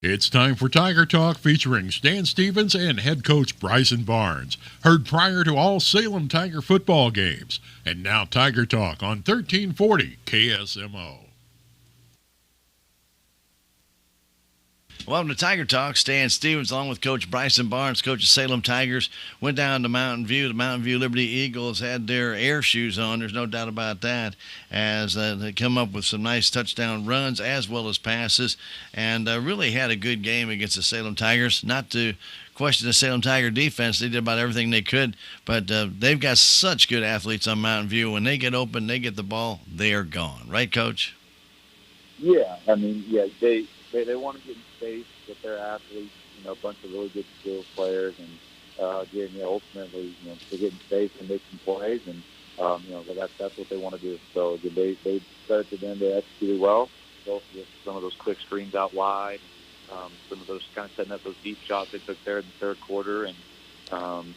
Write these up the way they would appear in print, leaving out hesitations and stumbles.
It's time for Tiger Talk featuring Stan Stevens and head coach Bryson Barnes. Heard prior to all Salem Tiger football games. And now Tiger Talk on 1340 KSMO. Welcome to Tiger Talk. Stan Stevens along with Coach Bryson Barnes, coach of Salem Tigers. Went down to Mountain View. The Mountain View Liberty Eagles had their air shoes on. There's no doubt about that, as they come up with some nice touchdown runs as well as passes, and really had a good game against the Salem Tigers. Not to question the Salem Tiger defense. They did about everything they could, but they've got such good athletes on Mountain View. When they get open, they get the ball, they are gone. Right, Coach? Yeah, I mean, they want to get in space with their athletes, a bunch of really good skills players, and again, ultimately, to get in space and make some plays, and that's what they want to do. So again, they started to them, they executed well, both with some of those quick screens out wide, some of those kind of setting up those deep shots they took there in the third quarter, and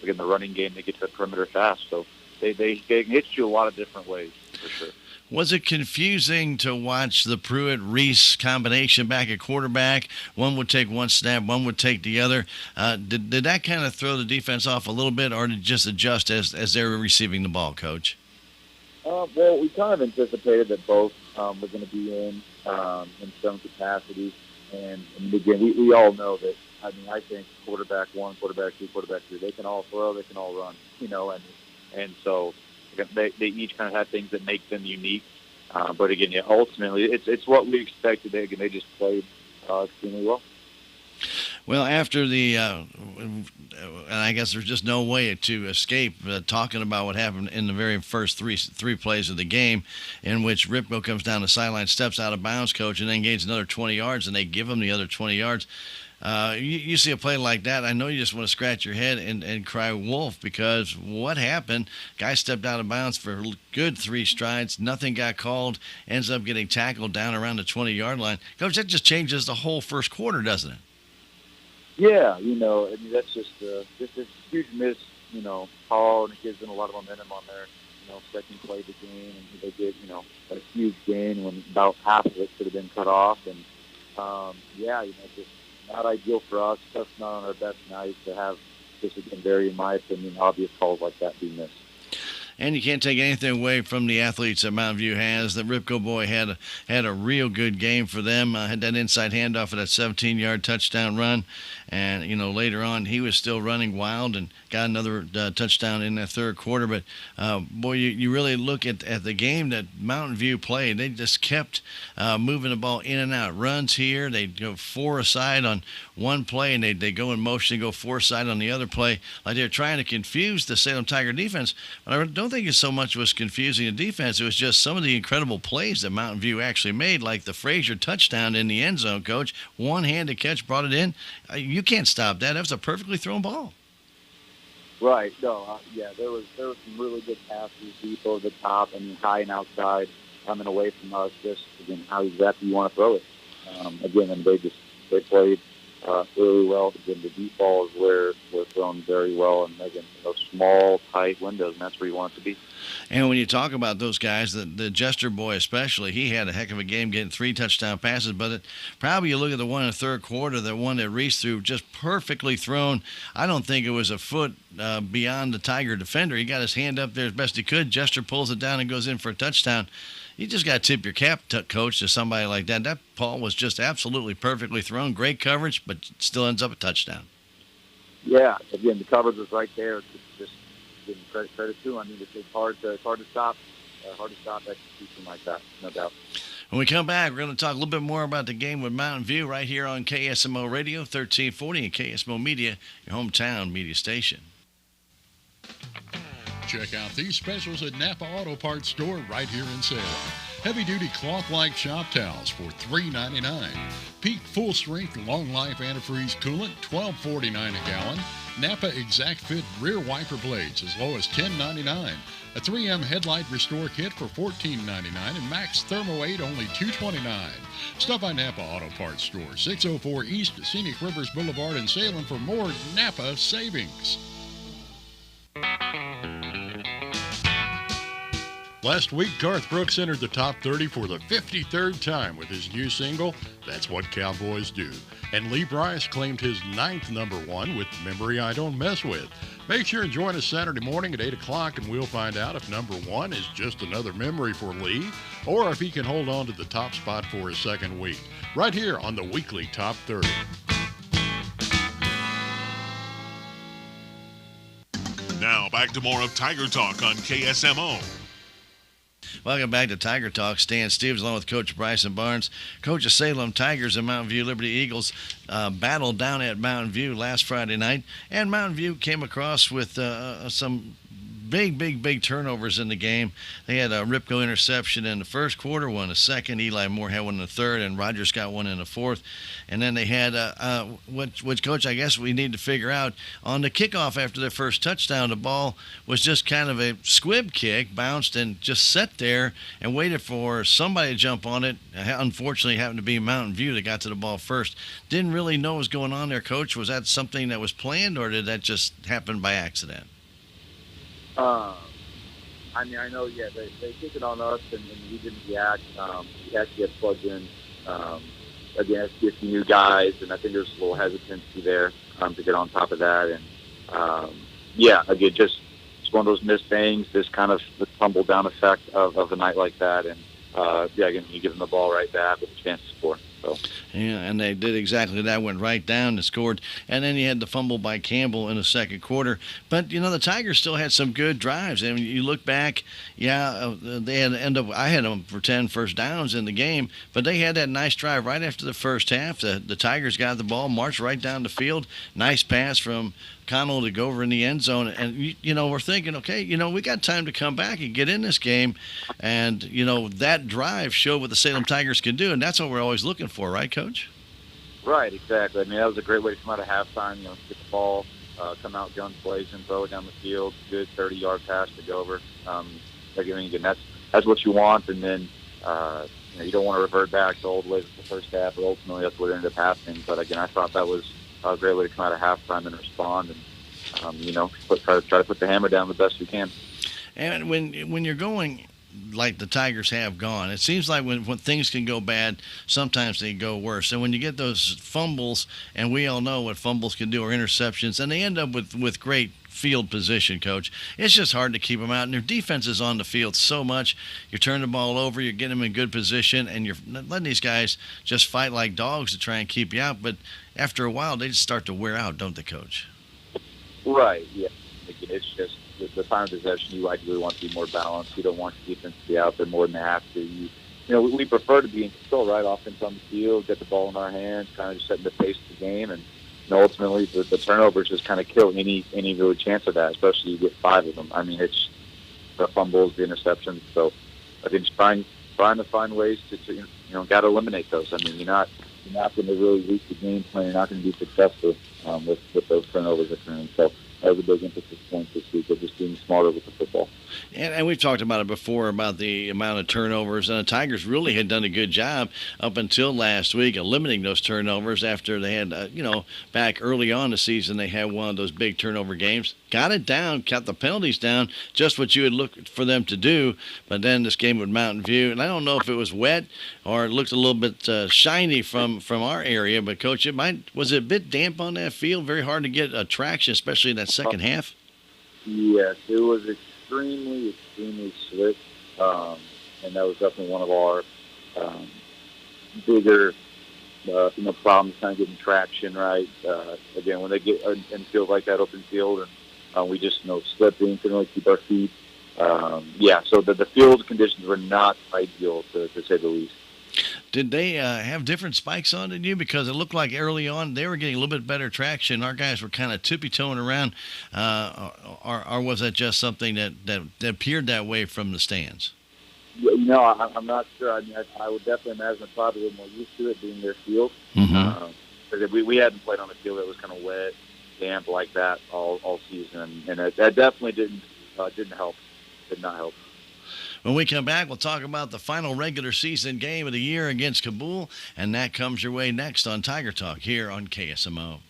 again, the running game, they get to the perimeter fast, so they can hit you a lot of different ways for sure. Was it confusing to watch the Pruitt-Reese combination back at quarterback? One would take one snap, one would take the other. Did that kind of throw the defense off a little bit, or did it just adjust as they were receiving the ball, Coach? Well, we kind of anticipated that both were going to be in some capacity. And again, we all know that, I think quarterback one, quarterback two, quarterback three, they can all throw, they can all run, and so they each kind of have things that make them unique. But again, ultimately, it's what we expected. They just played extremely well. Well, after the, and I guess there's just no way to escape talking about what happened in the very first three plays of the game, in which Ripko comes down the sideline, steps out of bounds, Coach, and then gains another 20 yards, and they give him the other 20 yards. You see a play like that, I know you just want to scratch your head and cry wolf, because what happened? Guy stepped out of bounds for a good 3 strides. Nothing got called. Ends up getting tackled down around the 20-yard line. Coach, that just changes the whole first quarter, doesn't it? Yeah, that's just a huge miss, call, and it gives them a lot of momentum on their, second play of the game, and they get, a huge gain when about half of it could have been cut off, and just not ideal for us. That's not on our best night to have just, again, very, in my opinion, obvious calls like that being missed. And you can't take anything away from the athletes that Mountain View has. The Ripko boy had a real good game for them. Had that inside handoff for that 17-yard touchdown run. And, later on, he was still running wild and got another touchdown in that third quarter. But, boy, you really look at the game that Mountain View played. They just kept moving the ball in and out. Runs here. They'd go 4 aside on one play, and they go in motion and go 4 aside on the other play. Like they're trying to confuse the Salem Tiger defense. But I don't think it so much was confusing the defense. It was just some of the incredible plays that Mountain View actually made, like the Frazier touchdown in the end zone, Coach. One-handed catch, brought it in. You can't stop that. That was a perfectly thrown ball. Right. No. There was some really good passes deep over the top and high and outside, coming away from us. Just again, how exactly you want to throw it. Again, and they played really well. Again, the deep ball is where we're thrown very well, and again, those small, tight windows, and that's where you want it to be. And when you talk about those guys, the Jester boy especially, he had a heck of a game getting 3 touchdown passes. But probably you look at the one in the third quarter, the one that Reese threw, just perfectly thrown. I don't think it was a foot beyond the Tiger defender. He got his hand up there as best he could. Jester pulls it down and goes in for a touchdown. You just got to tip your cap, Coach, to somebody like that. That ball was just absolutely perfectly thrown. Great coverage, but still ends up a touchdown. Yeah, again, the coverage was right there. Just giving credit to him. I mean, it's hard to stop. Hard to stop execution like that, no doubt. When we come back, we're going to talk a little bit more about the game with Mountain View right here on KSMO Radio 1340 and KSMO Media, your hometown media station. Check out these specials at Napa Auto Parts Store right here in Salem. Heavy-duty cloth-like shop towels for $3.99. Peak full-strength long-life antifreeze coolant, $12.49 a gallon. Napa Exact Fit rear wiper blades as low as $10.99. A 3M headlight restore kit for $14.99 and Max Thermo 8 only $2.29. Stop by Napa Auto Parts Store, 604 East Scenic Rivers Boulevard in Salem for more Napa savings. Last week, Garth Brooks entered the top 30 for the 53rd time with his new single, That's What Cowboys Do. And Lee Brice claimed his 9th number one with Memory I Don't Mess With. Make sure and join us Saturday morning at 8 o'clock, and we'll find out if number one is just another memory for Lee, or if he can hold on to the top spot for his second week. Right here on the weekly Top 30. Now back to more of Tiger Talk on KSMO. Welcome back to Tiger Talk. Stan Stevens along with Coach Bryson Barnes. Coach of Salem Tigers and Mountain View Liberty Eagles battled down at Mountain View last Friday night. And Mountain View came across with some big turnovers in the game. They had a Ripco interception in the first quarter, one in the second. Eli Moore had one in the third, and Rogers got one in the fourth. And then they had, which, Coach, I guess we need to figure out, on the kickoff after their first touchdown, the ball was just kind of a squib kick, bounced and just sat there and waited for somebody to jump on it. Unfortunately, it happened to be Mountain View that got to the ball first. Didn't really know what was going on there, Coach. Was that something that was planned, or did that just happen by accident? I mean, I know, yeah, they took it on us, and we didn't react. We had to get plugged in against a few new guys, and I think there's a little hesitancy there to get on top of that. And, yeah, again, just one of those missed things, this kind of the tumble-down effect of a night like that. And, yeah, again, you give them the ball right back with a chance to score. So. Yeah, and they did exactly that, went right down and scored. And then you had the fumble by Campbell in the second quarter. But, you know, the Tigers still had some good drives. And you look back, they had I had them for 10 first downs in the game, but they had that nice drive right after the first half. The Tigers got the ball, marched right down the field. Nice pass from Connell to go over in the end zone. And, you know, we're thinking, okay, you know, we got time to come back and get in this game. And, you know, that drive showed what the Salem Tigers can do, and that's what we're always looking for, right, Coach? Right, exactly. I mean, that was a great way to come out of halftime, you know, get the ball, come out guns blazing, throw it down the field, good 30-yard pass to go over. Again, that's what you want, and then, you know, you don't want to revert back to old ways of the first half, but ultimately that's what ended up happening. But, again, I thought that was a great way to come out of halftime and respond and, you know, try to put the hammer down the best we can. And when you're going like the Tigers have gone, it seems like when things can go bad, sometimes they go worse. And when you get those fumbles, and we all know what fumbles can do, or interceptions, and they end up with great field position, Coach, it's just hard to keep them out. And their defense is on the field so much. You turn the ball over, you're getting them in good position, and you're letting these guys just fight like dogs to try and keep you out. But after a while, they just start to wear out, don't they, Coach? Right, yeah. It's just the time of possession, you ideally want to be more balanced. You don't want your defense to be out there more than they have to. You know, we prefer to be in control, right? Offense on the field, get the ball in our hands, kind of just setting the pace of the game. And, you know, ultimately, the turnovers just kind of kill any really chance of that, especially you get 5 of them. I mean, it's the fumbles, the interceptions. So I think just trying to find ways to you know, got to eliminate those. I mean, you're not going to really reach the game plan. You're not going to be successful with those turnovers occurring. So that was a big emphasis point this week of just being smarter with the football. And we've talked about it before, about the amount of turnovers. And the Tigers really had done a good job up until last week of limiting those turnovers after they had, you know, back early on the season, they had one of those big turnover games. Got it down, kept the penalties down, just what you would look for them to do. But then this game with Mountain View, and I don't know if it was wet or it looked a little bit shiny from our area, but, Coach, was it a bit damp on that field? Very hard to get traction, especially in that second half? Yes, it was extremely slick, and that was definitely one of our bigger problems, kind of getting traction right. Again, when they get in field like that, open field, and we just slip in, couldn't really keep our feet. So the field conditions were not ideal, to say the least. Did they have different spikes on than you? Because it looked like early on they were getting a little bit better traction. Our guys were kind of tippy-toeing around. Or was that just something that appeared that way from the stands? No, I'm not sure. I mean, I would definitely imagine probably a little more used to it being their field. Mm-hmm. We hadn't played on a field that was kind of wet, damp like that all season. And that definitely didn't help. Did not help. When we come back, we'll talk about the final regular season game of the year against Cabool, and that comes your way next on Tiger Talk here on KSMO.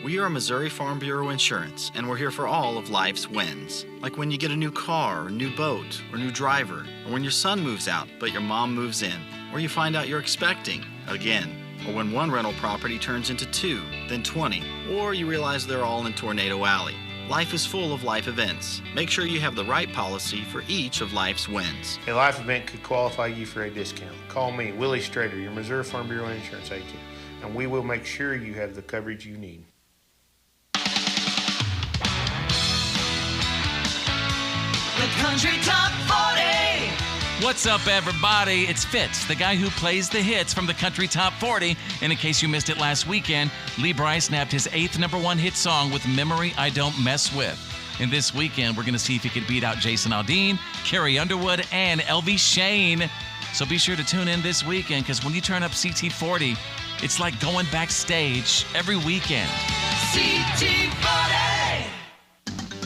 We are Missouri Farm Bureau Insurance, and we're here for all of life's wins. Like when you get a new car, or new boat, or new driver, or when your son moves out but your mom moves in, or you find out you're expecting again, or when one rental property turns into 2, then 20, or you realize they're all in Tornado Alley. Life is full of life events. Make sure you have the right policy for each of life's wins. A life event could qualify you for a discount. Call me, Willie Strader, your Missouri Farm Bureau Insurance agent, and we will make sure you have the coverage you need. The Country Top 40. What's up, everybody? It's Fitz, the guy who plays the hits from the Country Top 40. And in case you missed it last weekend, Lee Brice nabbed his 8th #1 hit song with Memory I Don't Mess With. And this weekend, we're going to see if he can beat out Jason Aldean, Carrie Underwood, and LV Shane. So be sure to tune in this weekend, because when you turn up CT40, it's like going backstage every weekend. CT40.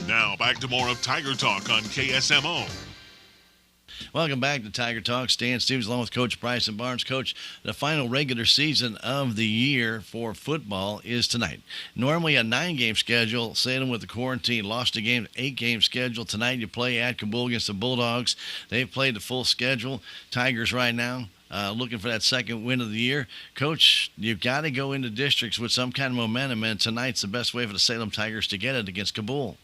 Now back to more of Tiger Talk on KSMO. Welcome back to Tiger Talk. Stan Stevens along with Coach Bryson Barnes. Coach, the final regular season of the year for football is tonight. Normally a 9-game schedule. Salem with the quarantine lost a game, 8-game schedule. Tonight you play at Cabool against the Bulldogs. They've played the full schedule. Tigers right now looking for that second win of the year. Coach, you've got to go into districts with some kind of momentum, and tonight's the best way for the Salem Tigers to get it against Cabool.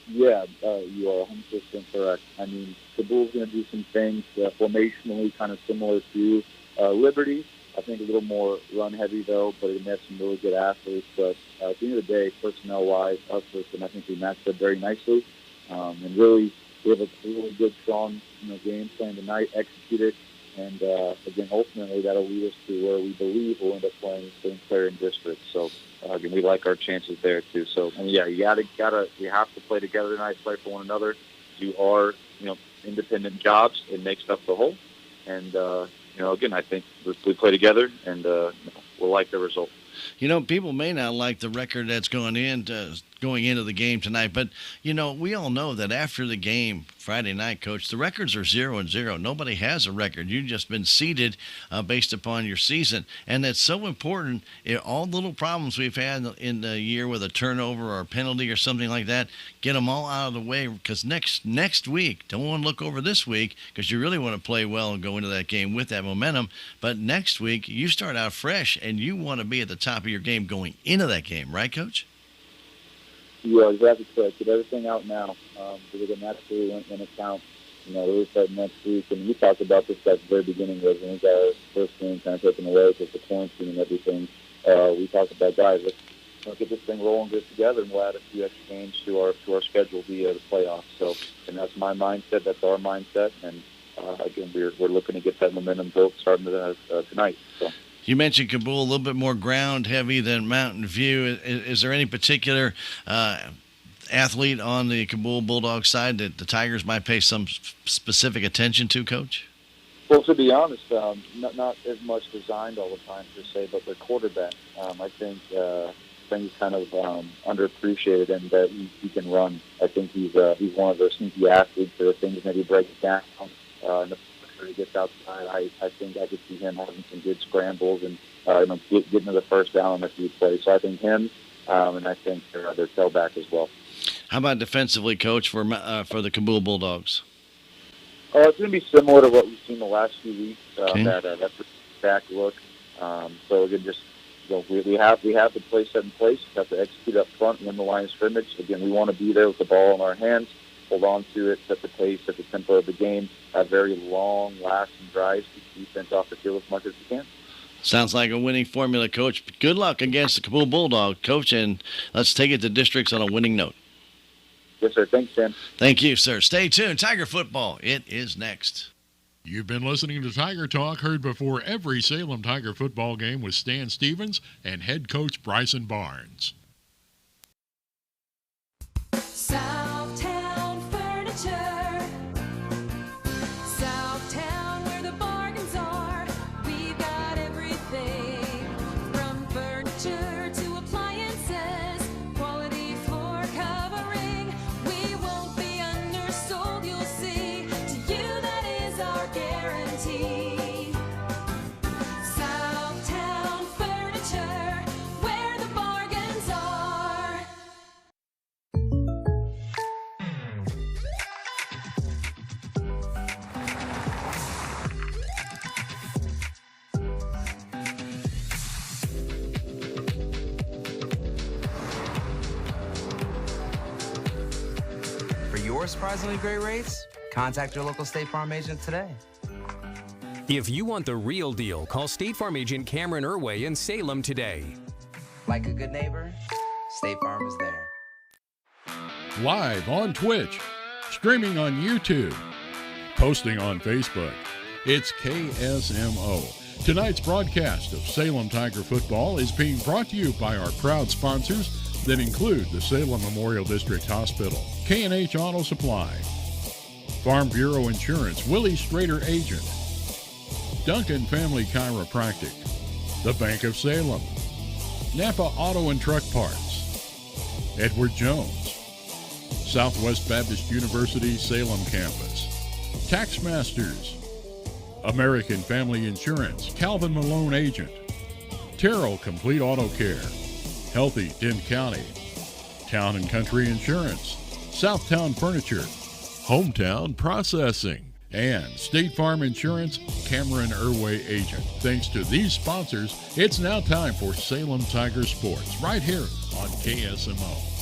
Yeah, you are 100% correct. I mean, Cabool's going to do some things formationally kind of similar to Liberty. I think a little more run-heavy, though, but it has some really good athletes. But at the end of the day, personnel-wise, us and I think we matched up very nicely. And really, we have a really good, strong game plan tonight, execute it. And, again, ultimately, that'll lead us to where we believe we'll end up playing St. Clair in district. So, again, we like our chances there, too. So, and yeah, you have to play together tonight, play for one another. You are, independent jobs. It makes up the whole. And, again, I think we play together, and we'll like the result. People may not like the record that's going into the game tonight, but, we all know that after the game Friday night, Coach, the records are 0-0. Nobody has a record. You've just been seeded based upon your season, and that's so important. All the little problems we've had in the year with a turnover or a penalty or something like that, get them all out of the way, because next week, don't want to look over this week, because you really want to play well and go into that game with that momentum, but next week, you start out fresh, and you want to be at the top of your game going into that game, right, Coach? Yeah, exactly correct. Get everything out now, because then that's really when it counts. Really start next week. And we talked about this at the very beginning, when we got our first game kind of taken away with the quarantine and everything. We talked about, guys, let's get this thing rolling, get together, and we'll add a few extra games to our schedule via the playoffs. So, and that's my mindset. That's our mindset. And again, we're looking to get that momentum built starting tonight. So. You mentioned Cabool, a little bit more ground heavy than Mountain View. Is there any particular athlete on the Cabool Bulldogs side that the Tigers might pay some specific attention to, Coach? Well, to be honest, not as much designed all the time per se, but their quarterback, I think he's kind of underappreciated, and that he can run. I think he's one of those sneaky athletes that things maybe break down in the he gets outside. I think I could see him having some good scrambles and getting to the first down on a few plays. So I think him, and I think their tailback as well. How about defensively, Coach, for the Cabool Bulldogs? It's going to be similar to what we've seen the last few weeks. Okay. That back look. So again, just we have the play set in place. We have to execute up front, win the line of scrimmage. Again, we want to be there with the ball in our hands, hold on to it, set the pace, set the tempo of the game, have very long, lasting drives, keep defense off the field as much as we can. Sounds like a winning formula, Coach. Good luck against the Cabool Bulldog, Coach, and let's take it to districts on a winning note. Yes, sir. Thanks, Sam. Thank you, sir. Stay tuned. Tiger football, it is next. You've been listening to Tiger Talk, heard before every Salem Tiger football game with Stan Stevens and head coach Bryson Barnes. Southtown Furniture. Southtown, where the bargains are. We've got everything from furniture to appliances. Quality floor covering. We won't be undersold, you'll see. To you, that is our guarantee. Southtown Furniture, where the bargains more surprisingly great rates? Contact your local State Farm agent today. If you want the real deal, call State Farm agent Cameron Irway in Salem today. Like a good neighbor, State Farm is there. Live on Twitch, streaming on YouTube, posting on Facebook. It's KSMO. Tonight's broadcast of Salem Tiger football is being brought to you by our proud sponsors that include the Salem Memorial District Hospital, K&H Auto Supply, Farm Bureau Insurance, Willie Strader Agent, Duncan Family Chiropractic, the Bank of Salem, Napa Auto and Truck Parts, Edward Jones, Southwest Baptist University Salem Campus, Taxmasters, American Family Insurance, Calvin Malone Agent, Terrell Complete Auto Care, Healthy Dent County, Town and Country Insurance, Southtown Furniture, Hometown Processing, and State Farm Insurance, Cameron Irway Agent. Thanks to these sponsors, it's now time for Salem Tiger Sports, right here on KSMO.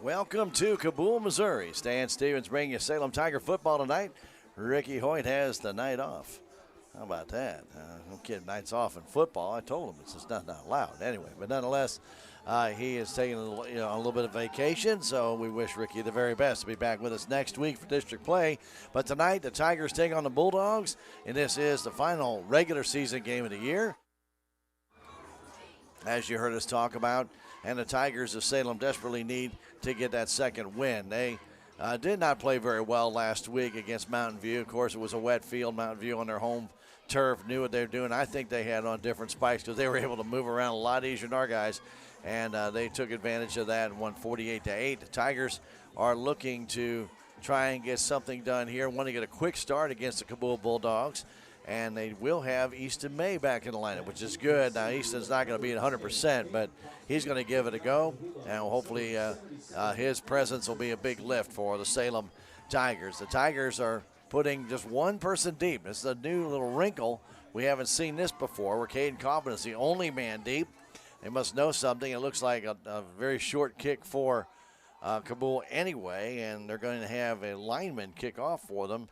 Welcome to Cabool, Missouri. Stan Stevens bringing you Salem Tiger football tonight. Ricky Hoyt has the night off. How about that? No kidding, nights off in football. I told him it's just not allowed anyway. But nonetheless, he is taking a little bit of vacation, so we wish Ricky the very best to be back with us next week for district play. But tonight, the Tigers take on the Bulldogs, and this is the final regular season game of the year. As you heard us talk about, and the Tigers of Salem desperately need to get that second win. They did not play very well last week against Mountain View. Of course, it was a wet field. Mountain View on their home turf knew what they were doing. I think they had on different spikes because they were able to move around a lot easier than our guys, and they took advantage of that and won 48-8. The Tigers are looking to try and get something done here. Want to get a quick start against the Cabool Bulldogs. And they will have Easton May back in the lineup, which is good. Now, Easton's not going to be at 100%, but he's going to give it a go. And hopefully his presence will be a big lift for the Salem Tigers. The Tigers are putting just one person deep. This is a new little wrinkle. We haven't seen this before, where Caden Coffman is the only man deep. They must know something. It looks like a very short kick for Cabool anyway, and they're going to have a lineman kick off for them.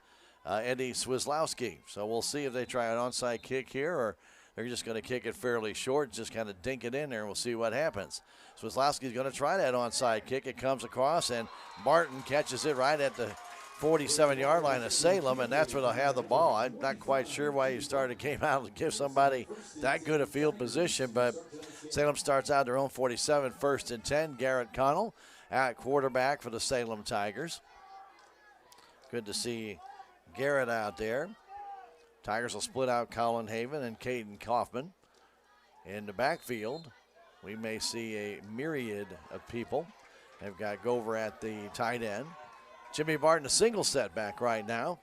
Eddie Swislowski. So we'll see if they try an onside kick here or they're just going to kick it fairly short, just kind of dink it in there, and we'll see what happens. Swislowski's going to try that onside kick. It comes across, and Martin catches it right at the 47-yard line of Salem, and that's where they'll have the ball. I'm not quite sure why you started came out to give somebody that good a field position, but Salem starts out their own 47, 1st and 10. Garrett Connell at quarterback for the Salem Tigers. Good to see Garrett out there. Tigers will split out Colin Haven and Caden Kaufman. In the backfield, we may see a myriad of people. They've got Gover at the tight end. Jimmy Barton a single set back right now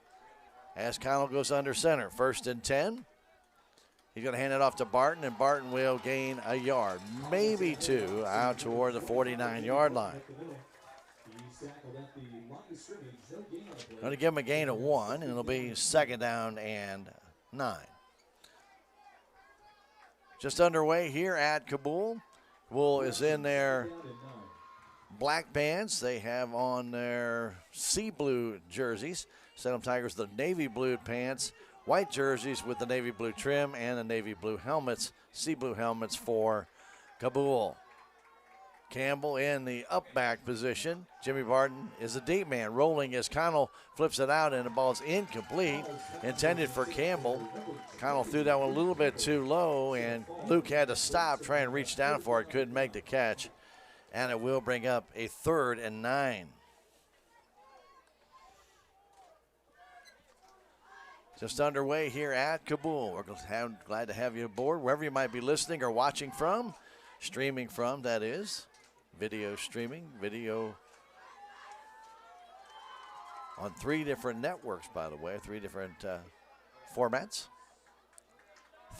as Connell goes under center. 1st and 10. He's going to hand it off to Barton, and Barton will gain a yard, maybe 2, out toward the 49-yard line. Going to give him a gain of 1, and it'll be 2nd down and 9. Just underway here at Cabool. Cabool is in their black bands. They have on their sea blue jerseys. Salem Tigers, the navy blue pants, white jerseys with the navy blue trim, and the navy blue helmets, sea blue helmets for Cabool. Campbell in the up back position. Jimmy Barton is a deep man, rolling as Connell flips it out, and the ball's incomplete, intended for Campbell. Connell threw that one a little bit too low, and Luke had to stop, try and reach down for it, couldn't make the catch, and it will bring up a 3rd and 9. Just underway here at Cabool. We're glad to have you aboard, wherever you might be listening or watching from, streaming from, that is. Video streaming, video on 3 different networks, by the way, 3 different formats.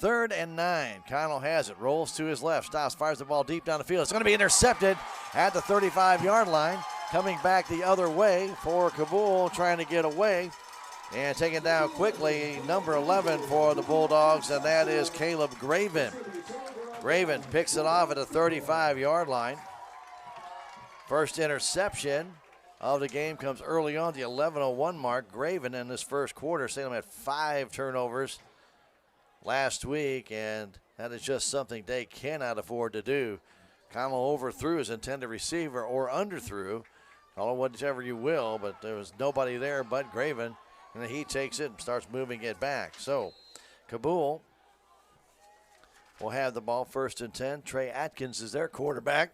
3rd and 9. Connell has it, rolls to his left, stops, fires the ball deep down the field. It's going to be intercepted at the 35-yard line. Coming back the other way for Cabool, trying to get away. And taken down quickly, number 11 for the Bulldogs, and that is Caleb Graven. Graven picks it off at the 35-yard line. First interception of the game comes early on, the 11:01 mark. Graven in this first quarter. Salem had 5 turnovers last week, and that is just something they cannot afford to do. Connell overthrew his intended receiver or underthrew. Call it whichever you will, but there was nobody there but Graven, and he takes it and starts moving it back. So Cabool will have the ball, 1st and 10. Trey Atkins is their quarterback.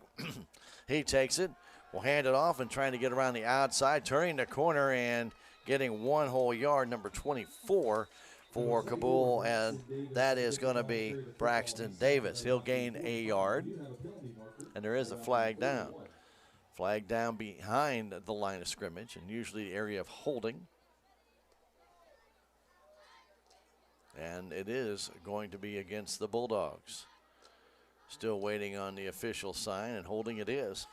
He takes it, will hand it off and trying to get around the outside, turning the corner and getting 1 whole yard, number 24 for Cabool, and that is going to be Braxton Davis. He'll gain a yard, and there is a flag down. Flag down behind the line of scrimmage, and usually the area of holding. And it is going to be against the Bulldogs. Still waiting on the official sign, and holding it is.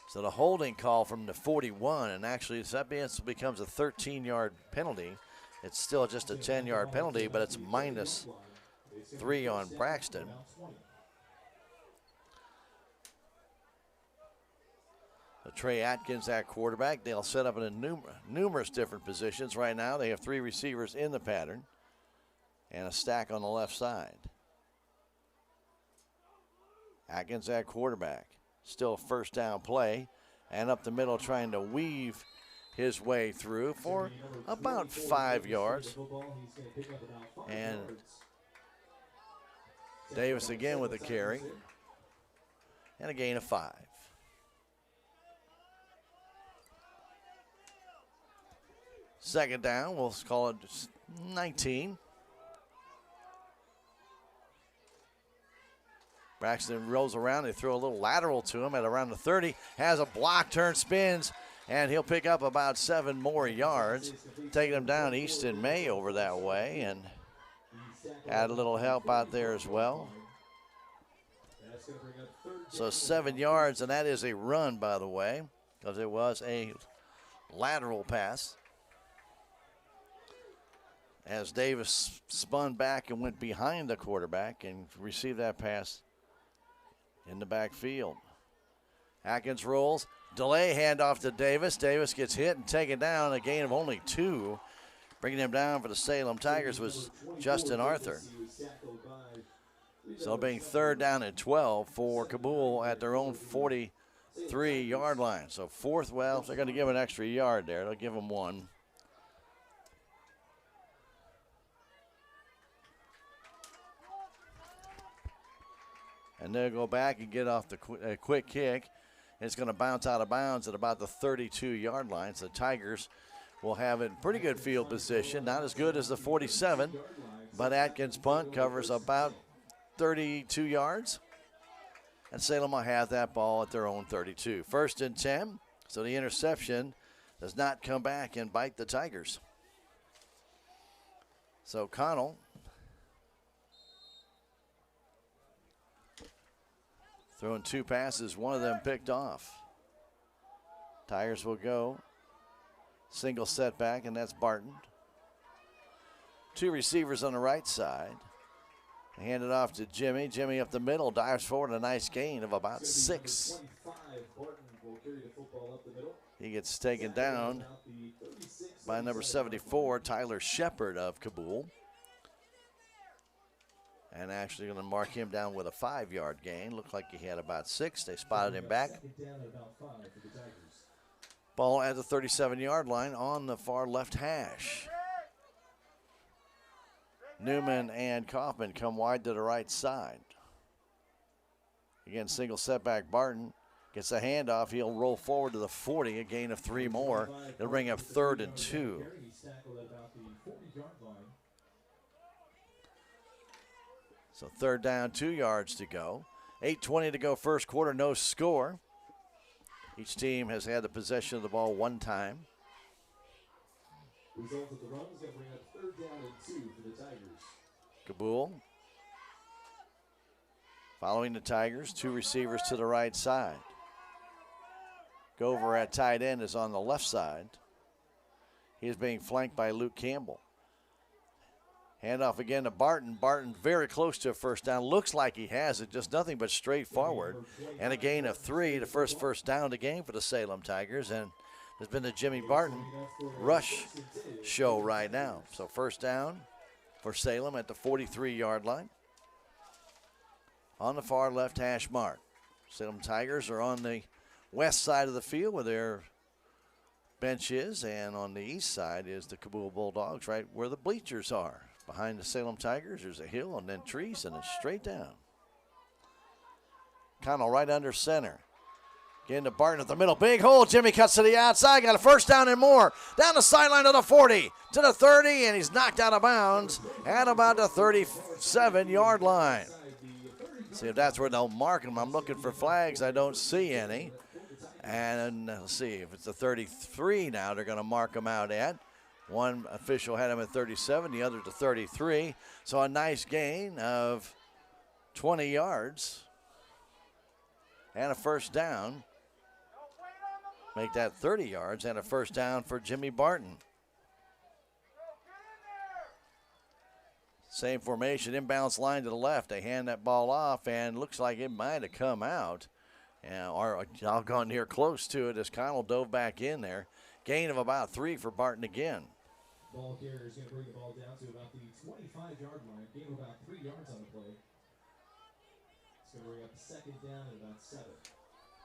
So the holding call from the 41, and actually that becomes a 13-yard penalty. It's still just a 10-yard penalty, but it's -3 on Braxton. Trey Atkins at quarterback. They'll set up in numerous different positions. Right now they have 3 receivers in the pattern and a stack on the left side. Atkins at quarterback. Still a first down play, and up the middle trying to weave his way through for about 5 yards. And Davis again with a carry and a gain of 5. Second down, we'll call it 19. Braxton rolls around. They throw a little lateral to him at around the 30. Has a block, turn, spins, and he'll pick up about 7 more yards. Taking him down Easton May over that way, and add a little help out there as well. So 7 yards, and that is a run, by the way, because it was a lateral pass. As Davis spun back and went behind the quarterback and received that pass in the backfield. Atkins rolls, delay handoff to Davis. Davis gets hit and taken down, a gain of only 2. Bringing him down for the Salem Tigers was Justin Arthur. So being 3rd down and 12 for Cabool at their own 43-yard line. So 4th, well, if they're going to give an extra yard there, they'll give them 1. And they'll go back and get off the quick kick. It's going to bounce out of bounds at about the 32-yard line. So the Tigers will have it in pretty good field position. Not as good as the 47, but Atkins' punt covers about 32 yards. And Salem will have that ball at their own 32. 1st and 10. So the interception does not come back and bite the Tigers. So Connell throwing 2 passes, one of them picked off. Tigers will go single setback, and that's Barton. 2 receivers on the right side. They hand it off to Jimmy. Jimmy up the middle, dives forward, a nice gain of about 6. He gets taken down by number 74, Tyler Shepard of Cabool. And actually going to mark him down with a 5-yard gain. Looked like he had about 6. They spotted him back. Ball at the 37-yard line on the far left hash. Newman and Kaufman come wide to the right side. Again, single setback. Barton gets a handoff. He'll roll forward to the 40, a gain of 3 more. It'll bring up 3rd and 2. So 3rd down, 2 yards to go. 8:20 to go first quarter, no score. Each team has had the possession of the ball 1 time. Result of the run is going to bring up 3rd down and 2 for the Tigers. Cabool following the Tigers, 2 receivers to the right side. Gover at tight end is on the left side. He is being flanked by Luke Campbell. Handoff again to Barton. Barton very close to a first down. Looks like he has it, just nothing but straight forward. And a gain of 3, the first down of the game for the Salem Tigers. And there's been the Jimmy Barton rush show right now. So first down for Salem at the 43-yard line. On the far left hash mark. Salem Tigers are on the west side of the field where their bench is, and on the east side is the Cabool Bulldogs, right where the bleachers are. Behind the Salem Tigers, there's a hill and then trees, and it's straight down. Connell right under center. Getting to Barton at the middle. Big hole. Jimmy cuts to the outside. Got a first down and more. Down the sideline to the 40, to the 30, and he's knocked out of bounds at about the 37-yard line. See if that's where they'll mark him. I'm looking for flags. I don't see any. And let's see if it's the 33 now they're going to mark him out at. One official had him at 37, the other to 33. So a nice gain of 20 yards and a first down. Make that 30 yards and a first down for Jimmy Barton. Same formation, inbounds line to the left. They hand that ball off, and looks like it might have come out. Or I'll gone near close to it as Connell dove back in there. Gain of about 3 for Barton again. Ball carrier is going to bring the ball down to about the 25-yard line. Gain of about 3 yards on the play. It's going to bring up second down at about 7.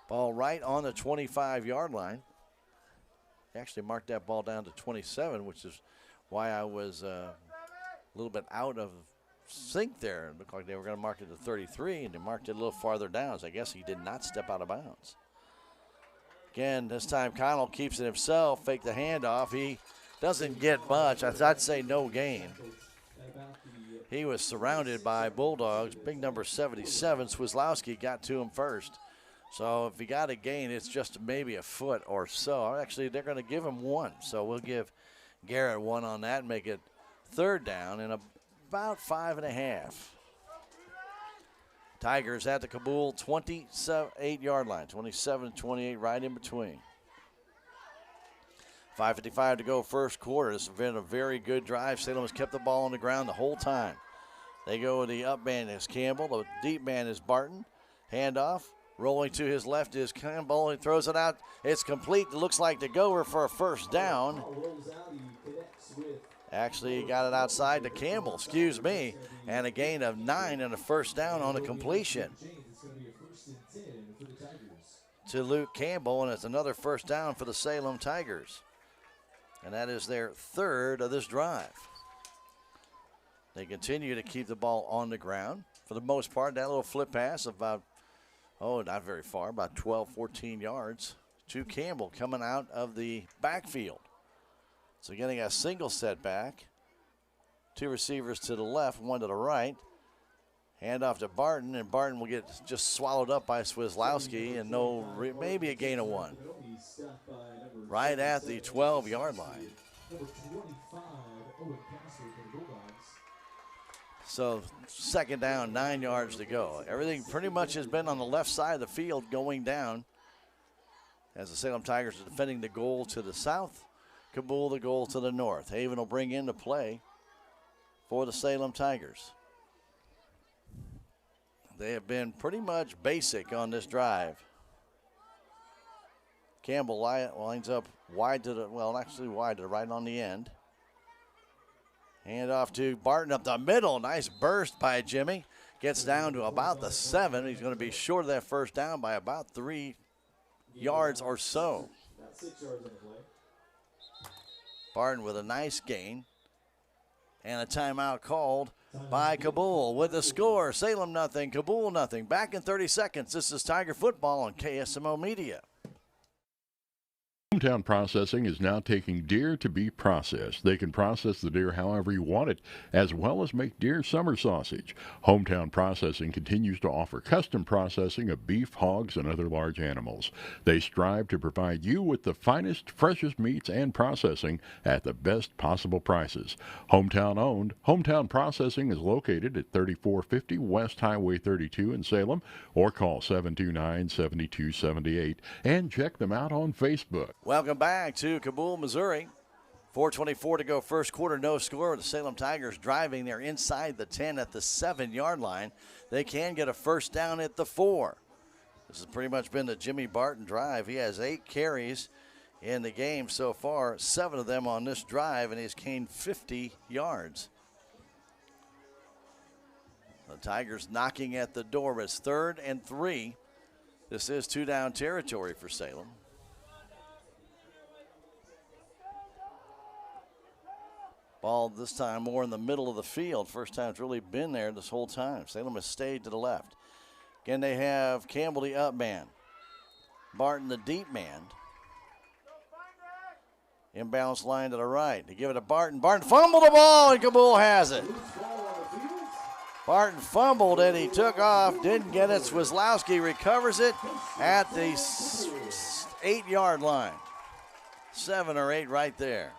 Ball right on the 25-yard line. Actually marked that ball down to 27, which is why I was a little bit out of sync there. It looked like they were going to mark it to 33, and they marked it a little farther down. So I guess he did not step out of bounds. Again, this time Connell keeps it himself, fake the handoff. He doesn't get much. I'd say no gain. He was surrounded by Bulldogs. Big number 77, Swislowski, got to him first. So if he got a gain, it's just maybe a foot or so. Actually, they're going to give him 1. So we'll give Garrett 1 on that and make it third down and about 5.5. Tigers at the Cabool 28-yard line, 27-28, right in between. 5:55 to go first quarter. This has been a very good drive. Salem has kept the ball on the ground the whole time. They go with the up man is Campbell. The deep man is Barton. Handoff. Rolling to his left is Campbell. He throws it out. It's complete. It looks like the goer for a first down. Actually, he got it outside to Campbell, excuse me, and a gain of 9 and a first down on a completion to Luke Campbell, and it's another first down for the Salem Tigers. And that is their third of this drive. They continue to keep the ball on the ground. For the most part, that little flip pass of about, not very far, about 12, 14 yards to Campbell coming out of the backfield. So getting a single setback. 2 receivers to the left, 1 to the right. Hand off to Barton, and Barton will get just swallowed up by Swislowski, and maybe a gain of 1. Right at the 12-yard line. So second down, 9 yards to go. Everything pretty much has been on the left side of the field going down as the Salem Tigers are defending the goal to the south. Cabool the goal to the north. Haven will bring into play for the Salem Tigers. They have been pretty much basic on this drive. Campbell lines up wide to the, wide to the right on the end. Hand off to Barton up the middle. Nice burst by Jimmy. Gets down to about the 7. He's going to be short of that first down by about 3 yards or so. About 6 yards on the play. Barton with a nice gain. And a timeout called by Cabool with the score. Salem nothing, Cabool nothing. Back in 30 seconds. This is Tiger Football on KSMO Media. Hometown Processing is now taking deer to be processed. They can process the deer however you want it, as well as make deer summer sausage. Hometown Processing continues to offer custom processing of beef, hogs, and other large animals. They strive to provide you with the finest, freshest meats and processing at the best possible prices. Hometown owned, Hometown Processing is located at 3450 West Highway 32 in Salem, or call 729-7278 and check them out on Facebook. Welcome back to Cabool, Missouri. 4:24 to go first quarter, no score. The Salem Tigers driving. They're inside the 10 at the 7-yard line. They can get a first down at the 4. This has pretty much been the Jimmy Barton drive. He has 8 carries in the game so far, 7 of them on this drive, and he's gained 50 yards. The Tigers knocking at the door. It's 3rd and 3. This is 2-down territory for Salem. Ball this time more in the middle of the field. First time it's really been there this whole time. Salem has stayed to the left. Again, they have Campbell the up man. Barton the deep man. Inbounds line to the right. They give it to Barton. Barton fumbled the ball, and Cabool has it. Barton fumbled it. He took off, didn't get it. Swislowski recovers it at the 8-yard line. 7 or 8 right there.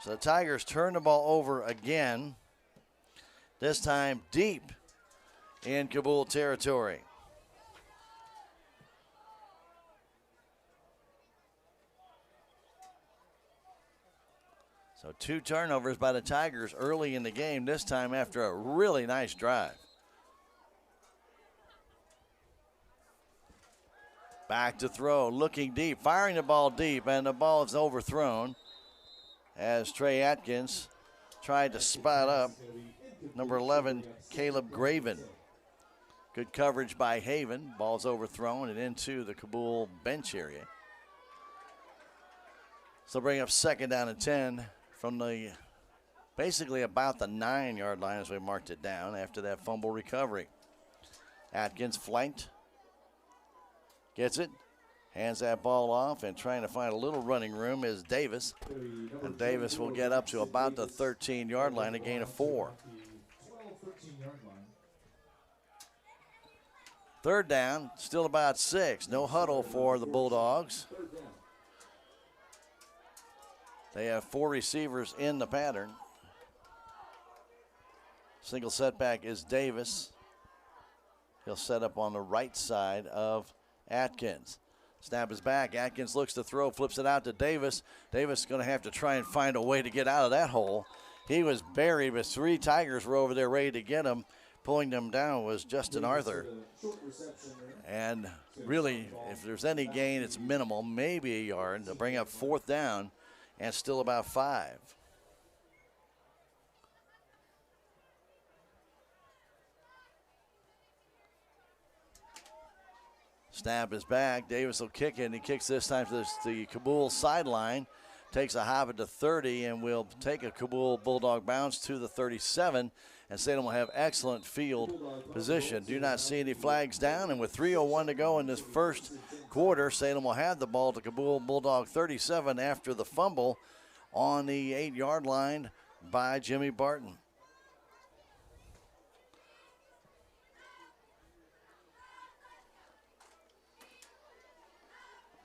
So the Tigers turn the ball over again, this time deep in Cabool territory. So 2 turnovers by the Tigers early in the game, this time after a really nice drive. Back to throw, looking deep, firing the ball deep, and the ball is overthrown as Trey Atkins tried to spot up number 11, Caleb Graven. Good coverage by Haven. Ball's overthrown and into the Cabool bench area. So bring up 2nd down and 10 from the basically about the 9-yard line as we marked it down after that fumble recovery. Atkins flanked. Gets it. Hands that ball off, and trying to find a little running room is Davis. And Davis will get up to about the 13-yard line, a gain of 4. 3rd down, still about 6. No huddle for the Bulldogs. They have 4 receivers in the pattern. Single setback is Davis. He'll set up on the right side of Atkins. Snap is back. Atkins looks to throw, flips it out to Davis. Davis is going to have to try and find a way to get out of that hole. He was buried, but 3 Tigers were over there ready to get him. Pulling them down was Justin Arthur. And really, if there's any gain, it's minimal, maybe a yard. They'll bring up 4th down and still about 5. Snap is back. Davis will kick it, and he kicks this time to the Cabool sideline. Takes a hop at the 30 and will take a Cabool Bulldog bounce to the 37. And Salem will have excellent field position. Do not see any flags down. And with 3:01 to go in this first quarter, Salem will have the ball to Cabool Bulldog 37 after the fumble on the 8-yard line by Jimmy Barton.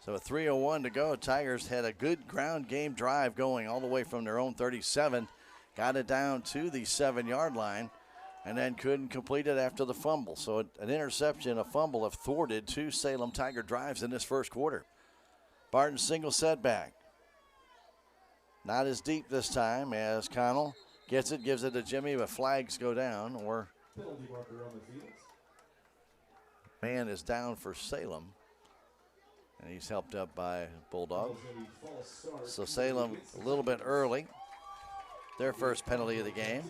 So with 3:01 to go, Tigers had a good ground game drive going all the way from their own 37. Got it down to the 7-yard line and then couldn't complete it after the fumble. So an interception, a fumble have thwarted 2 Salem Tiger drives in this first quarter. Barton single setback. Not as deep this time as Connell gets it, gives it to Jimmy, but flags go down, or man is down for Salem. And he's helped up by Bulldog. So Salem a little bit early. Their first penalty of the game.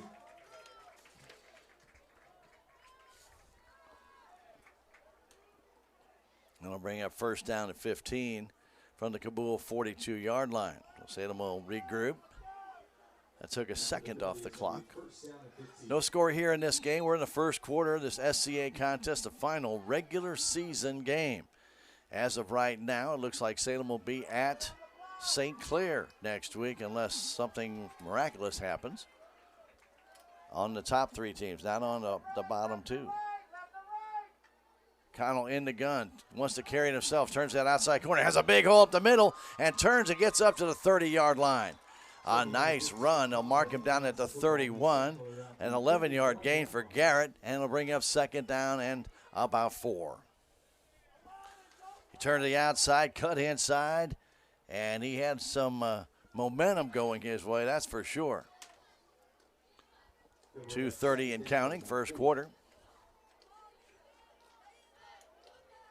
And it'll bring up 1st down at 15 from the Cabool 42-yard line. So Salem will regroup. That took a second off the clock. No score here in this game. We're in the first quarter of this SCA contest, the final regular season game. As of right now, it looks like Salem will be at St. Clair next week unless something miraculous happens on the top 3 teams, not on the bottom 2. Connell in the gun, wants to carry it himself, turns that outside corner, has a big hole up the middle, and turns and gets up to the 30-yard line. A nice run. They'll mark him down at the 31. An 11-yard gain for Garrett, and it'll bring up 2nd down and about 4. He turned to the outside, cut inside, and he had some momentum going his way, that's for sure. 2:30 and counting, first quarter.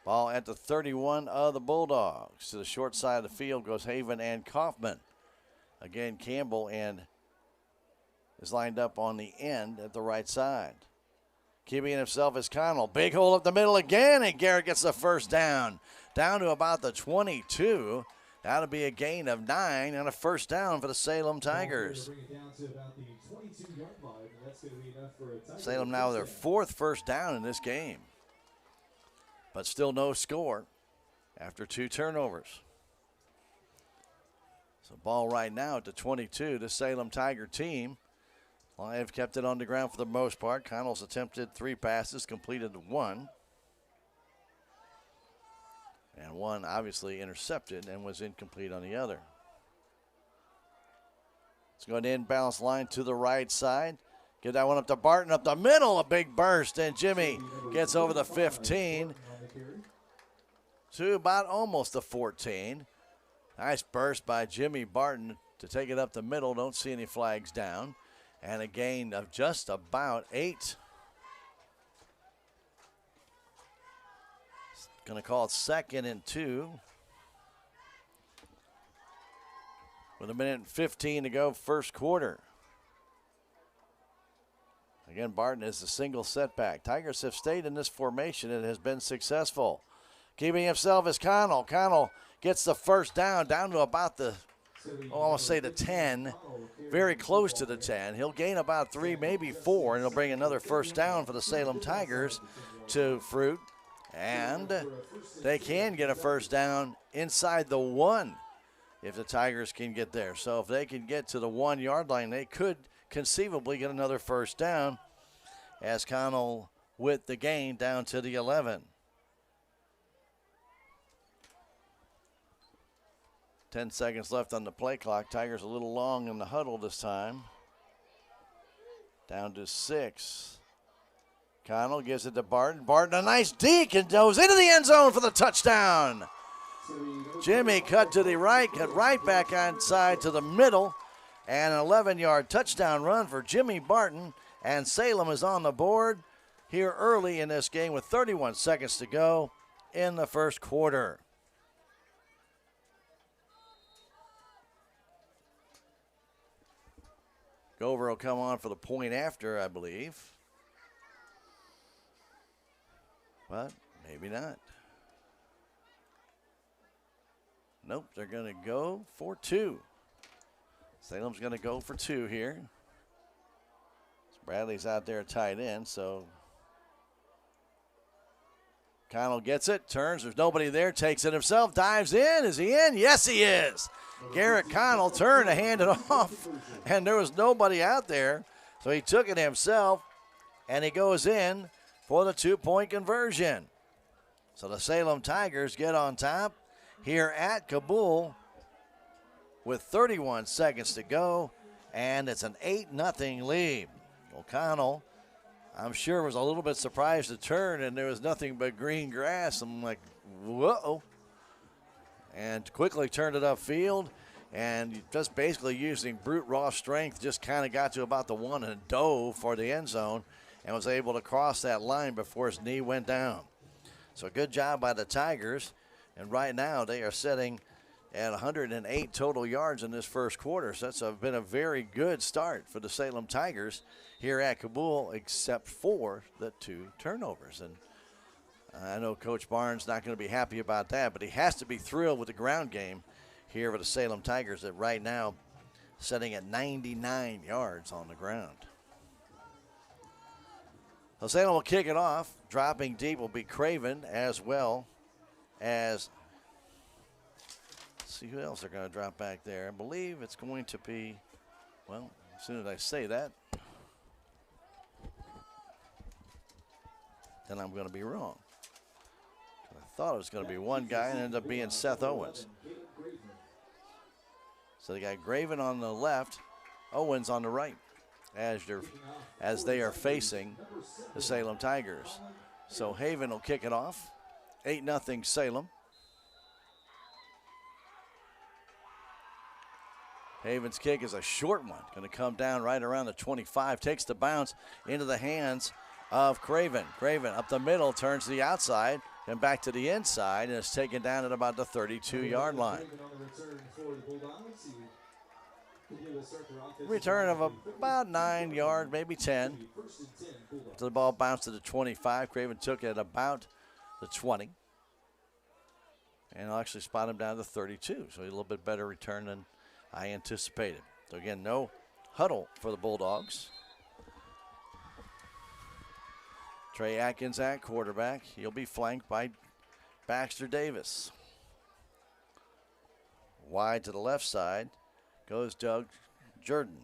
Ball at the 31 of the Bulldogs. To the short side of the field goes Haven and Kaufman. Again, Campbell is lined up on the end at the right side. Keeping himself is Connell. Big hole up the middle again, and Garrett gets the first down. Down to about the 22. That'll be a gain of 9 and a first down for the Salem Tigers. Salem now their 4th first down in this game. But still no score after 2 turnovers. So ball right now at the 22. The Salem Tiger team. They've kept it on the ground for the most part. Connell's attempted 3 passes, completed 1. And 1 obviously intercepted and was incomplete on the other. Let's go to inbounds line to the right side. Get that one up to Barton, up the middle, a big burst, and Jimmy gets over the 15 to about almost the 14. Nice burst by Jimmy Barton to take it up the middle. Don't see any flags down. And a gain of just about 8. Going to call it 2nd and 2. With 1:15 to go, first quarter. Again, Barton is a single setback. Tigers have stayed in this formation and has been successful. Keeping himself is Connell. Connell gets the first down to about the, I want to say the 10. Very close to the 10. He'll gain about 3, maybe 4, and he'll bring another first down for the Salem Tigers to fruit. And they can get a first down inside the 1 if the Tigers can get there. So if they can get to the 1-yard line, they could conceivably get another first down as Connell with the gain down to the 11. 10 seconds left on the play clock. Tigers a little long in the huddle this time. Down to 6. Connell gives it to Barton. Barton, a nice deke, and goes into the end zone for the touchdown. Jimmy cut to the right, cut right back inside to the middle, and an 11-yard touchdown run for Jimmy Barton. And Salem is on the board here early in this game with 31 seconds to go in the first quarter. Gover will come on for the point after, I believe. But maybe not. Nope, they're going to go for 2. Salem's going to go for 2 here. Bradley's out there tight end, so Connell gets it, turns, there's nobody there, takes it himself, dives in. Is he in? Yes, he is. Garrett Connell turned to hand it off, and there was nobody out there, so he took it himself, and he goes in for the 2-point conversion. So the Salem Tigers get on top here at Cabool with 31 seconds to go, and it's an 8-0 lead. O'Connell, I'm sure, was a little bit surprised to turn, and there was nothing but green grass. I'm like, whoa. And quickly turned it upfield, and just basically using brute raw strength, just kind of got to about the 1 and dove for the end zone and was able to cross that line before his knee went down. So good job by the Tigers, and right now they are sitting at 108 total yards in this first quarter. So that's been a very good start for the Salem Tigers here at Cabool, except for the 2 turnovers. And I know Coach Barnes not going to be happy about that, but he has to be thrilled with the ground game here for the Salem Tigers that right now sitting at 99 yards on the ground. So Salem will kick it off. Dropping deep will be Craven, as well as, let's see who else they're going to drop back there. I believe it's going to be, well, as soon as I say that, then I'm going to be wrong. I thought it was going to be one guy and ended up being Seth Owens. So they got Graven on the left, Owens on the right as they are facing the Salem Tigers. So Haven will kick it off. 8-0 Salem. Haven's kick is a short one. Going to come down right around the 25. Takes the bounce into the hands of Craven. Craven up the middle, turns to the outside, and back to the inside, and is taken down at about the 32-yard line. Return of about 9 yards, maybe 10. So the ball bounced to the 25. Craven took it at about the 20. And I'll actually spot him down to 32. So a little bit better return than I anticipated. So again, no huddle for the Bulldogs. Trey Atkins at quarterback. He'll be flanked by Baxter Davis. Wide to the left side goes Doug Jordan.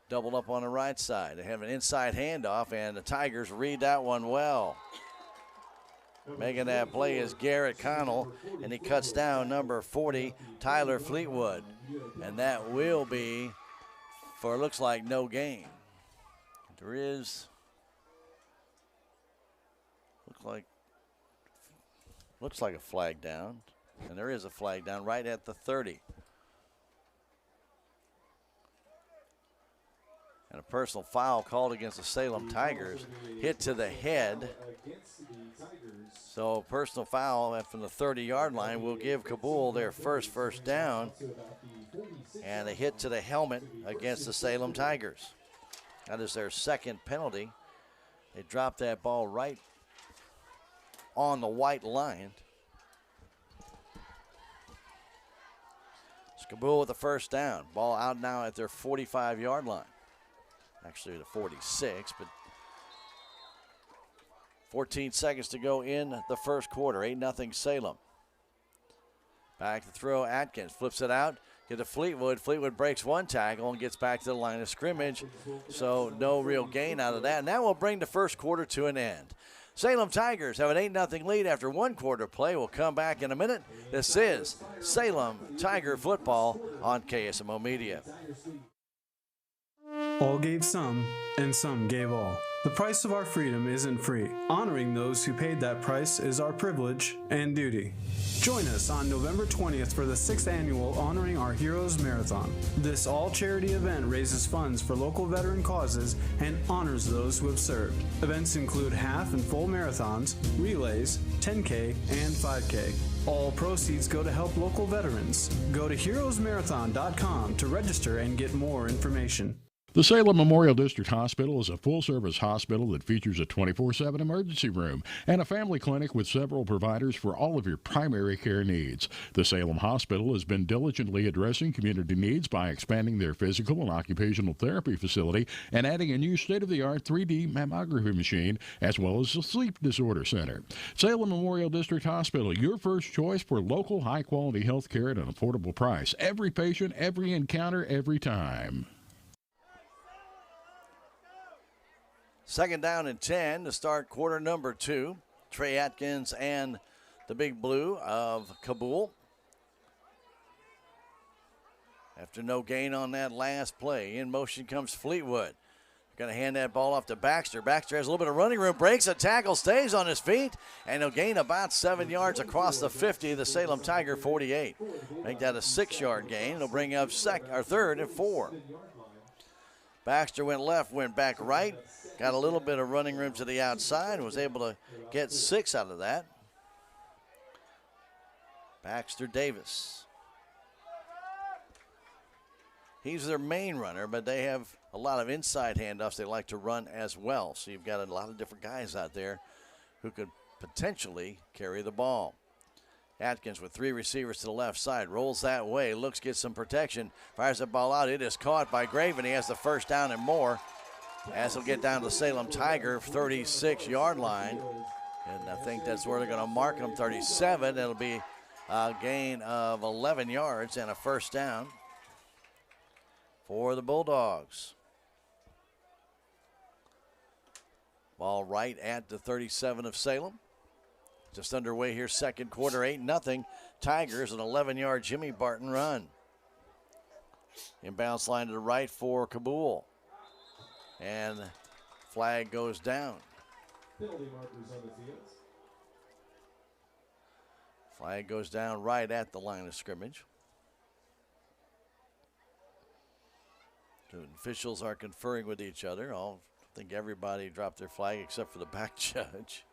Doubled up on the right side. They have an inside handoff, and the Tigers read that one well. Making that play is Garrett Connell, and he cuts down number 40, Tyler Fleetwood. And that will be for, looks like, no gain. There is, looks like a flag down. And there is a flag down right at the 30. And a personal foul called against the Salem Tigers. Hit to the head. So personal foul from the 30-yard line will give Cabool their first down. And a hit to the helmet against the Salem Tigers. That is their second penalty. They dropped that ball right on the white line. Cabool with the first down. Ball out now at their 45-yard line. Actually the 46, but 14 seconds to go in the first quarter. 8-0 Salem. Back to throw. Atkins flips it out. Get to Fleetwood. Fleetwood breaks one tackle and gets back to the line of scrimmage. So no real gain out of that. And that will bring the first quarter to an end. Salem Tigers have an 8-0 lead after one quarter play. We'll come back in a minute. This is Salem Tiger football on KSMO Media. All gave some, and some gave all. The price of our freedom isn't free. Honoring those who paid that price is our privilege and duty. Join us on November 20th for the 6th annual Honoring Our Heroes Marathon. This all-charity event raises funds for local veteran causes and honors those who have served. Events include half and full marathons, relays, 10K, and 5K. All proceeds go to help local veterans. Go to heroesmarathon.com to register and get more information. The Salem Memorial District Hospital is a full-service hospital that features a 24/7 emergency room and a family clinic with several providers for all of your primary care needs. The Salem Hospital has been diligently addressing community needs by expanding their physical and occupational therapy facility and adding a new state-of-the-art 3D mammography machine, as well as a sleep disorder center. Salem Memorial District Hospital, your first choice for local high-quality health care at an affordable price. Every patient, every encounter, every time. Second down and 10 to start quarter number 2. Trey Atkins and the Big Blue of Cabool. After no gain on that last play, in motion comes Fleetwood. Going to hand that ball off to Baxter. Baxter has a little bit of running room, breaks a tackle, stays on his feet, and he'll gain about 7 yards across the 50, the Salem Tiger 48. Make that a 6-yard gain. It'll bring up third and 4. Baxter went left, went back right. Got a little bit of running room to the outside and was able to get 6 out of that. Baxter Davis. He's their main runner, but they have a lot of inside handoffs they like to run as well. So you've got a lot of different guys out there who could potentially carry the ball. Atkins with 3 receivers to the left side. Rolls that way. Looks, gets some protection. Fires the ball out. It is caught by Graven. He has the first down and more. As he'll get down to the Salem Tiger 36-yard line. And I think that's where they're going to mark him, 37. It'll be a gain of 11 yards and a first down for the Bulldogs. Ball right at the 37 of Salem. Just underway here, second quarter, 8-0. Tigers, an 11-yard Jimmy Barton run. Inbounds line to the right for Cabool. And flag goes down. Penalty markers on the field. Flag goes down right at the line of scrimmage. The officials are conferring with each other. I think everybody dropped their flag except for the back judge.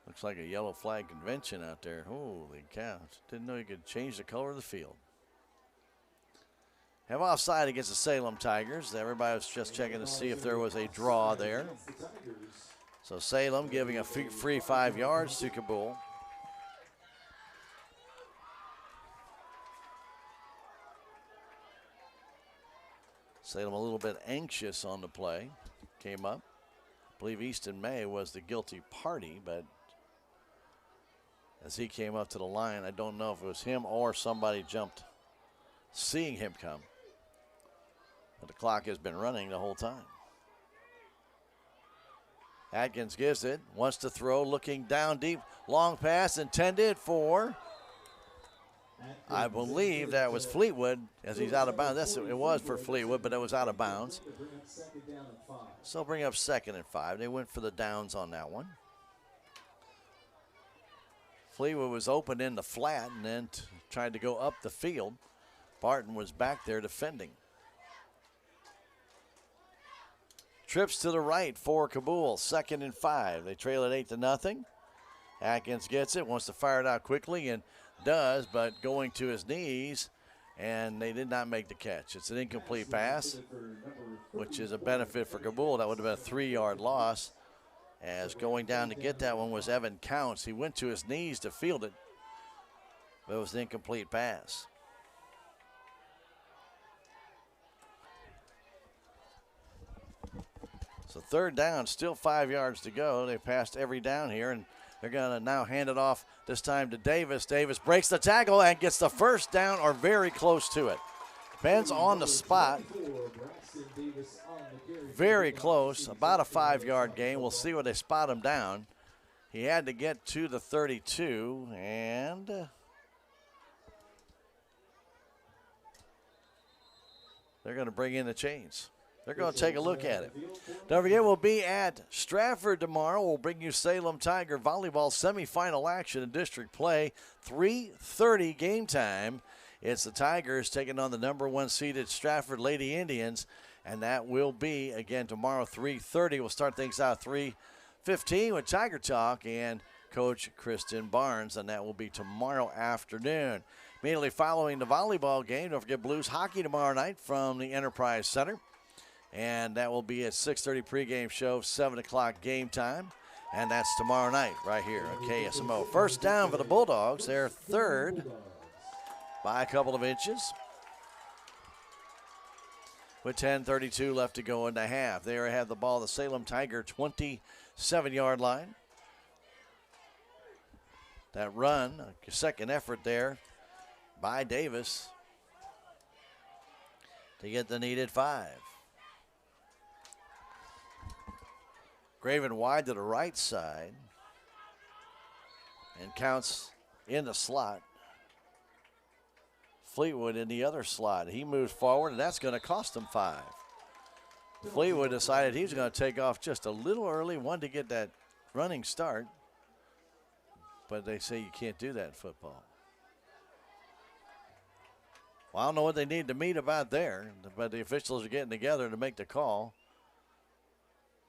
Looks like a yellow flag convention out there. Holy cow. Didn't know you could change the color of the field. Have offside against the Salem Tigers. Everybody was just checking to see if there was a draw there. So Salem giving a free 5 yards to Cabool. Salem a little bit anxious on the play. Came up. I believe Easton May was the guilty party, but as he came up to the line, I don't know if it was him or somebody jumped seeing him come. But the clock has been running the whole time. Atkins gives it, wants to throw, looking down deep. Long pass intended for, I believe that was Fleetwood as he's out of bounds. It was for Fleetwood, but it was out of bounds. So bring up 2nd and 5. They went for the downs on that one. Fleetwood was open in the flat and then tried to go up the field. Barton was back there defending. Trips to the right for Cabool, 2nd and 5. They trail it 8-0. Atkins gets it, wants to fire it out quickly and does, but going to his knees, and they did not make the catch. It's an incomplete pass, which is a benefit for Cabool. That would have been a 3-yard loss, as going down to get that one was Evan Counts. He went to his knees to field it, but it was an incomplete pass. So 3rd down, still 5 yards to go. They passed every down here, and they're going to now hand it off this time to Davis. Davis breaks the tackle and gets the 1st down or very close to it. Depends on the spot. Very close, about a 5-yard gain. We'll see where they spot him down. He had to get to the 32, and they're going to bring in the chains. They're going to take a look at it. Don't forget, we'll be at Stratford tomorrow. We'll bring you Salem Tiger volleyball semifinal action in district play. 3:30 game time. It's the Tigers taking on the number 1 seeded Stratford Lady Indians, and that will be, again, tomorrow, 3:30. We'll start things out 3:15 with Tiger Talk and Coach Kristen Barnes, and that will be tomorrow afternoon. Immediately following the volleyball game, don't forget Blues hockey tomorrow night from the Enterprise Center. And that will be at 6:30 pregame show, 7 o'clock game time. And that's tomorrow night right here at KSMO. 1st down for the Bulldogs. They're 3rd by a couple of inches. With 10:32 left to go in the half. They have the ball, the Salem Tiger 27-yard line. That run, a second effort there by Davis to get the needed 5. Graven wide to the right side and Counts in the slot. Fleetwood in the other slot. He moves forward, and that's going to cost him 5. Fleetwood decided he was going to take off just a little early, wanted to get that running start, but they say you can't do that in football. Well, I don't know what they need to meet about there, but the officials are getting together to make the call.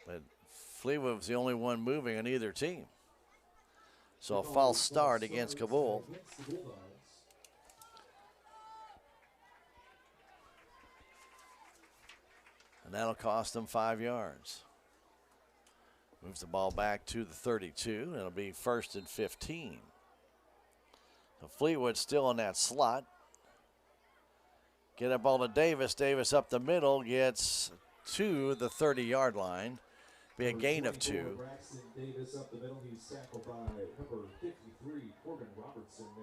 But Fleetwood was the only one moving on either team. So a false start against Cabool. And that'll cost them 5 yards. Moves the ball back to the 32. It'll be 1st and 15. So Fleetwood still in that slot. Get that ball to Davis. Davis up the middle, gets to the 30-yard line. Be a gain of 2.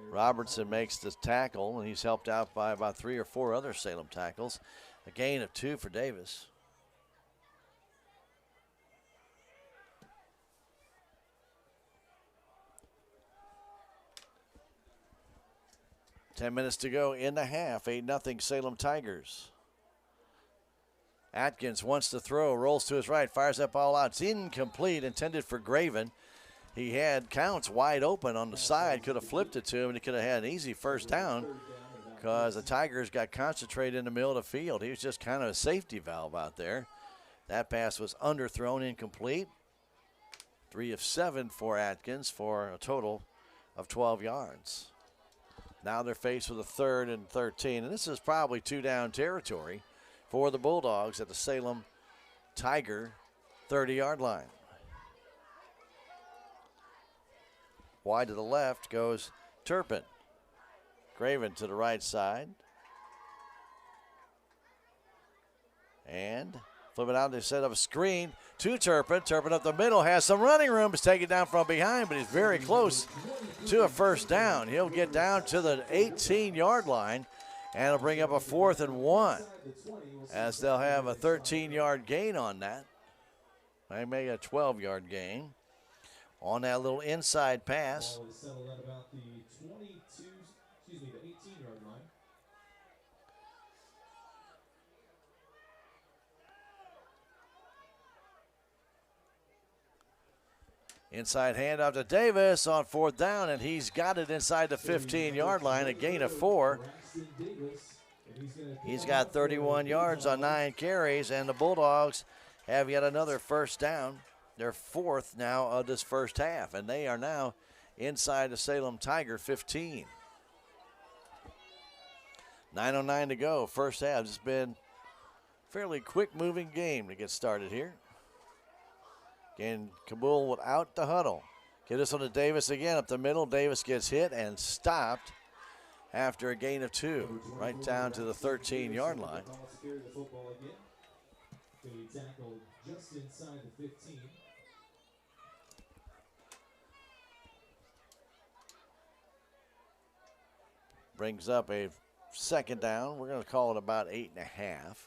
Robertson makes the tackle, and he's helped out by about 3 or 4 other Salem tackles. A gain of 2 for Davis. $10 to go in the half. 8-0 Salem Tigers. Atkins wants to throw, rolls to his right, fires that ball out. It's incomplete, intended for Graven. He had Counts wide open on the side, could have flipped it to him, and he could have had an easy 1st down. because the Tigers got concentrated in the middle of the field. He was just kind of a safety valve out there. That pass was underthrown, incomplete. 3 of 7 for Atkins for a total of 12 yards. Now they're faced with a 3rd and 13, and this is probably 2-down territory for the Bulldogs at the Salem Tiger 30-yard line. Wide to the left goes Turpin. Graven to the right side. And flip it out. They set up a screen to Turpin. Turpin up the middle, has some running room. Is taken down from behind, but he's very close to a first down. He'll get down to the 18-yard line, and it'll bring up a 4th and 1, as they'll have a 13-yard gain on that. They make a 12-yard gain on that little inside pass. Ball is settled at about the 18-yard line. Inside handoff to Davis on 4th down, and he's got it inside the 15-yard line, a gain of 4. He's got 31 yards on 9 carries, and the Bulldogs have yet another first down. Their 4th now of this first half, and they are now inside the Salem Tiger 15. 9:09 to go. First half has been a fairly quick-moving game to get started here. Again, Cabool without the huddle. Get this one to Davis again up the middle. Davis gets hit and stopped after a gain of 2, right down to the 13-yard line. They tackled just inside the 15. Brings up a second down. We're going to call it about 8.5.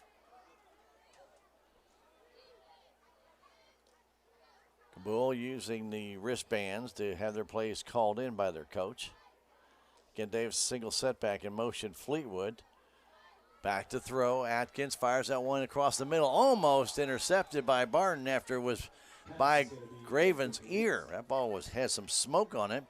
Cabool using the wristbands to have their plays called in by their coach. Again, Davis single setback in motion. Fleetwood back to throw. Atkins fires that one across the middle. Almost intercepted by Barton after it was by Graven's ear. That ball had some smoke on it.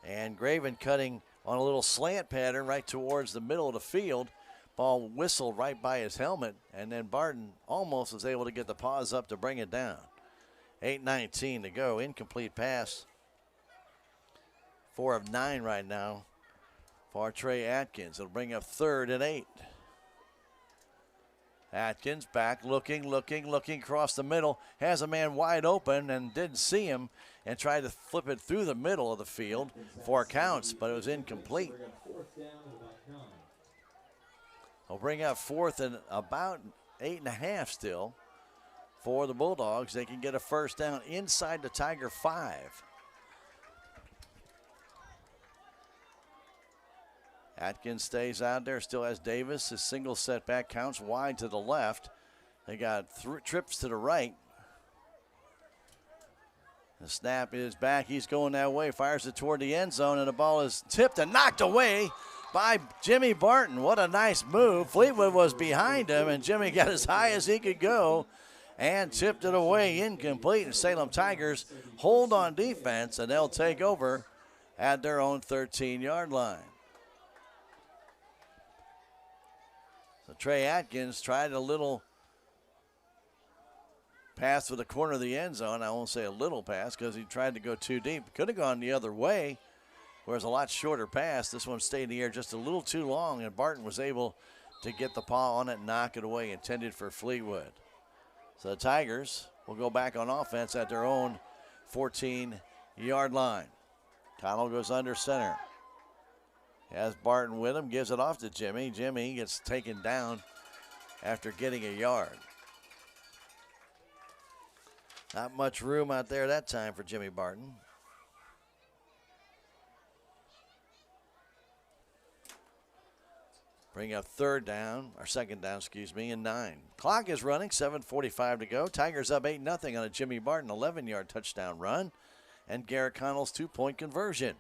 And Graven cutting on a little slant pattern right towards the middle of the field. Ball whistled right by his helmet. And then Barton almost was able to get the paws up to bring it down. 8:19 to go. Incomplete pass. 4 of 9 right now for Trey Atkins. It'll bring up 3rd and 8. Atkins back looking across the middle. Has a man wide open and didn't see him and tried to flip it through the middle of the field for counts, but it was incomplete. He'll bring up 4th and about 8.5 still. For the Bulldogs, they can get a first down inside the Tiger 5. Atkins stays out there, still has Davis. His single setback counts wide to the left. They got trips to the right. The snap is back. He's going that way, fires it toward the end zone, and the ball is tipped and knocked away by Jimmy Barton. What a nice move. Fleetwood was behind him, and Jimmy got as high as he could go and tipped it away, incomplete. And Salem Tigers hold on defense, and they'll take over at their own 13-yard line. So Trey Atkins tried a little pass for the corner of the end zone. I won't say a little pass because he tried to go too deep. Could have gone the other way, whereas a lot shorter pass. This one stayed in the air just a little too long, and Barton was able to get the paw on it and knock it away, intended for Fleetwood. So the Tigers will go back on offense at their own 14-yard line. Connell goes under center. Has Barton with him, gives it off to Jimmy. Jimmy gets taken down after getting a yard. Not much room out there that time for Jimmy Barton. Bring up second down, and 9. Clock is running, 7:45 to go. Tigers up 8-0 on a Jimmy Barton 11-yard touchdown run, and Garrett Connell's 2-point conversion.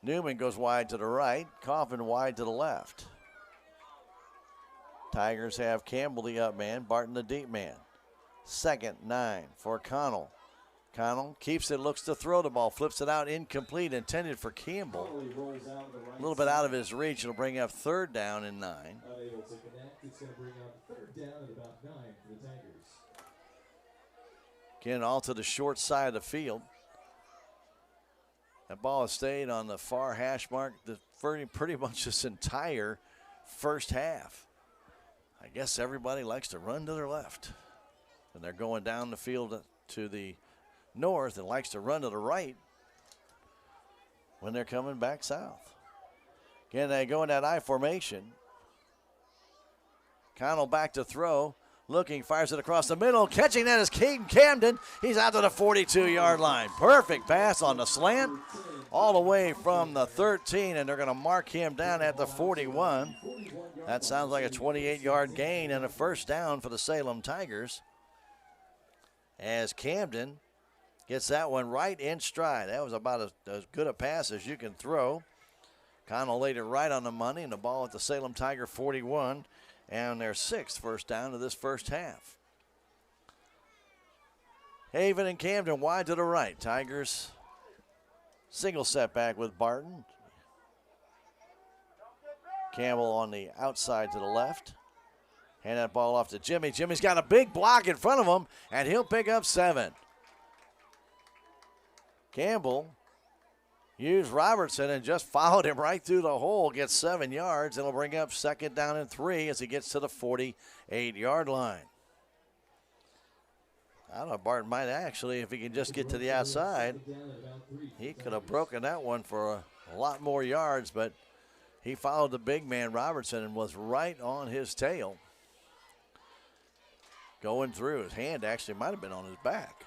Newman goes wide to the right, Coffin wide to the left. Tigers have Campbell the up man, Barton the deep man. 2nd, 9 for Connell. Connell keeps it, looks to throw the ball, flips it out, incomplete, intended for Campbell. A little bit out of his reach. It'll bring up 3rd down and 9. Unable to connect. It's going to bring up 3rd down at about 9 for the Tigers. Again, all to the short side of the field. That ball has stayed on the far hash mark pretty much this entire first half. I guess everybody likes to run to their left. And they're going down the field to the north and likes to run to the right when they're coming back south. Again, they go in that I formation. Connell back to throw. Looking, fires it across the middle. Catching that is Caden Camden. He's out to the 42-yard line. Perfect pass on the slant all the way from the 13, and they're going to mark him down at the 41. That sounds like a 28-yard gain and a first down for the Salem Tigers, as Camden gets that one right in stride. That was about as good a pass as you can throw. Connell laid it right on the money, and the ball at the Salem Tiger 41, and their 6th first down of this first half. Haven and Camden wide to the right. Tigers single setback with Barton. Campbell on the outside to the left. Hand that ball off to Jimmy. Jimmy's got a big block in front of him, and he'll pick up 7. Campbell used Robertson and just followed him right through the hole, gets 7 yards. It'll bring up 2nd down and 3 as he gets to the 48-yard line. I don't know, Barton might actually, if he can just get to the outside, he could have broken that one for a lot more yards, but he followed the big man Robertson and was right on his tail. Going through, his hand actually might have been on his back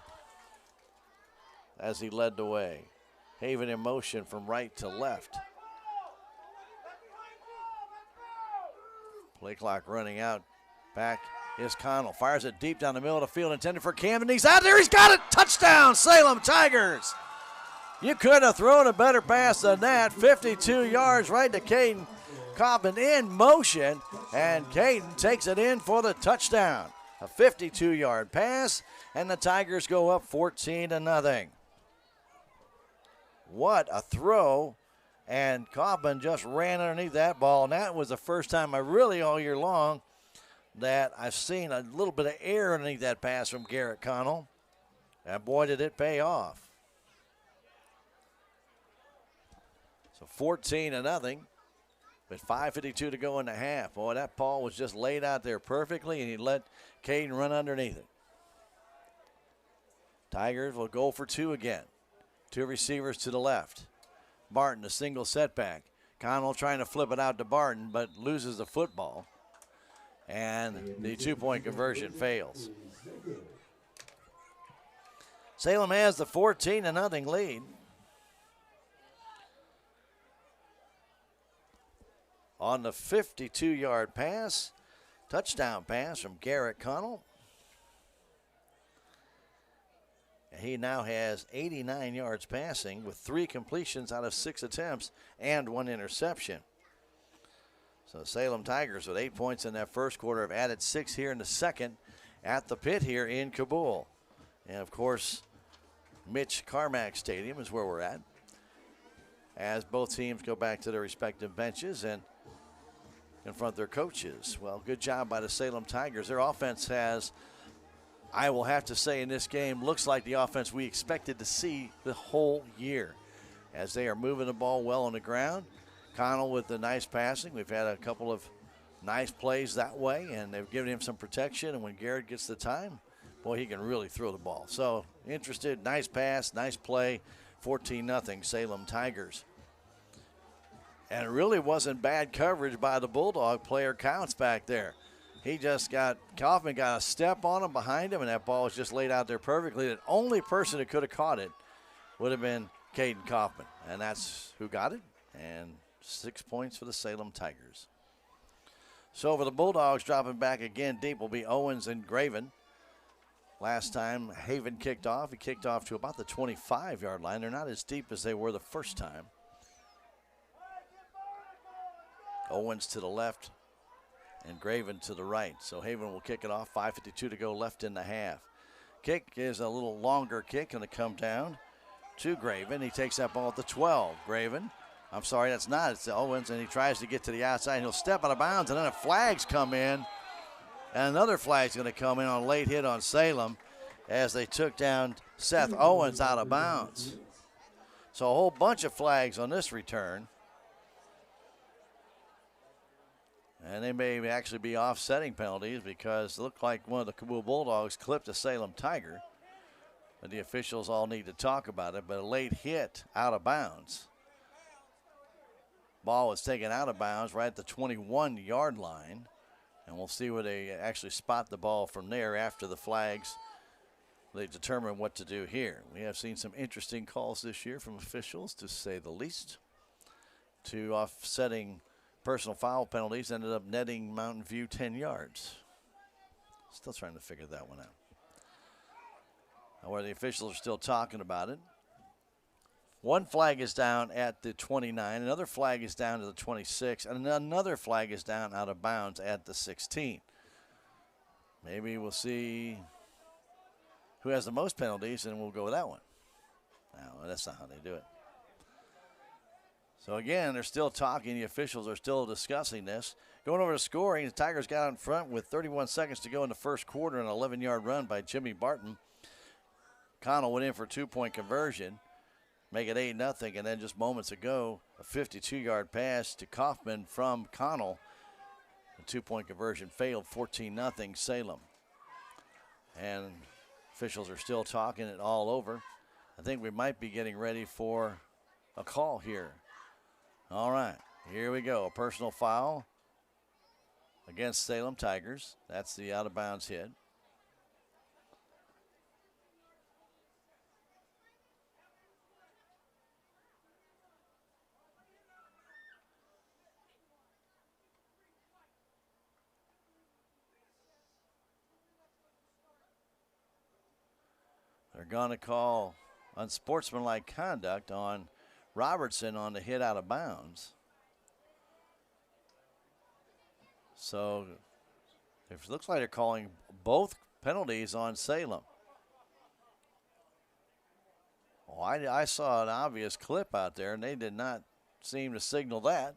as he led the way. Haven in motion from right to left. Play clock running out. Back is Connell. Fires it deep down the middle of the field, intended for Camden. He's out there. He's got it. Touchdown, Salem Tigers. You couldn't have thrown a better pass than that. 52 yards right to Caden Cobbin in motion, and Caden takes it in for the touchdown. A 52-yard pass, and the Tigers go up 14-0. What a throw, and Cobbin just ran underneath that ball, and that was the first time all year long that I've seen a little bit of air underneath that pass from Garrett Connell, and boy, did it pay off. So 14-0 with 5:52 to go in the half. Boy, that ball was just laid out there perfectly, and he let Caden run underneath it. Tigers will go for 2 again. 2 receivers to the left. Barton, a single setback. Connell trying to flip it out to Barton, but loses the football. And the 2-point conversion fails. Salem has the 14-0 lead. On the 52-yard pass, touchdown pass from Garrett Connell. He now has 89 yards passing with 3 completions out of 6 attempts and 1 interception. So Salem Tigers with 8 points in that first quarter have added 6 here in the second at the pit here in Cabool. And of course, Mitch Carmack Stadium is where we're at as both teams go back to their respective benches and confront their coaches. Well, good job by the Salem Tigers. Their offense has, I will have to say in this game, looks like the offense we expected to see the whole year as they are moving the ball well on the ground. Connell with the nice passing. We've had a couple of nice plays that way, and they've given him some protection, and when Garrett gets the time, boy, he can really throw the ball. So, interested, nice pass, nice play, 14-0 Salem Tigers. And it really wasn't bad coverage by the Bulldog player Counts back there. He just Kaufman got a step on him behind him, and that ball was just laid out there perfectly. The only person who could have caught it would have been Caden Kaufman, and that's who got it. And 6 points for the Salem Tigers. So for the Bulldogs, dropping back again deep will be Owens and Graven. Last time Haven kicked off, he kicked off to about the 25-yard line. They're not as deep as they were the first time. Owens to the left and Graven to the right. So Haven will kick it off. 5:52 to go left in the half. Kick is a little longer kick, going to come down to Graven. He takes that ball at the 12. Graven, I'm sorry, that's not. It's Owens, and he tries to get to the outside. He'll step out of bounds, and then a flag's come in. And another flag's going to come in on a late hit on Salem as they took down Seth Owens out of bounds. So a whole bunch of flags on this return. And they may actually be offsetting penalties because it looked like one of the Cabool Bulldogs clipped a Salem Tiger. But the officials all need to talk about it. But a late hit out of bounds. Ball was taken out of bounds right at the 21-yard line. And we'll see where they actually spot the ball from there after the flags. They determine what to do here. We have seen some interesting calls this year from officials, to say the least. Two offsetting personal foul penalties ended up netting Mountain View 10 yards. Still trying to figure that one out. Where the officials are still talking about it. One flag is down at the 29, another flag is down to the 26, and another flag is down out of bounds at the 16. Maybe we'll see who has the most penalties, and we'll go with that one. No, that's not how they do it. So again, they're still talking. The officials are still discussing this. Going over to scoring, the Tigers got in front with 31 seconds to go in the first quarter, an 11-yard run by Jimmy Barton. Connell went in for a 2-point conversion, make it 8-0, and then just moments ago, a 52-yard pass to Kaufman from Connell. The 2-point conversion failed, 14-0 Salem. And officials are still talking it all over. I think we might be getting ready for a call here. All right, here we go. A personal foul against Salem Tigers. That's the out-of-bounds hit. They're going to call unsportsmanlike conduct on Robertson on the hit out of bounds. So it looks like they're calling both penalties on Salem. Oh, I saw an obvious clip out there, and they did not seem to signal that.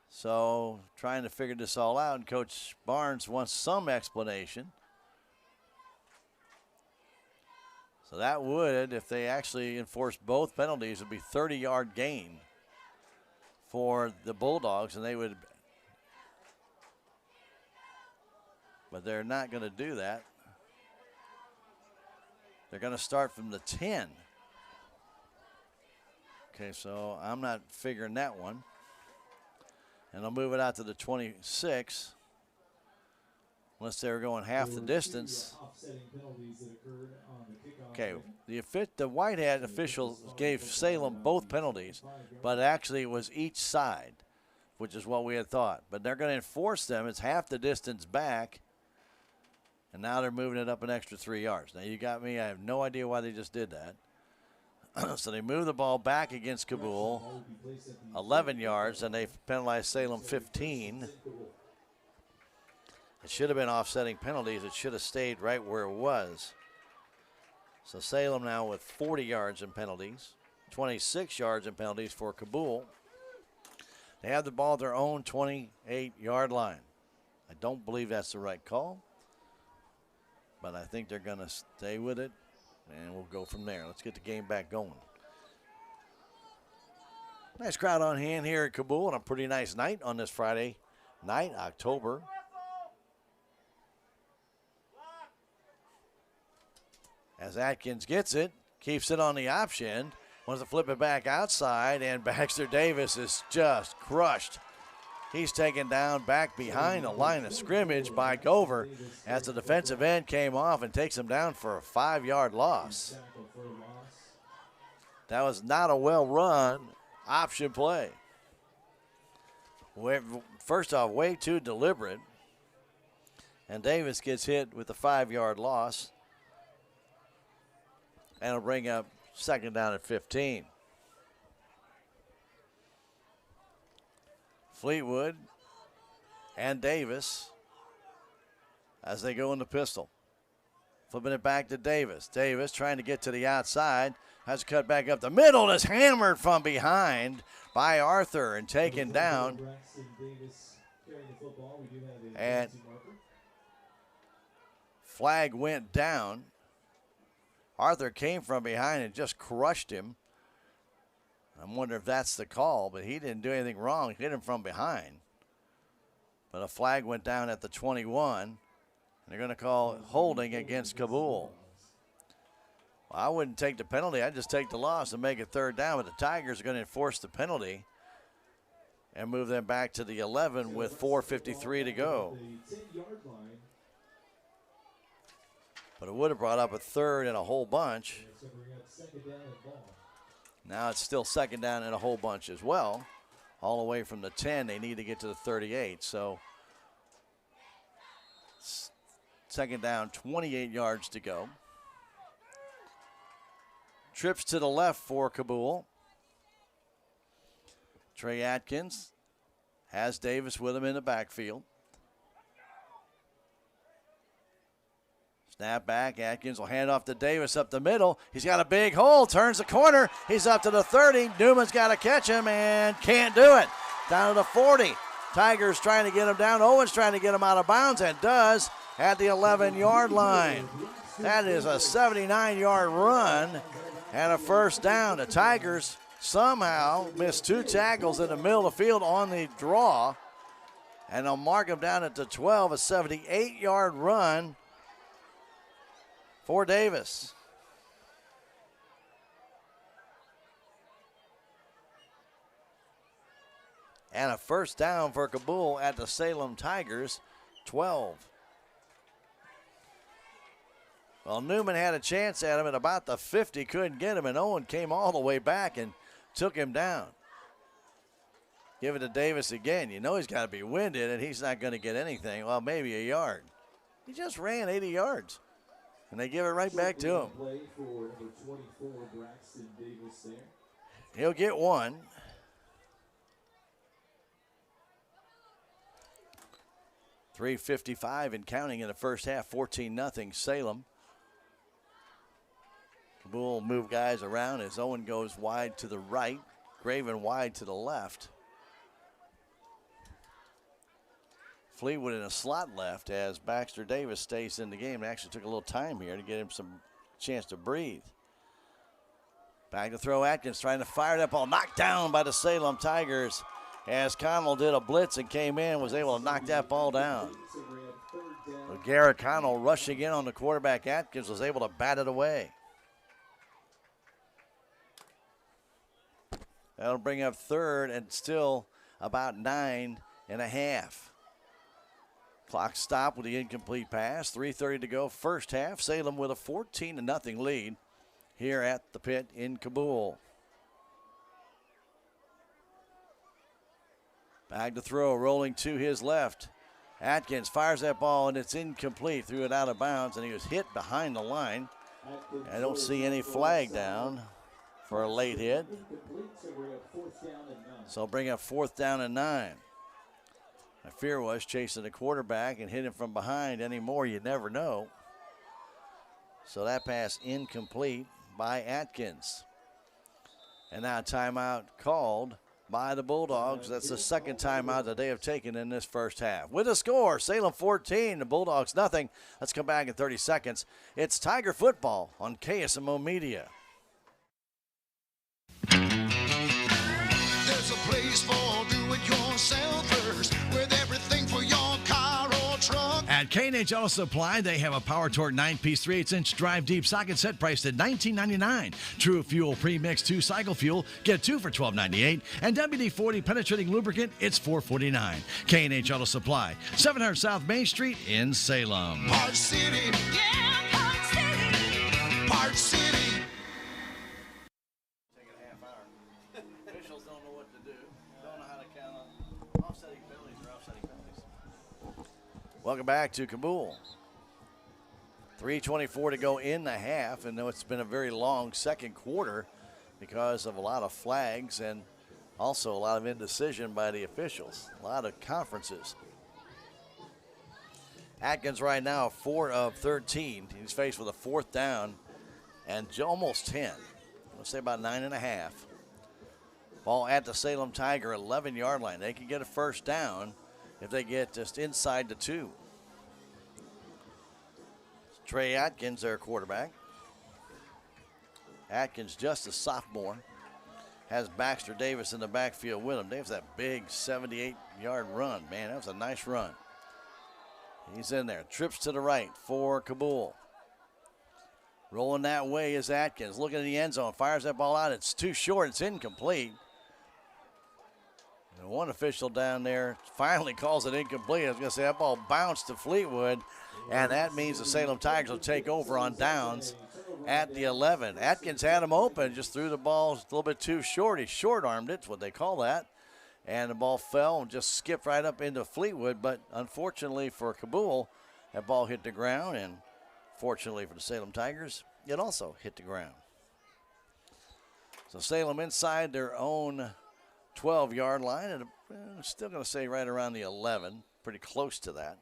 So trying to figure this all out, and Coach Barnes wants some explanation. So that would, if they actually enforce both penalties, would be 30-yard gain for the Bulldogs, and they would, but they're not going to do that. They're going to start from the 10. Okay, so I'm not figuring that one. And I'll move it out to the 26. Unless they were going half the distance. Okay, the white hat official gave Salem both penalties, but actually it was each side, which is what we had thought. But they're going to enforce them. It's half the distance back, and now they're moving it up an extra 3 yards. Now you got me. I have no idea why they just did that. So they move the ball back against Cabool, 11 yards, and they penalized Salem 15. It should have been offsetting penalties. It should have stayed right where it was. So Salem now with 40 yards in penalties, 26 yards in penalties for Cabool. They have the ball at their own 28-yard line. I don't believe that's the right call, but I think they're going to stay with it, and we'll go from there. Let's get the game back going. Nice crowd on hand here at Cabool, and a pretty nice night on this Friday night, October. As Atkins gets it, keeps it on the option, wants to flip it back outside, and Baxter Davis is just crushed. He's taken down back behind the line of scrimmage by Gover as the defensive end came off and takes him down for a 5-yard loss. That was not a well-run option play. First off, way too deliberate. And Davis gets hit with a 5-yard loss. And it'll bring up second down at 15. Fleetwood and Davis as they go in the pistol. Flipping it back to Davis. Davis trying to get to the outside. Has to cut back up the middle. Is hammered from behind by Arthur and taken down. And flag went down. Arthur came from behind and just crushed him. I'm wondering if that's the call, but he didn't do anything wrong. He hit him from behind. But a flag went down at the 21. And they're going to call holding against Cabool. Well, I wouldn't take the penalty. I'd just take the loss and make it third down. But the Tigers are going to enforce the penalty and move them back to the 11 with 4:53 to go. But it would have brought up a third and a whole bunch. Now it's still second down and a whole bunch as well. All the way from the 10, they need to get to the 38. So second down, 28 yards to go. Trips to the left for Cabool. Trey Atkins has Davis with him in the backfield. Snap back. Atkins will hand off to Davis up the middle. He's got a big hole. Turns the corner. He's up to the 30. Newman's got to catch him and can't do it. Down to the 40. Tigers trying to get him down. Owens trying to get him out of bounds and does at the 11-yard line. That is a 79-yard run and a first down. The Tigers somehow missed 2 tackles in the middle of the field on the draw. And they'll mark him down at the 12, a 78-yard run for Davis. And a first down for Cabool at the Salem Tigers, 12. Well, Newman had a chance at him at about the 50, couldn't get him, and Owen came all the way back and took him down. Give it to Davis again. You know he's got to be winded, and he's not going to get anything. Well, maybe a yard. He just ran 80 yards. And they give it right back to him. He'll get one. .355 and counting in the first half, 14-0 Salem. Cabool move guys around as Owen goes wide to the right, Graven wide to the left. Fleetwood in a slot left as Baxter Davis stays in the game. It actually took a little time here to get him some chance to breathe. Back to throw. Atkins trying to fire that ball. Knocked down by the Salem Tigers as Connell did a blitz and came in, was able to knock that ball down. But Garrett Connell rushing in on the quarterback. Atkins was able to bat it away. That'll bring up third and still about 9.5. Clock stopped with the incomplete pass. 3:30 to go, first half. Salem with a 14-0 lead here at the pit in Cabool. Back to throw, rolling to his left. Atkins fires that ball, and it's incomplete. Threw it out of bounds, and he was hit behind the line. I don't see any flag down for a late hit. So bring up 4th down and 9. My fear was chasing the quarterback and hit him from behind anymore. You never know. So that pass incomplete by Atkins. And now a timeout called by the Bulldogs. That's the second timeout that they have taken in this first half. With a score, Salem 14, the Bulldogs nothing. Let's come back in 30 seconds. It's Tiger football on KSMO Media. There's a place for do-it-yourselfers with everything for your car or truck. At K&H Auto Supply, they have a Power Torque 9-piece 3/8-inch drive deep socket set priced at $19.99. True Fuel Premix 2 Cycle Fuel, get 2 for $12.98. And WD-40 Penetrating Lubricant, it's $4.49. K&H Auto Supply, 700 South Main Street in Salem. Park City. Yeah, Park City. Park City. Officials don't know what to do. Don't know how to count on offsetting penalties or offsetting penalties. Welcome back to Cabool. 3:24 to go in the half, and though it's been a very long second quarter because of a lot of flags and also a lot of indecision by the officials, a lot of conferences. Atkins right now 4 of 13. He's faced with a 4th down and almost 10. Let's say about 9.5. Ball at the Salem Tiger 11-yard line. They can get a first down if they get just inside the 2. Trey Atkins, their quarterback. Atkins, just a sophomore, has Baxter Davis in the backfield with him. Davis, that big 78-yard run. Man, that was a nice run. He's in there. Trips to the right for Cabool. Rolling that way is Atkins. Looking at the end zone. Fires that ball out. It's too short. It's incomplete. And one official down there finally calls it incomplete. I was going to say that ball bounced to Fleetwood, and that means the Salem Tigers will take over on downs at the 11. Atkins had him open, just threw the ball a little bit too short. He short-armed it, is what they call that. And the ball fell and just skipped right up into Fleetwood. But unfortunately for Cabool, that ball hit the ground. And fortunately for the Salem Tigers, it also hit the ground. So Salem inside their own 12-yard line. And I'm still going to say right around the 11. Pretty close to that.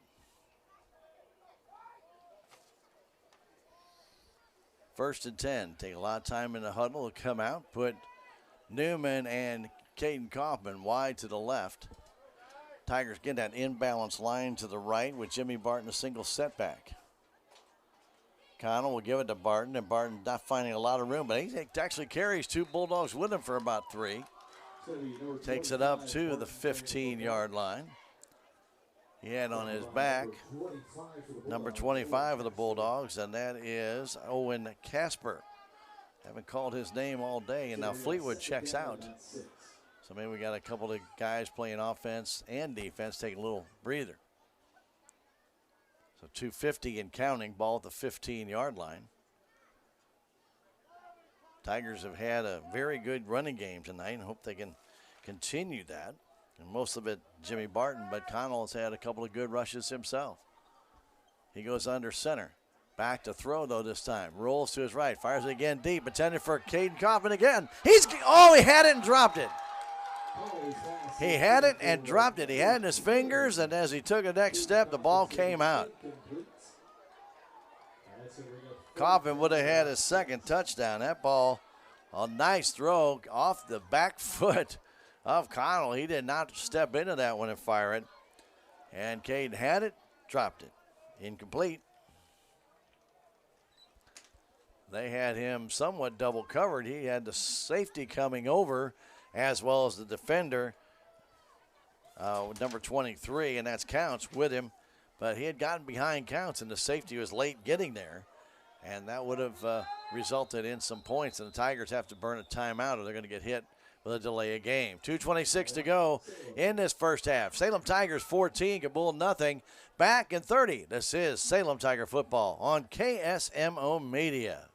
First and 10. Take a lot of time in the huddle to come out. Put Newman and Caden Kaufman wide to the left. Tigers get that imbalanced line to the right with Jimmy Barton a single setback. Connell will give it to Barton, and Barton not finding a lot of room, but he actually carries 2 Bulldogs with him for about 3. Takes it up to the 15-yard line. He had on his back number 25 of the Bulldogs, and that is Owen Casper. Haven't called his name all day, and now Fleetwood checks out. So maybe we got a couple of guys playing offense and defense taking a little breather. So 2:50 and counting, ball at the 15-yard line. Tigers have had a very good running game tonight and hope they can continue that. And most of it Jimmy Barton, but Connell has had a couple of good rushes himself. He goes under center. Back to throw, though, this time. Rolls to his right. Fires it again deep. Intended for Caden Kaufman again. He had it and dropped it. He had it and dropped it. He had it in his fingers, and as he took a next step, the ball came out. Kaufman would have had his second touchdown. That ball, a nice throw off the back foot of Connell. He did not step into that one and fire it. And Caden had it, dropped it. Incomplete. They had him somewhat double covered. He had the safety coming over as well as the defender, number 23, and that's Counts with him. But he had gotten behind Counts, and the safety was late getting there. And that would have resulted in some points, and the Tigers have to burn a timeout or they're going to get hit with a delay of game. 2:26 to go in this first half. Salem Tigers 14, Cabool nothing. Back in 30. This is Salem Tiger football on KSMO Media.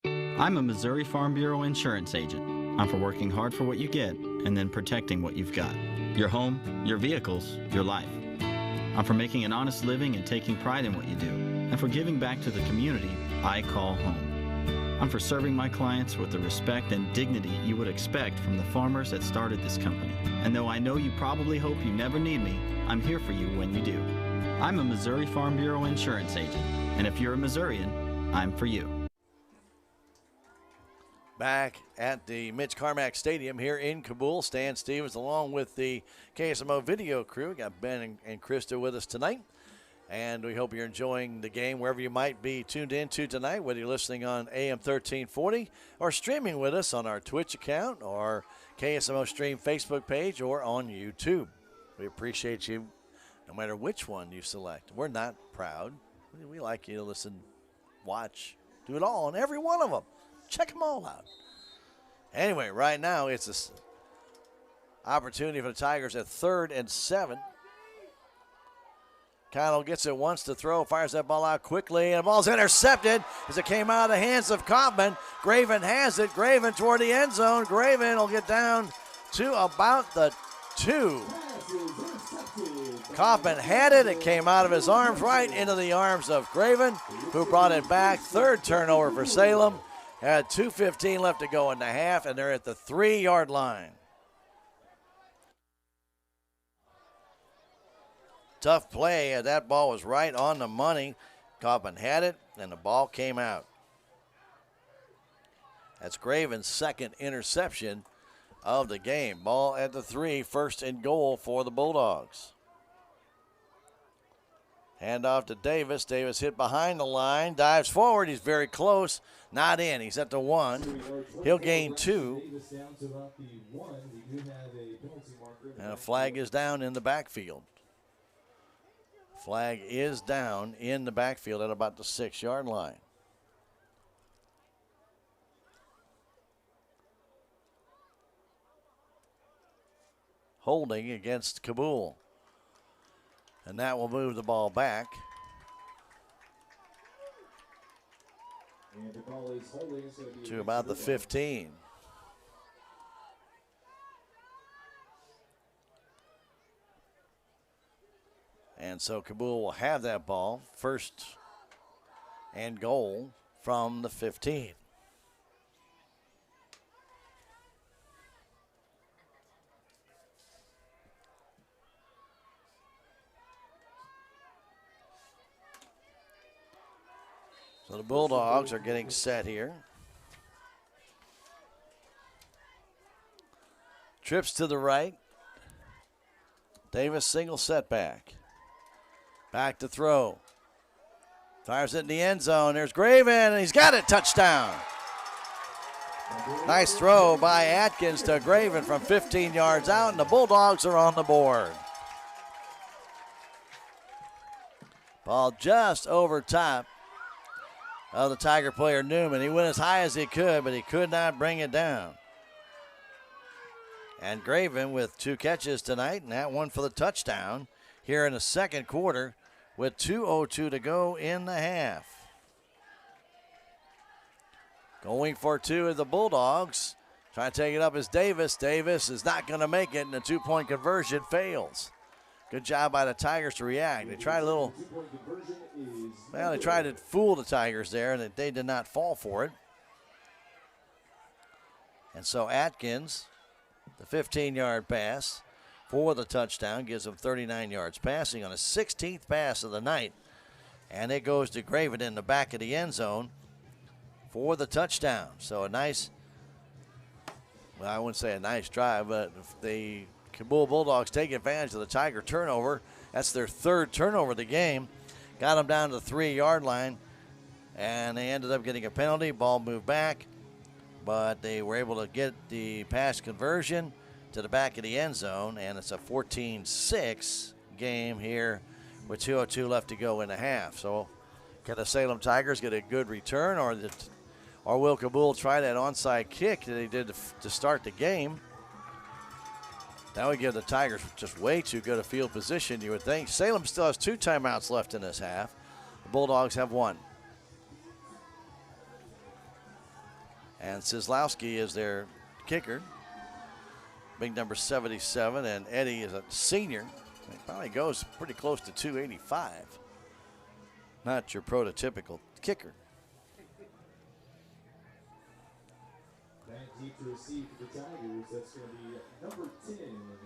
I'm a Missouri Farm Bureau insurance agent. I'm for working hard for what you get and then protecting what you've got. Your home, your vehicles, your life. I'm for making an honest living and taking pride in what you do, and for giving back to the community I call home. I'm for serving my clients with the respect and dignity you would expect from the farmers that started this company. And though I know you probably hope you never need me, I'm here for you when you do. I'm a Missouri Farm Bureau insurance agent, and if you're a Missourian, I'm for you. Back at the Mitch Carmack Stadium here in Cabool, Stan Stevens along with the KSMO video crew. Got Ben and Krista with us tonight. And we hope you're enjoying the game wherever you might be tuned into tonight, whether you're listening on AM 1340 or streaming with us on our Twitch account or KSMO Stream Facebook page or on YouTube. We appreciate you no matter which one you select. We're not proud. We like you to listen, watch, do it all on every one of them. Check them all out. Anyway, right now it's this opportunity for the Tigers at 3rd and 7. Connell gets it once to throw, fires that ball out quickly, and the ball's intercepted as it came out of the hands of Kaufman. Graven has it. Graven toward the end zone. Graven will get down to about the 2. Kaufman had it. It came out of his arms right into the arms of Graven, who brought it back. 3rd turnover for Salem. Had 2:15 left to go in the half, and they're at the 3-yard line. Tough play. That ball was right on the money. Kaufman had it, and the ball came out. That's Graven's second interception of the game. Ball at the 3, first and goal for the Bulldogs. Hand off to Davis. Davis hit behind the line, dives forward. He's very close. Not in. He's at the 1. He'll gain 2. And a flag is down in the backfield. Flag is down in the backfield at about the 6-yard line. Holding against Cabool. And that will move the ball back. And the ball is holding. It's going to be To about the 15. And so Cabool will have that ball, first and goal from the 15. So the Bulldogs are getting set here. Trips to the right. Davis single setback. Back to throw. Fires it in the end zone. There's Graven, and he's got it. Touchdown. Nice throw by Atkins to Graven from 15 yards out, and the Bulldogs are on the board. Ball just over top of the Tiger player Newman. He went as high as he could, but he could not bring it down. And Graven with 2 catches tonight, and that one for the touchdown here in the second quarter with 2:02 to go in the half. Going for 2 of the Bulldogs. Trying to take it up is Davis. Davis is not going to make it, and the 2-point conversion fails. Good job by the Tigers to react. They tried they tried to fool the Tigers there, and they did not fall for it. And so Atkins, the 15-yard pass for the touchdown, gives him 39 yards passing on a 16th pass of the night. And it goes to Graven in the back of the end zone for the touchdown. So a nice, well, I wouldn't say a nice drive, but the Cabool Bulldogs take advantage of the Tiger turnover. That's their 3rd turnover of the game. Got them down to the 3-yard line, and they ended up getting a penalty. Ball moved back, but they were able to get the pass conversion to the back of the end zone, and it's a 14-6 game here with 2:02 left to go in the half. So can the Salem Tigers get a good return, or will Cabool try that onside kick that they did to start the game? That would give the Tigers just way too good a field position, you would think. Salem still has 2 timeouts left in this half. The Bulldogs have 1. And Sislowski is their kicker. Big number 77, and Eddie is a senior. He probably goes pretty close to 285. Not your prototypical kicker.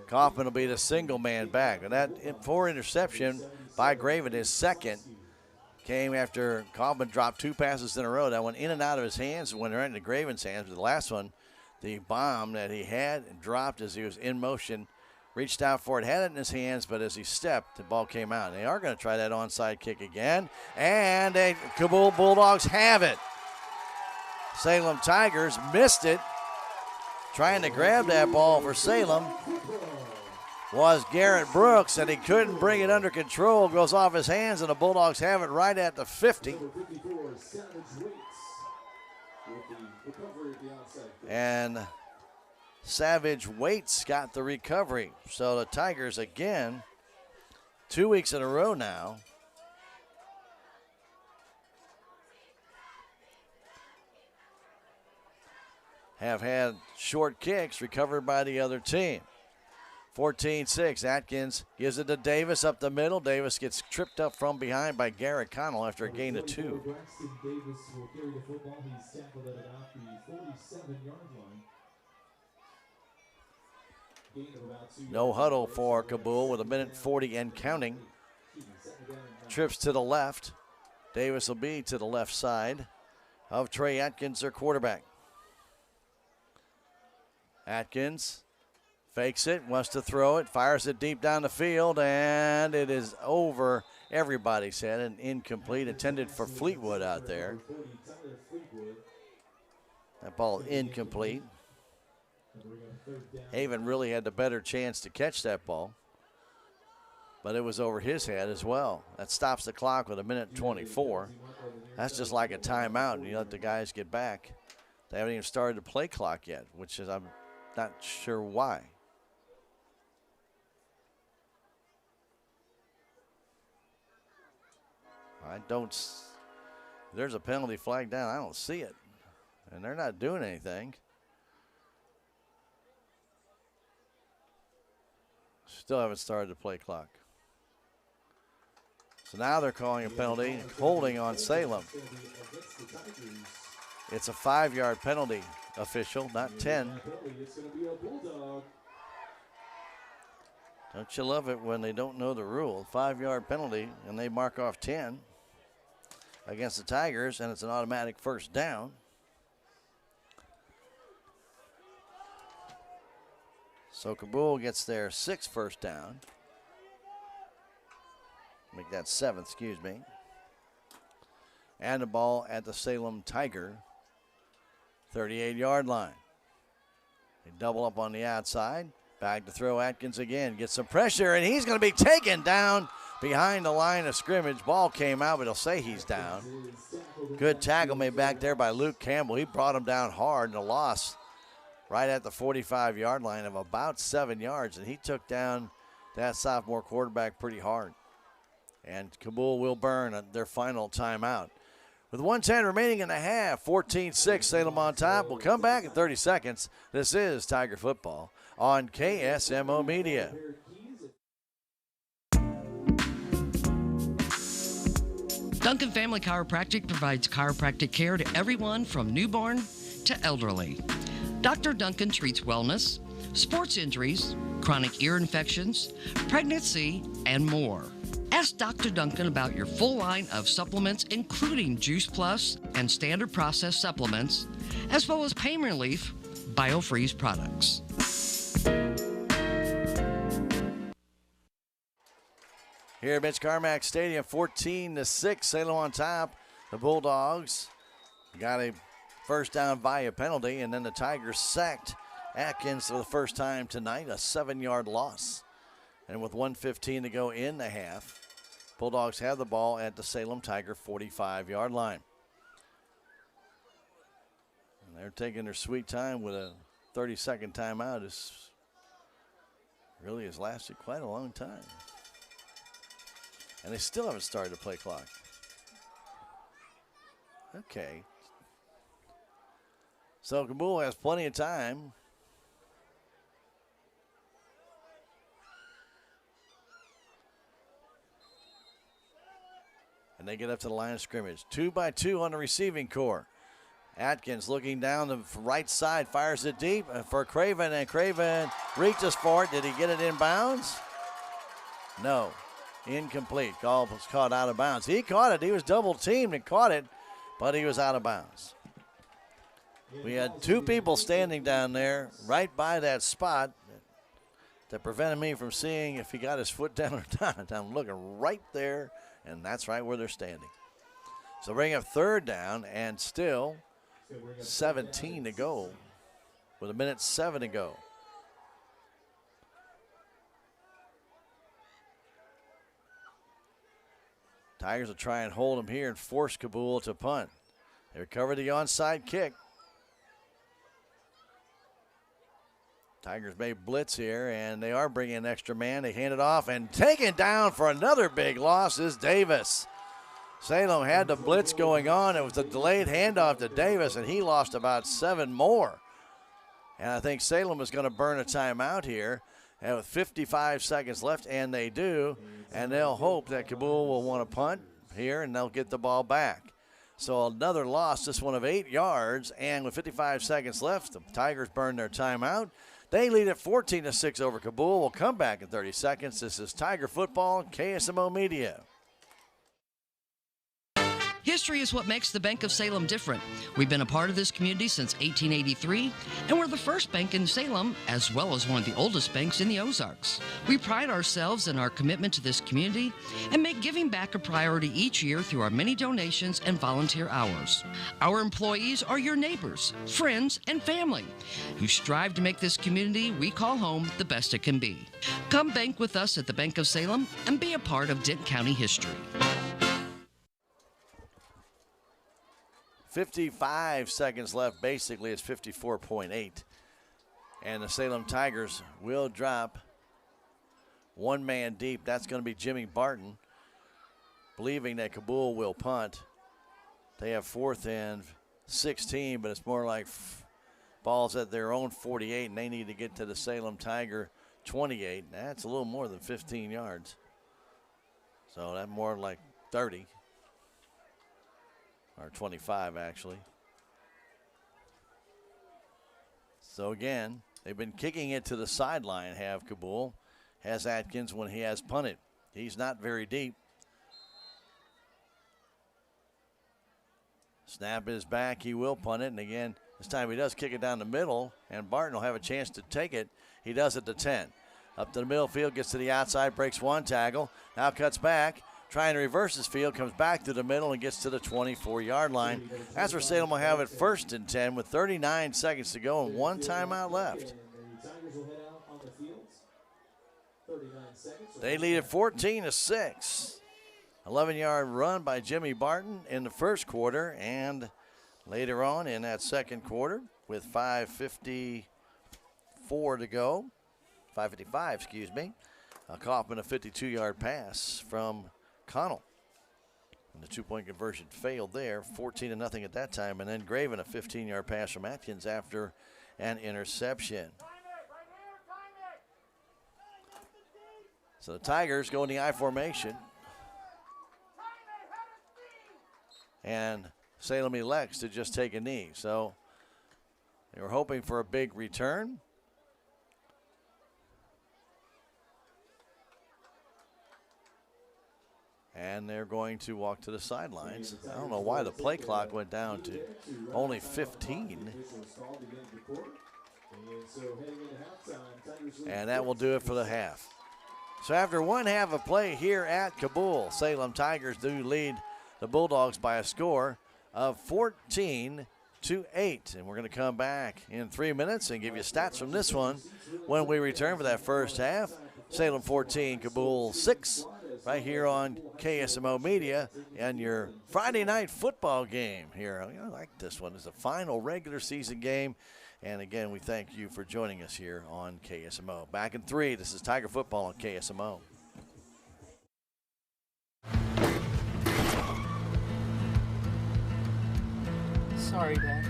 Kaufman will be the single man back. And that 4 interception by Graven, his second, came after Kaufman dropped 2 passes in a row. That went in and out of his hands and went right into Graven's hands. But the last one, the bomb that he had and dropped as he was in motion, reached out for it, had it in his hands, but as he stepped, the ball came out. And they are going to try that onside kick again. And the Cabool Bulldogs have it. Salem Tigers missed it. Trying to grab that ball for Salem was Garrett Brooks, and he couldn't bring it under control. Goes off his hands, and the Bulldogs have it right at the 50. And Savage Waits got the recovery. So the Tigers again, 2 weeks in a row now, have had short kicks recovered by the other team. 14-6, Atkins gives it to Davis up the middle. Davis gets tripped up from behind by Garrett Connell after a gain of 2. Davis will carry the football. He's tackled at about the 47-yard line. No huddle for Cabool with 1:40 and counting trips to the left. Davis will be to the left side of Trey Atkins, their quarterback. Atkins fakes it, wants to throw it, fires it deep down the field, and it is over everybody's head and incomplete. Intended for Fleetwood out there. That ball incomplete. Haven really had the better chance to catch that ball, but it was over his head as well. That stops the clock with 1:24. That's just like a timeout, and you let the guys get back. They haven't even started the play clock yet, which is, I'm not sure why. There's a penalty flag down. I don't see it, and they're not doing anything. Still haven't started the play clock. So now they're calling a penalty, holding on Salem. It's a 5-yard penalty, official, not 10. Don't you love it when they don't know the rule? 5-yard penalty, and they mark off 10 against the Tigers, and it's an automatic first down. So Cabool gets their 6th first down. Make that 7th, excuse me. And the ball at the Salem Tiger 38-yard line. They double up on the outside. Back to throw Atkins again. Gets some pressure, and he's going to be taken down behind the line of scrimmage. Ball came out, but it'll say he's down. Good tackle made back there by Luke Campbell. He brought him down hard in a loss right at the 45-yard line of about 7 yards, and he took down that sophomore quarterback pretty hard. And Cabool will burn their final timeout. With 1:10 remaining in the half, 14-6, Salem on top. We'll come back in 30 seconds. This is Tiger Football on KSMO Media. Duncan Family Chiropractic provides chiropractic care to everyone from newborn to elderly. Dr. Duncan treats wellness, sports injuries, chronic ear infections, pregnancy, and more. Ask Dr. Duncan about your full line of supplements, including Juice Plus and standard processed supplements, as well as pain relief, BioFreeze products. Here at Mitch Carmack Stadium, 14-6, Salem on top. The Bulldogs got a first down via penalty, and then the Tigers sacked Atkins for the first time tonight, a 7-yard loss. And with 1:15 to go in the half, Bulldogs have the ball at the Salem Tiger 45-yard line. And they're taking their sweet time with a 30-second timeout. This really has lasted quite a long time. And they still haven't started the play clock. Okay. So Cabool has plenty of time. And they get up to the line of scrimmage. 2-by-2 on the receiving core. Atkins looking down the right side, fires it deep for Craven, and Craven reaches for it. Did he get it in bounds? No. Incomplete. Ball was caught out of bounds. He caught it. He was double teamed and caught it, but he was out of bounds. We had two people standing down there right by that spot that prevented me from seeing if he got his foot down or not. I'm looking right there, and that's right where they're standing. So bring up third down, and still 17 to go with 1:07 to go. Tigers will try and hold him here and force Cabool to punt. They recover the onside kick. Tigers may blitz here, and they are bringing an extra man. They hand it off, and taken down for another big loss is Davis. Salem had the blitz going on. It was a delayed handoff to Davis, and he lost about 7 more. And I think Salem is going to burn a timeout here. And with 55 seconds left, and they do, and they'll hope that Cabool will want to punt here, and they'll get the ball back. So another loss, this one of 8 yards, and with 55 seconds left, the Tigers burn their timeout. They lead at 14-6 over Cabool. We'll come back in 30 seconds. This is Tiger Football, KSMO Media. History is what makes the Bank of Salem different. We've been a part of this community since 1883, and we're the first bank in Salem, as well as one of the oldest banks in the Ozarks. We pride ourselves in our commitment to this community and make giving back a priority each year through our many donations and volunteer hours. Our employees are your neighbors, friends, and family who strive to make this community we call home the best it can be. Come bank with us at the Bank of Salem and be a part of Dent County history. 55 seconds left. Basically, it's 54.8. And the Salem Tigers will drop one man deep. That's going to be Jimmy Barton, believing that Cabool will punt. They have 4th and 16, but it's more like balls at their own 48, and they need to get to the Salem Tiger 28. That's a little more than 15 yards. So that's more like 30. Or 25, actually. So again, they've been kicking it to the sideline, have Cabool. Has Atkins when he has punted. He's not very deep. Snap is back. He will punt it. And again, this time he does kick it down the middle, and Barton will have a chance to take it. He does it to 10. Up to the middle field, gets to the outside, breaks one tackle. Now cuts back. Trying to reverse his field, comes back to the middle and gets to the 24-yard line. That's where Salem will have it 1st and 10 with 39 seconds to go and one timeout left. They lead at 14-6. 11-yard run by Jimmy Barton in the first quarter, and later on in that second quarter with 5:54 to go, 5:55, excuse me, Kaufman a 52-yard pass from Connell. And the 2-point conversion failed there, 14-0 at that time. And then Graven a 15-yard pass from Atkins after an interception. So the Tigers go in the I formation. And Salem elects to just take a knee. So they were hoping for a big return. And they're going to walk to the sidelines. I don't know why the play clock went down to only 15. And that will do it for the half. So after one half of play here at Cabool, Salem Tigers do lead the Bulldogs by a score of 14-8. And we're going to come back in 3 minutes and give you stats from this one when we return for that first half. Salem 14, Cabool 6. Right here on KSMO Media and your Friday night football game here. I like this one. It's the final regular season game. And again, we thank you for joining us here on KSMO. Back in 3, this is Tiger Football on KSMO. Sorry, Dad.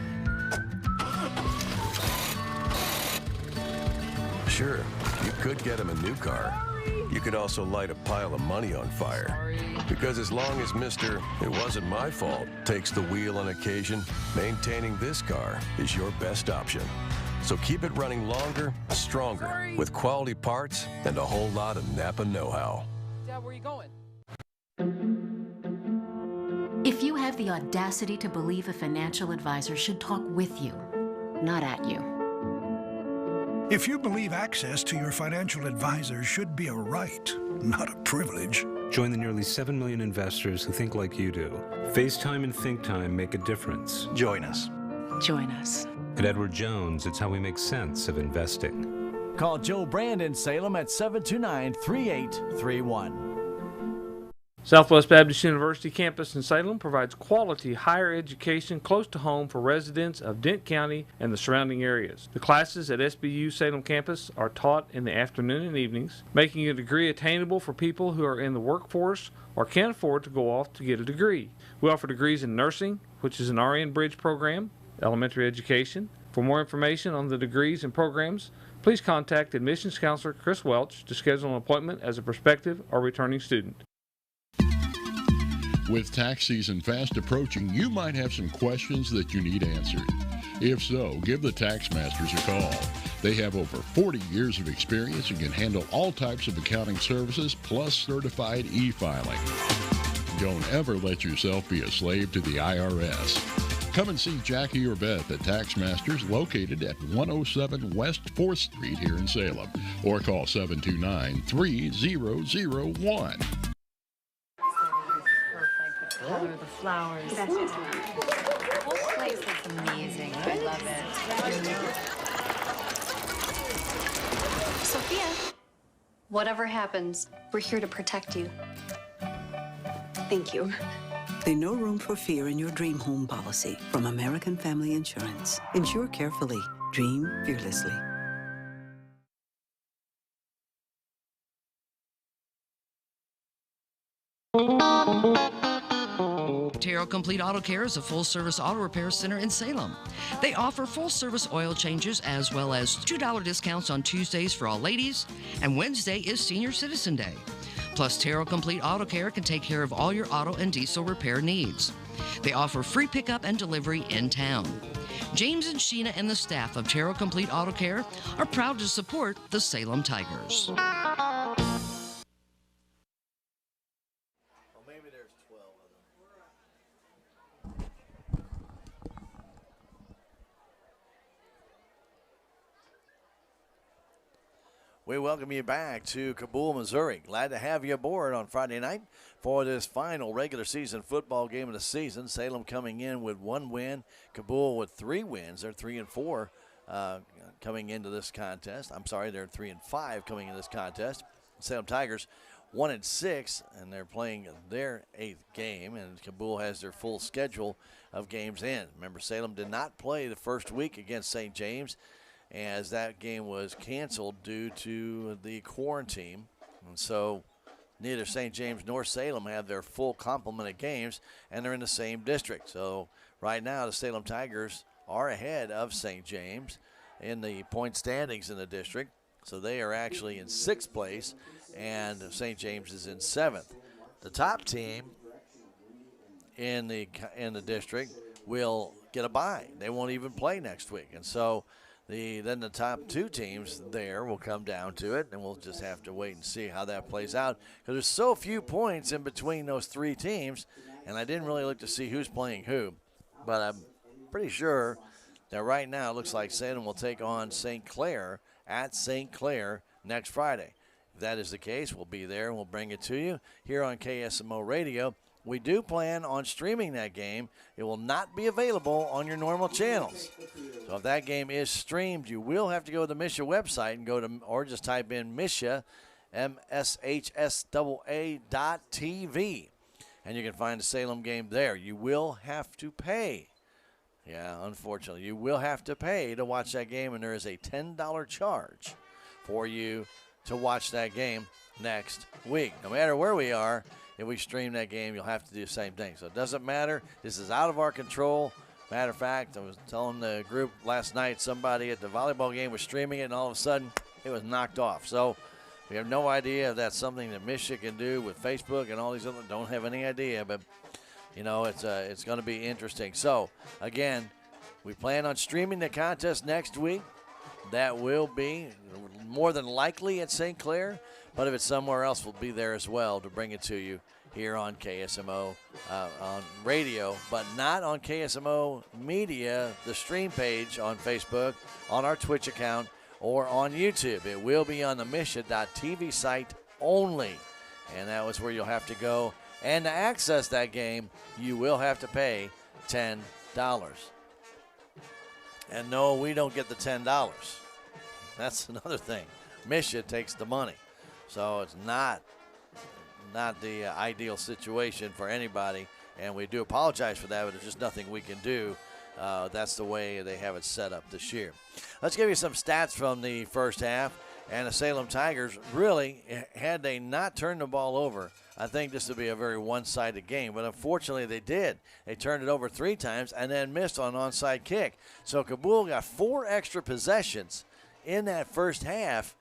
Sure, you could get him a new car. You could also light a pile of money on fire. Because as long as Mr. It wasn't my fault takes the wheel on occasion, maintaining this car is your best option. So keep it running longer, stronger, with quality parts and a whole lot of Napa know-how. Dad, where are you going? If you have the audacity to believe a financial advisor should talk with you, not at you. If you believe access to your financial advisor should be a right, not a privilege. Join the nearly 7 million investors who think like you do. FaceTime and Think Time make a difference. Join us. Join us. At Edward Jones, it's how we make sense of investing. Call Joe Brandon Salem at 729-3831. Southwest Baptist University campus in Salem provides quality higher education close to home for residents of Dent County and the surrounding areas. The classes at SBU Salem campus are taught in the afternoon and evenings, making a degree attainable for people who are in the workforce or can't afford to go off to get a degree. We offer degrees in nursing, which is an RN Bridge program, elementary education. For more information on the degrees and programs, please contact admissions counselor Chris Welch to schedule an appointment as a prospective or returning student. With tax season fast approaching, you might have some questions that you need answered. If so, give the Tax Masters a call. They have over 40 years of experience and can handle all types of accounting services plus certified e-filing. Don't ever let yourself be a slave to the IRS. Come and see Jackie or Beth at Tax Masters, located at 107 West 4th Street here in Salem, or call 729-3001. Color the flowers. That's just the whole place looks amazing. I love it. Sophia, whatever happens, we're here to protect you. Thank you. There's no room for fear in your dream home policy from American Family Insurance. Insure carefully. Dream fearlessly. Terrell Complete Auto Care is a full-service auto repair center in Salem. They offer full-service oil changes as well as $2 discounts on Tuesdays for all ladies, and Wednesday is Senior Citizen Day. Plus, Terrell Complete Auto Care can take care of all your auto and diesel repair needs. They offer free pickup and delivery in town. James and Sheena and the staff of Terrell Complete Auto Care are proud to support the Salem Tigers. We welcome you back to Cabool, Missouri. Glad to have you aboard on Friday night for this final regular season football game of the season. Salem coming in with 1 win, Cabool with 3 wins. They're 3-4 coming into this contest. I'm sorry, they're 3-5 coming into this contest. Salem Tigers 1-6, and they're playing their 8th game, and Cabool has their full schedule of games in. Remember, Salem did not play the first week against St. James, as that game was canceled due to the quarantine. And so neither St. James nor Salem have their full complement of games, and they're in the same district. So right now the Salem Tigers are ahead of St. James in the point standings in the district. So they are actually in 6th place, and St. James is in 7th. The top team in the district will get a bye. They won't even play next week. And so then the top 2 teams there will come down to it, and we'll just have to wait and see how that plays out, because there's so few points in between those 3 teams, and I didn't really look to see who's playing who. But I'm pretty sure that right now it looks like Salem will take on St. Clair at St. Clair next Friday. If that is the case, we'll be there and we'll bring it to you here on KSMO Radio. We do plan on streaming that game. It will not be available on your normal channels. So if that game is streamed, you will have to go to the Misha website and or just type in Misha, MSHSAA.TV, and you can find the Salem game there. You will have to pay. Yeah, unfortunately, you will have to pay to watch that game, and there is a $10 charge for you to watch that game next week. No matter where we are, if we stream that game, you'll have to do the same thing. So it doesn't matter. This is out of our control. Matter of fact, I was telling the group last night, somebody at the volleyball game was streaming it, and all of a sudden it was knocked off. So we have no idea if that's something that Michigan can do with Facebook and all these other. Don't have any idea, but you know, it's going to be interesting. So again, we plan on streaming the contest next week. That will be more than likely at St. Clair, but if it's somewhere else, we'll be there as well to bring it to you here on KSMO on radio, but not on KSMO Media, the stream page on Facebook, on our Twitch account, or on YouTube. It will be on the Misha.tv site only, and that was where you'll have to go. And to access that game, you will have to pay $10. And no, we don't get the $10. That's another thing. Misha takes the money. So it's not the ideal situation for anybody, and we do apologize for that, but there's just nothing we can do. That's the way they have it set up this year. Let's give you some stats from the first half. And the Salem Tigers, really, had they not turned the ball over, I think this would be a very one-sided game. But unfortunately, they did. They turned it over 3 times and then missed on an onside kick. So Cabool got 4 extra possessions in that first half,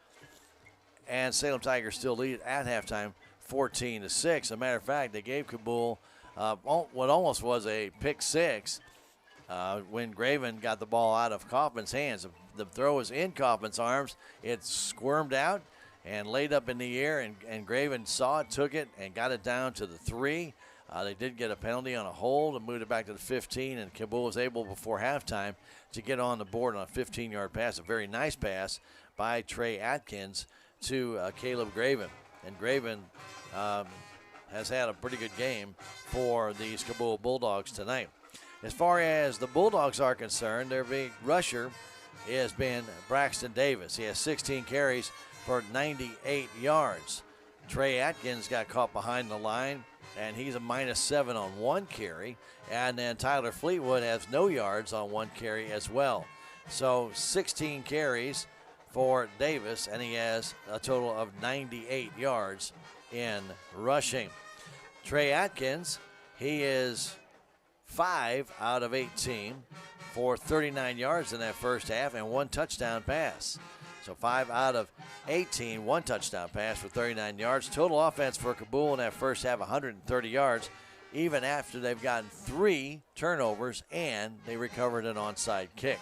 and Salem Tigers still lead at halftime 14-6. As a matter of fact, they gave Cabool what almost was a pick 6 when Graven got the ball out of Kaufman's hands. The throw was in Kaufman's arms. It squirmed out and laid up in the air, and Graven saw it, took it, and got it down to the 3. They did get a penalty on a hold and moved it back to the 15, and Cabool was able before halftime to get on the board on a 15-yard pass, a very nice pass by Trey Atkins to Caleb Graven. And Graven has had a pretty good game for these Cabool Bulldogs tonight. As far as the Bulldogs are concerned, their big rusher has been Braxton Davis. He has 16 carries for 98 yards. Trey Atkins got caught behind the line, and he's a -7 on 1 carry. And then Tyler Fleetwood has no yards on 1 carry as well. So 16 carries for Davis, and he has a total of 98 yards in rushing. Trey Atkins, he is 5 out of 18 for 39 yards in that first half and 1 touchdown pass. So 5 out of 18, 1 touchdown pass for 39 yards. Total offense for Cabool in that first half, 130 yards, even after they've gotten 3 turnovers and they recovered an onside kick.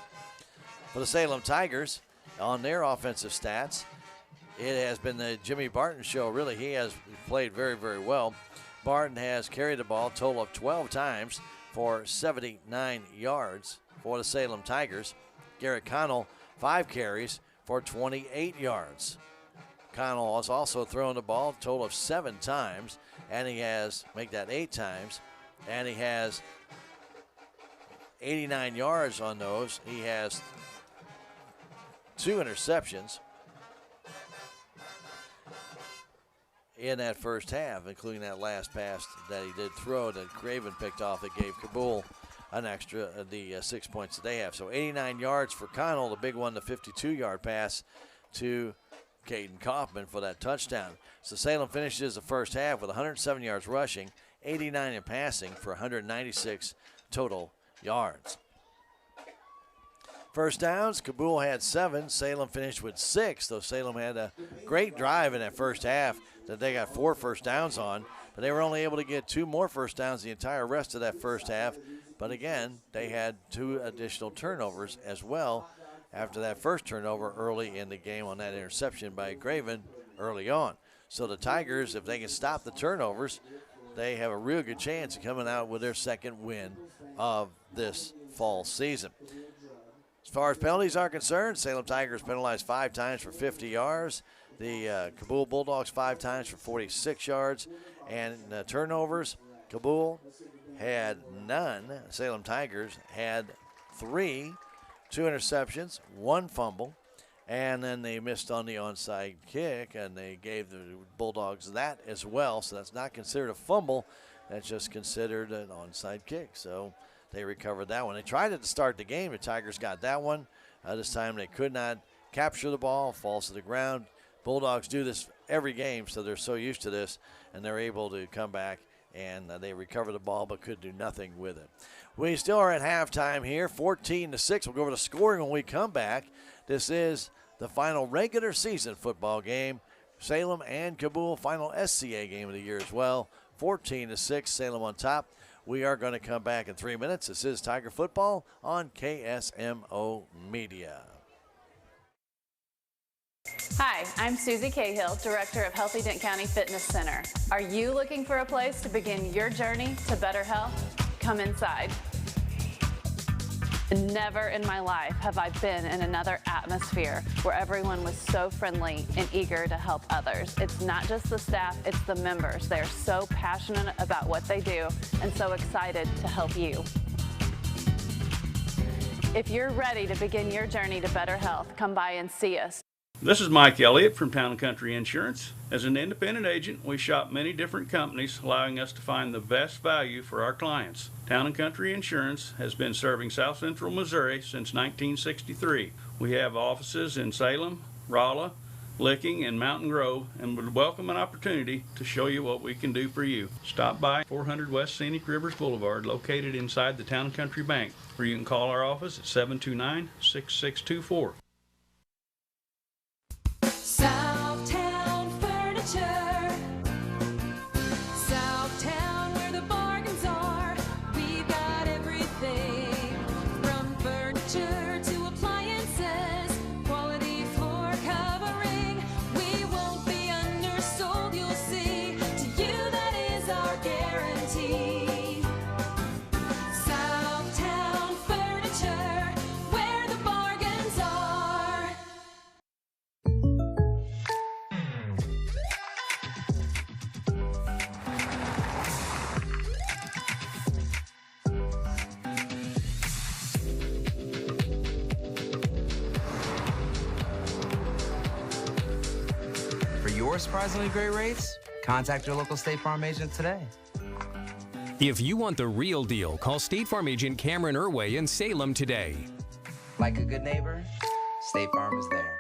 For the Salem Tigers, on their offensive stats, it has been the Jimmy Barton show, really. He has played very, very well. Barton has carried the ball a total of 12 times for 79 yards for the Salem Tigers. Garrett Connell, 5 carries for 28 yards. Connell has also thrown the ball a total of 7 times, and he has, make that 8 times, and he has 89 yards on those. He has 2 interceptions in that first half, including that last pass that he did throw that Graven picked off that gave Cabool an extra, the 6 points that they have. So 89 yards for Connell, the big one, the 52-yard pass to Caden Kaufman for that touchdown. So Salem finishes the first half with 107 yards rushing, 89 in passing for 196 total yards. First downs, Cabool had 7. Salem finished with 6, though Salem had a great drive in that first half that they got 4 first downs on, but they were only able to get 2 more first downs the entire rest of that first half. But again, they had 2 additional turnovers as well after that first turnover early in the game on that interception by Graven early on. So the Tigers, if they can stop the turnovers, they have a real good chance of coming out with their second win of this fall season. As far as penalties are concerned, Salem Tigers penalized 5 times for 50 yards. The Cabool Bulldogs 5 times for 46 yards. And turnovers, Cabool had none. Salem Tigers had 3, 2 interceptions, 1 fumble, and then they missed on the onside kick, and they gave the Bulldogs that as well. So that's not considered a fumble. That's just considered an onside kick. So they recovered that one. They tried it to start the game. The Tigers got that one. This time they could not capture the ball, falls to the ground. Bulldogs do this every game, so they're so used to this, and they're able to come back, and they recover the ball but could do nothing with it. We still are at halftime here, 14-6. We'll go over to scoring when we come back. This is the final regular season football game. Salem and Cabool, final SCA game of the year as well. 14-6, Salem on top. We are going to come back in 3 minutes. This is Tiger Football on KSMO Media. Hi, I'm Susie Cahill, Director of Healthy Dent County Fitness Center. Are you looking for a place to begin your journey to better health? Come inside. Never in my life have I been in another atmosphere where everyone was so friendly and eager to help others. It's not just the staff, it's the members. They're so passionate about what they do and so excited to help you. If you're ready to begin your journey to better health, come by and see us. This is Mike Elliott from Town & Country Insurance. As an independent agent, we shop many different companies, allowing us to find the best value for our clients. Town & Country Insurance has been serving South Central Missouri since 1963. We have offices in Salem, Rolla, Licking, and Mountain Grove, and would welcome an opportunity to show you what we can do for you. Stop by 400 West Scenic Rivers Boulevard, located inside the Town & Country Bank, or you can call our office at 729-6624. Southtown Furniture. Southtown, where the bargains are. We've got everything from furniture to appliances. Quality floor covering. We won't be undersold, you'll see. To you, that is our guarantee. your surprisingly great rates? Contact your local State Farm agent today. If you want the real deal, call State Farm agent Cameron Irway in Salem today. Like a good neighbor, State Farm is there.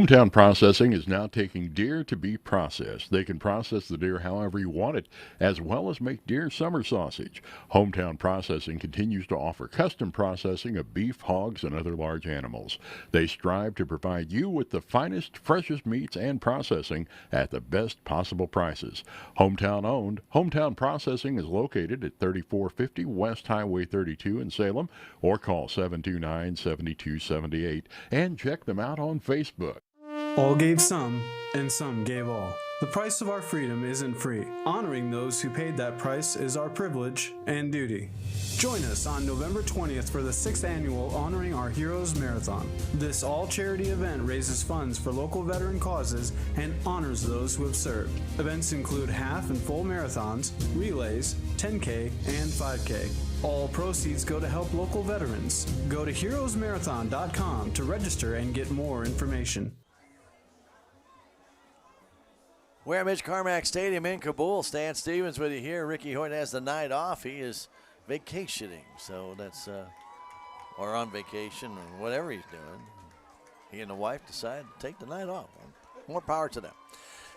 Hometown Processing is now taking deer to be processed. They can process the deer however you want it, as well as make deer summer sausage. Hometown Processing continues to offer custom processing of beef, hogs, and other large animals. They strive to provide you with the finest, freshest meats and processing at the best possible prices. Hometown owned, Hometown Processing is located at 3450 West Highway 32 in Salem, or call 729-7278 and check them out on Facebook. All gave some, and some gave all. The price of our freedom isn't free. Honoring those who paid that price is our privilege and duty. Join us on November 20th for the 6th annual Honoring Our Heroes Marathon. This all-charity event raises funds for local veteran causes and honors those who have served. Events include half and full marathons, relays, 10K, and 5K. All proceeds go to help local veterans. Go to heroesmarathon.com to register and get more information. We're at Mitch Carmack Stadium in Cabool. Stan Stevens with you here. Ricky Horton has the night off. He is vacationing, so that's, or on vacation or whatever he's doing. He and the wife decided to take the night off. More power to them.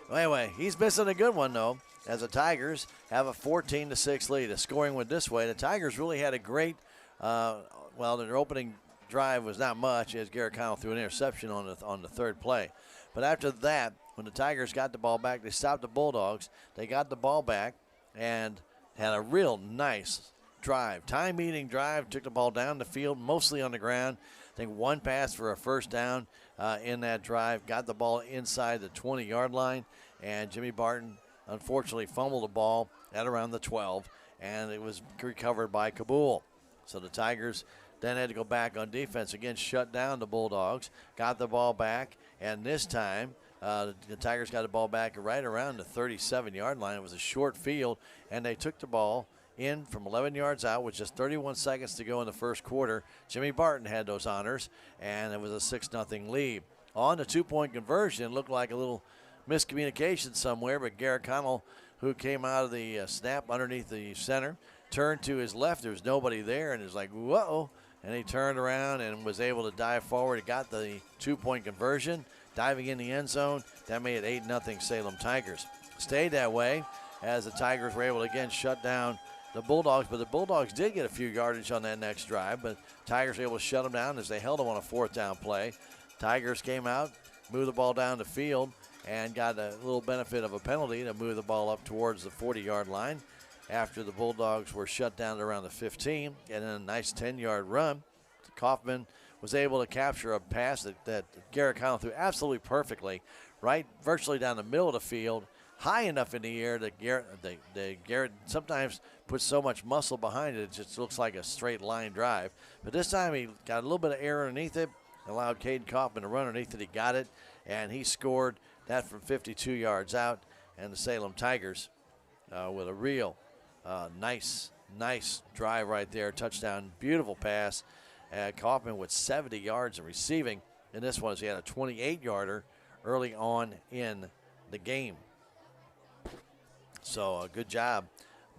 Well, anyway, he's missing a good one, though, as the Tigers have a 14-6 lead. The scoring went this way. The Tigers really had a great, their opening drive was not much, as Garrett Connell threw an interception on the third play. But after that, when the Tigers got the ball back, they stopped the Bulldogs. They got the ball back and had a real nice drive. Time-eating drive, took the ball down the field, mostly on the ground. I think one pass for a first down in that drive. Got the ball inside the 20-yard line, and Jimmy Barton unfortunately fumbled the ball at around the 12, and it was recovered by Cabool. So the Tigers then had to go back on defense. Again, shut down the Bulldogs, got the ball back, and this time the Tigers got the ball back right around the 37-yard line. It was a short field, and they took the ball in from 11 yards out with just 31 seconds to go in the first quarter. Jimmy Barton had those honors, and it was a 6-0 lead. On the two-point conversion, looked like a little miscommunication somewhere, but Garrett Connell, who came out of the snap underneath the center, turned to his left. There was nobody there, and it was like, whoa. And he turned around and was able to dive forward. He got the two-point conversion, diving in the end zone. That made it 8-0 Salem Tigers. Stayed that way as the Tigers were able to again shut down the Bulldogs, but the Bulldogs did get a few yardage on that next drive, but Tigers were able to shut them down as they held them on a fourth down play. Tigers came out, moved the ball down the field, and got a little benefit of a penalty to move the ball up towards the 40-yard line after the Bulldogs were shut down at around the 15, and then a nice 10-yard run. Kaufman was able to capture a pass that Garrett Connell threw absolutely perfectly, right virtually down the middle of the field, high enough in the air that Garrett sometimes puts so much muscle behind it, it just looks like a straight line drive. But this time he got a little bit of air underneath it, allowed Caden Kaufman to run underneath it. He got it, and he scored that from 52 yards out. And the Salem Tigers with a real nice drive right there, touchdown, beautiful pass. Kaufman with 70 yards in receiving. And this one, he had a 28-yarder early on in the game. So a good job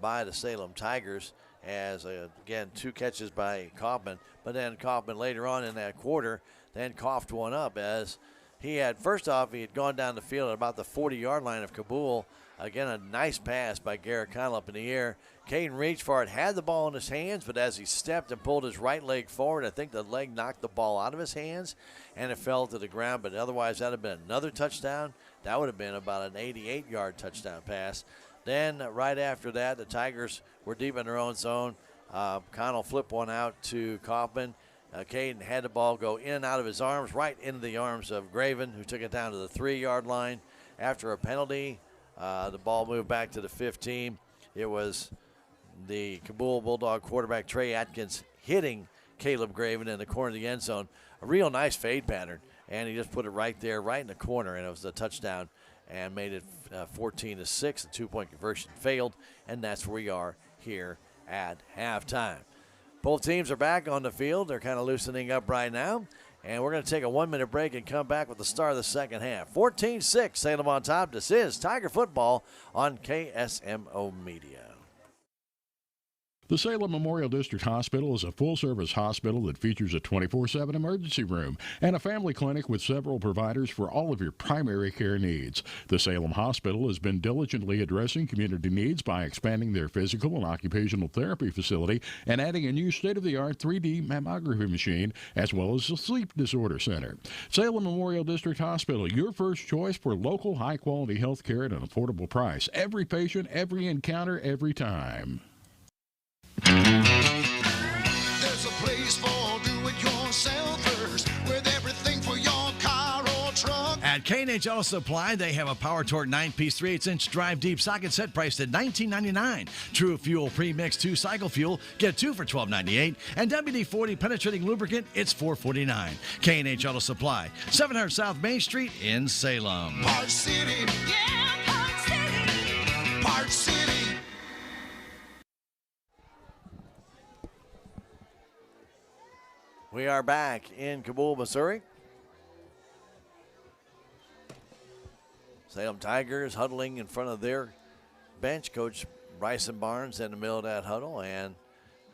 by the Salem Tigers as, again, 2 catches by Kaufman. But then Kaufman later on in that quarter then coughed one up as he had, first off, he had gone down the field at about the 40-yard line of Cabool. Again, a nice pass by Garrett Connell up in the air. Caden reached for it, had the ball in his hands, but as he stepped and pulled his right leg forward, I think the leg knocked the ball out of his hands, and it fell to the ground. But otherwise, that would have been another touchdown. That would have been about an 88-yard touchdown pass. Then right after that, the Tigers were deep in their own zone. Connell flipped one out to Kaufman. Caden had the ball go in and out of his arms, right into the arms of Graven, who took it down to the 3-yard line. After a penalty, the ball moved back to the 15. It was the Cabool Bulldog quarterback, Trey Atkins, hitting Caleb Graven in the corner of the end zone. A real nice fade pattern, and he just put it right there, right in the corner, and it was a touchdown and made it 14-6. The two-point conversion failed, and that's where we are here at halftime. Both teams are back on the field. They're kind of loosening up right now. And we're going to take a 1-minute break and come back with the start of the second half. 14-6, Salem on top. This is Tiger Football on KSMO Media. The Salem Memorial District Hospital is a full-service hospital that features a 24/7 emergency room and a family clinic with several providers for all of your primary care needs. The Salem Hospital has been diligently addressing community needs by expanding their physical and occupational therapy facility and adding a new state-of-the-art 3D mammography machine, as well as a sleep disorder center. Salem Memorial District Hospital, your first choice for local high-quality health care at an affordable price. Every patient, every encounter, every time. There's a place for do-it-yourselfers with everything for your car or truck. At K&H Auto Supply, they have a Power Torque 9-piece 3/8-inch drive deep socket set priced at $19.99. True Fuel Premix 2-cycle fuel, get 2 for $12.98. And WD-40 penetrating lubricant, it's $4.49. K&H Auto Supply, 700 South Main Street in Salem. Park City, yeah, Park City, Park City. We are back in Cabool, Missouri. Salem Tigers huddling in front of their bench. Coach Bryson Barnes in the middle of that huddle. And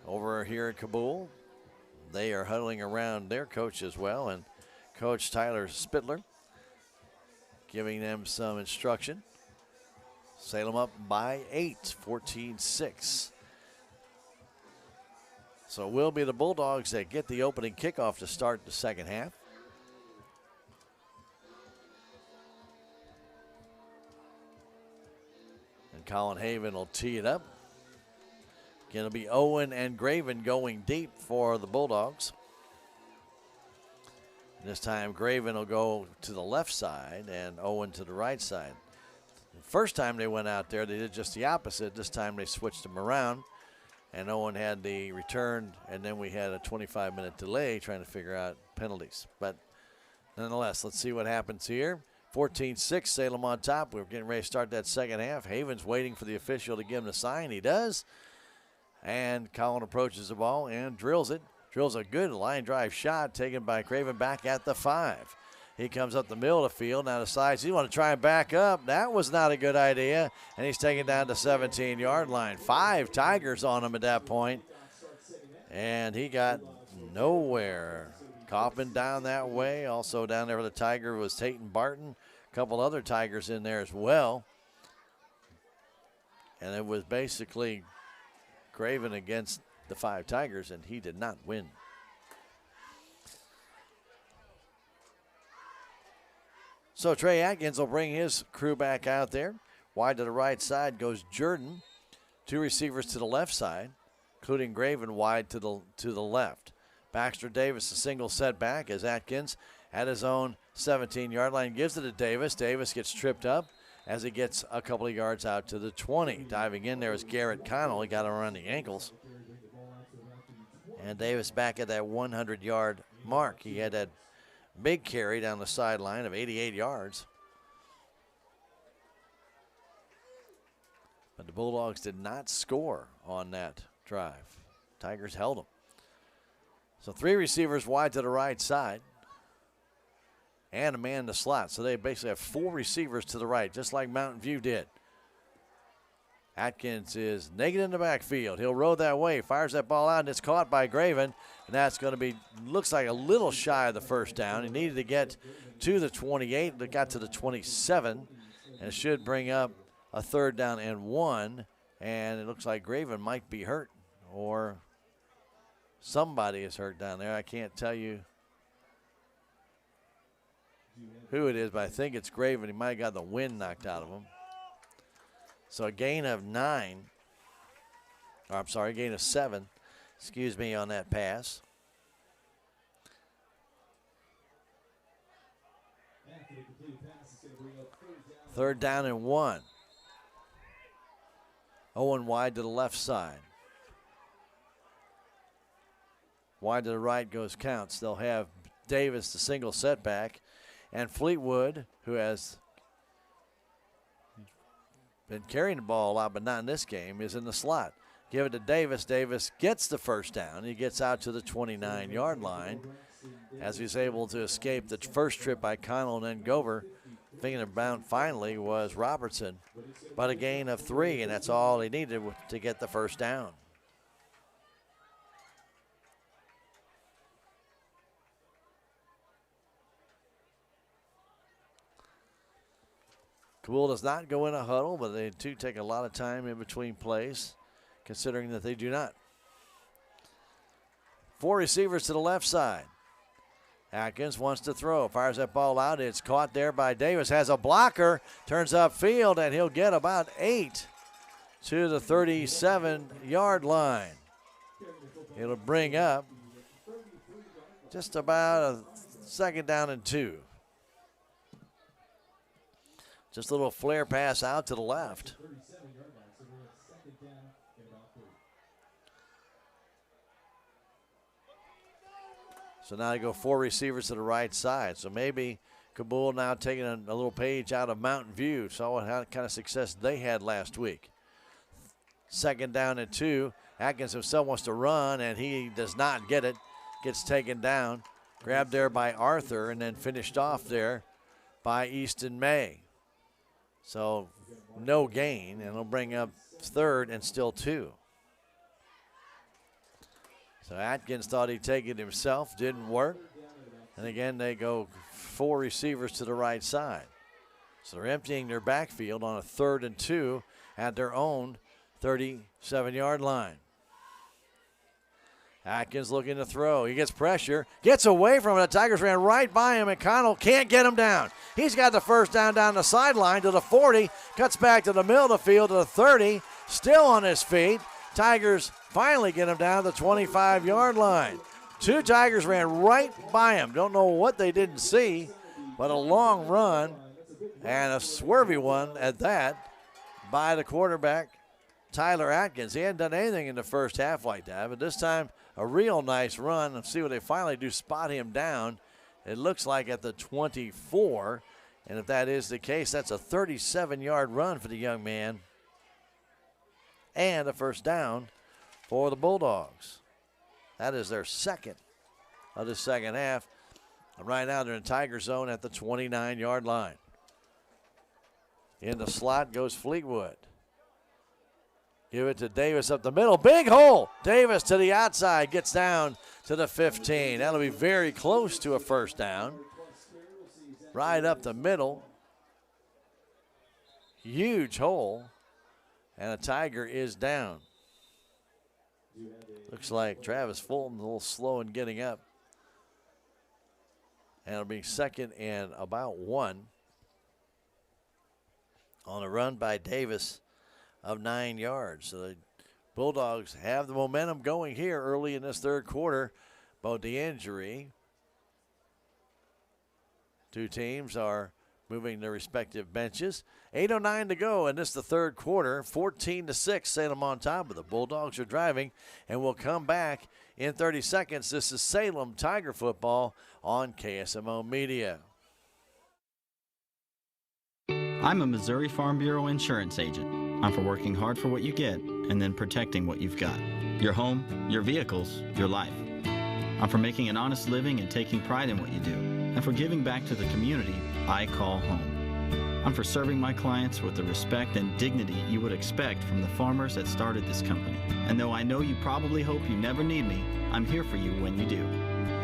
over here at Cabool, they are huddling around their coach as well. And Coach Tyler Spittler giving them some instruction. Salem up by 8, 14-6. So it will be the Bulldogs that get the opening kickoff to start the second half. And Colin Haven will tee it up. Going to be Owen and Graven going deep for the Bulldogs. This time Graven will go to the left side and Owen to the right side. The first time they went out there, they did just the opposite. This time they switched them around. And Owen had the return, and then we had a 25-minute delay trying to figure out penalties. But nonetheless, let's see what happens here. 14-6, Salem on top. We're getting ready to start that second half. Haven's waiting for the official to give him the sign. He does. And Colin approaches the ball and drills it. Drills a good line drive shot taken by Craven back at the 5. He comes up the middle of the field. Now decides he want to try and back up. That was not a good idea. And he's taken down the 17-yard line. 5 Tigers on him at that point. And he got nowhere. Kaufman down that way. Also down there for the Tiger was Tayton Barton. A couple other Tigers in there as well. And it was basically Craven against the 5 Tigers, and he did not win. So Trey Atkins will bring his crew back out there. Wide to the right side goes Jordan. 2 receivers to the left side, including Graven wide to the left. Baxter Davis a single setback as Atkins at his own 17-yard line gives it to Davis. Davis gets tripped up as he gets a couple of yards out to the 20. Diving in there is Garrett Connell. He got him around the ankles. And Davis back at that 100-yard mark. He had that big carry down the sideline of 88 yards. But the Bulldogs did not score on that drive. Tigers held them. So 3 receivers wide to the right side and a man in the slot. So they basically have 4 receivers to the right, just like Mountain View did. Atkins is naked in the backfield. He'll roll that way, fires that ball out, and it's caught by Graven. And that's going to be, looks like a little shy of the first down. He needed to get to the 28, but got to the 27, and it should bring up a 3rd down and 1. And it looks like Graven might be hurt, or somebody is hurt down there. I can't tell you who it is, but I think it's Graven. He might have got the wind knocked out of him. So a gain of 9, or I'm sorry, a gain of 7, excuse me, on that pass. Third down and 1. Owen wide to the left side. Wide to the right goes Counts. They'll have Davis the single setback, and Fleetwood, who has been carrying the ball a lot, but not in this game, is in the slot. Give it to Davis. Davis gets the first down. He gets out to the 29-yard line, as he's able to escape the first trip by Connell and then Gover. Thinking about finally was Robertson, but a gain of 3, and that's all he needed to get the first down. Cabool does not go in a huddle, but they do take a lot of time in between plays, considering that they do not. 4 receivers to the left side. Atkins wants to throw, fires that ball out. It's caught there by Davis, has a blocker, turns upfield, and he'll get about 8 to the 37-yard line. It'll bring up just about a 2nd down and 2. Just a little flare pass out to the left. So now they go 4 receivers to the right side. So maybe Cabool now taking a little page out of Mountain View. Saw what kind of success they had last week. 2nd down and 2. Atkins himself wants to run, and he does not get it. Gets taken down. Grabbed there by Arthur, and then finished off there by Easton May. So no gain, and it'll bring up 3rd and still 2. So Atkins thought he'd take it himself, didn't work. And again, they go 4 receivers to the right side. So they're emptying their backfield on a 3rd and 2 at their own 37-yard line. Atkins looking to throw. He gets pressure, gets away from it. The Tigers ran right by him, and Connell can't get him down. He's got the first down the sideline to the 40, cuts back to the middle of the field to the 30, still on his feet. Tigers finally get him down to the 25-yard line. 2 Tigers ran right by him. Don't know what they didn't see, but a long run and a swervy one at that by the quarterback, Tyler Atkins. He hadn't done anything in the first half like that, but this time a real nice run. And see what they finally do, spot him down. It looks like at the 24, and if that is the case, that's a 37-yard run for the young man. And a first down for the Bulldogs. That is their 2nd of the second half. And right now they're in Tiger zone at the 29-yard line. In the slot goes Fleetwood. Give it to Davis up the middle. Big hole. Davis to the outside. Gets down to the 15. That'll be very close to a first down. Right up the middle. Huge hole. And a Tiger is down. Looks like Travis Fulton a little slow in getting up. And it'll be 2nd and about 1 on a run by Davis of 9 yards. So the Bulldogs have the momentum going here early in this 3rd quarter. But the injury, 2 teams are moving their respective benches. 8:09 to go in this the 3rd quarter. 14-6, Salem on top, but the Bulldogs are driving, and we'll come back in 30 seconds. This is Salem Tiger football on KSMO Media. I'm a Missouri Farm Bureau insurance agent. I'm for working hard for what you get and then protecting what you've got. Your home, your vehicles, your life. I'm for making an honest living and taking pride in what you do, and for giving back to the community I call home. I'm for serving my clients with the respect and dignity you would expect from the farmers that started this company. And though I know you probably hope you never need me, I'm here for you when you do.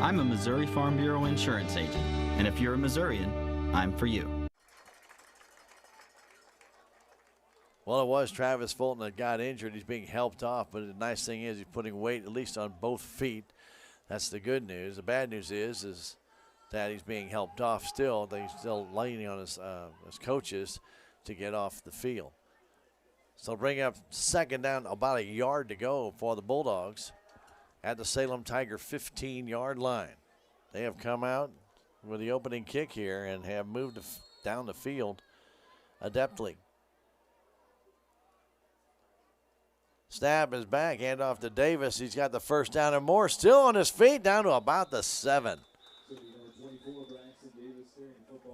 I'm a Missouri Farm Bureau insurance agent, and if you're a Missourian, I'm for you. Well, it was Travis Fulton that got injured. He's being helped off, but the nice thing is he's putting weight at least on both feet. That's the good news. The bad news is that he's being helped off still. He's still leaning on his coaches to get off the field. So bring up 2nd down, about a yard to go for the Bulldogs at the Salem Tiger 15-yard line. They have come out with the opening kick here and have moved down the field adeptly. Snap is back, hand off to Davis. He's got the first down and more. Still on his feet, down to about the 7.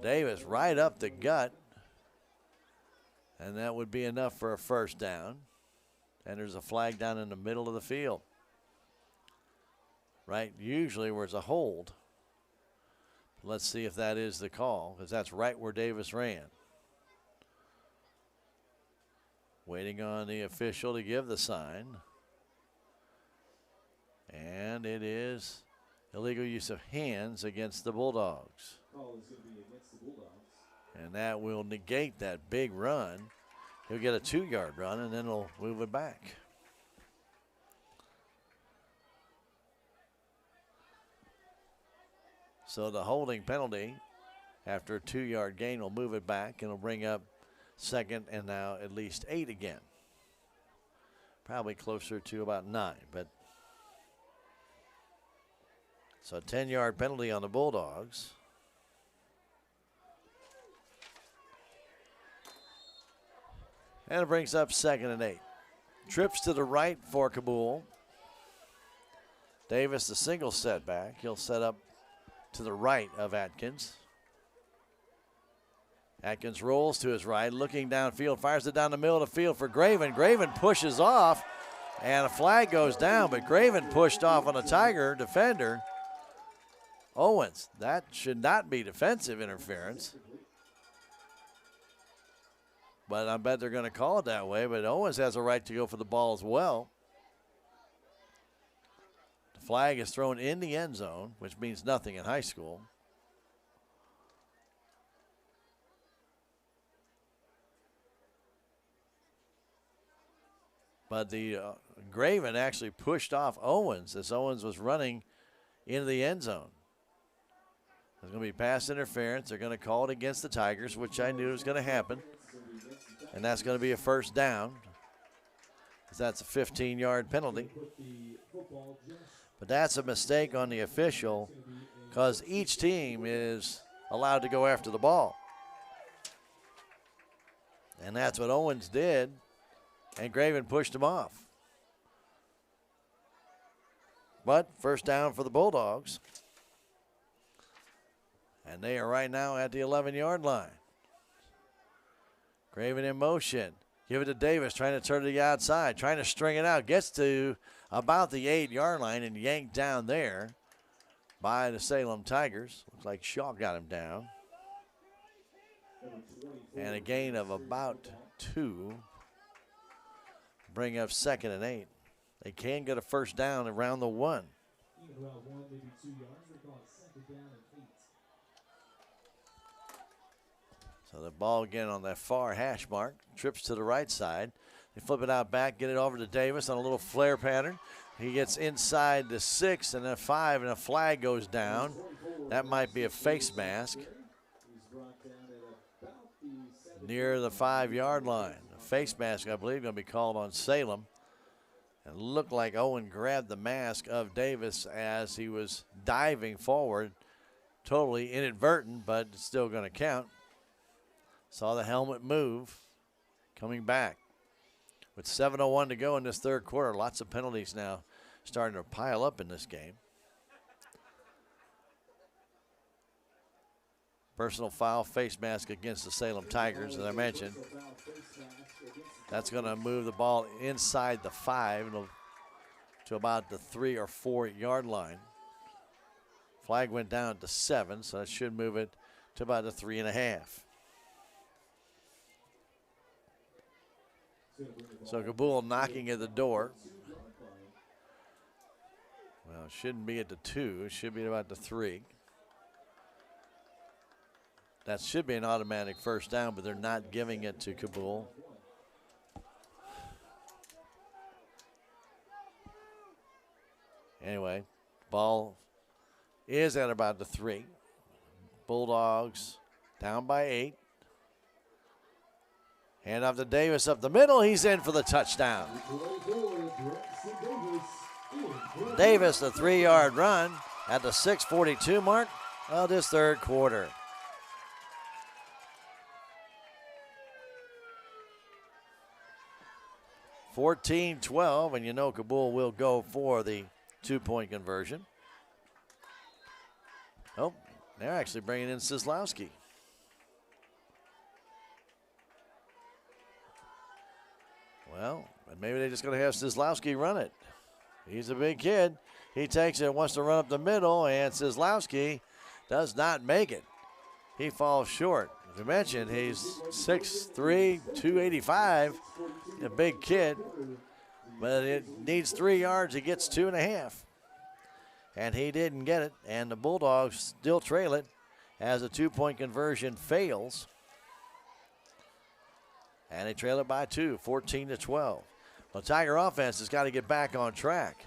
Davis right up the gut. And that would be enough for a first down. And there's a flag down in the middle of the field. Right, usually where it's a hold. Let's see if that is the call, because that's right where Davis ran. Waiting on the official to give the sign. And it is illegal use of hands against the Bulldogs. Call is going to be against the Bulldogs. And that will negate that big run. He'll get a 2-yard run, and then he'll move it back. So the holding penalty after a 2-yard gain will move it back, and it'll bring up 2nd and now at least 8 again. Probably closer to about 9, but so a 10-yard penalty on the Bulldogs. And it brings up 2nd and 8. Trips to the right for Cabool. Davis, the single setback. He'll set up to the right of Atkins. Atkins rolls to his right, looking downfield, fires it down the middle of the field for Graven. Graven pushes off, and a flag goes down, but Graven pushed off on a Tiger defender. Owens, that should not be defensive interference. But I bet they're going to call it that way, but Owens has a right to go for the ball as well. The flag is thrown in the end zone, which means nothing in high school. But the Graven actually pushed off Owens as Owens was running into the end zone. There's going to be pass interference. They're going to call it against the Tigers, which I knew was going to happen. And that's going to be a first down. That's a 15-yard penalty. But that's a mistake on the official because each team is allowed to go after the ball. And that's what Owens did. And Graven pushed him off. But first down for the Bulldogs. And they are right now at the 11-yard line. Graven in motion. Give it to Davis, trying to turn to the outside, trying to string it out. Gets to about the 8-yard line and yanked down there by the Salem Tigers. Looks like Shaw got him down. And a gain of about 2. Bring up 2nd and 8. They can get a first down around the 1. Around 1, maybe 2 yards. They call it 2nd down and 8. So the ball again on that far hash mark. Trips to the right side. They flip it out back, get it over to Davis on a little flare pattern. He gets inside the 6 and then 5, and a flag goes down. That might be a face mask near the 5-yard line. A face mask, I believe, going to be called on Salem. And looked like Owen grabbed the mask of Davis as he was diving forward. Totally inadvertent, but it's still going to count. Saw the helmet move. Coming back. With 7:01 to go in this third quarter, lots of penalties now starting to pile up in this game. Personal foul, face mask against the Salem Tigers, as I mentioned. That's going to move the ball inside the 5 to about the 3 or 4 yard line. Flag went down to 7, so that should move it to about the 3.5. So Cabool knocking at the door. Well, it shouldn't be at the 2. It should be about the 3. That should be an automatic first down, but they're not giving it to Cabool. Anyway, ball is at about the 3. Bulldogs down by 8. Hand off to Davis up the middle. He's in for the touchdown. Davis, the 3-yard run at the 6:42 mark of this third quarter. (14-12), and you know Cabool will go for the 2-point conversion. Oh, they're actually bringing in Sislowski. Well, maybe they're just going to have Sislowski run it. He's a big kid. He takes it, wants to run up the middle, and Sislowski does not make it. He falls short. As I mentioned, he's 6'3", 285, a big kid, but it needs 3 yards. He gets 2.5. And he didn't get it, and the Bulldogs still trail it as a 2-point conversion fails. And they trail it by 2, 14-12. The Tiger offense has got to get back on track.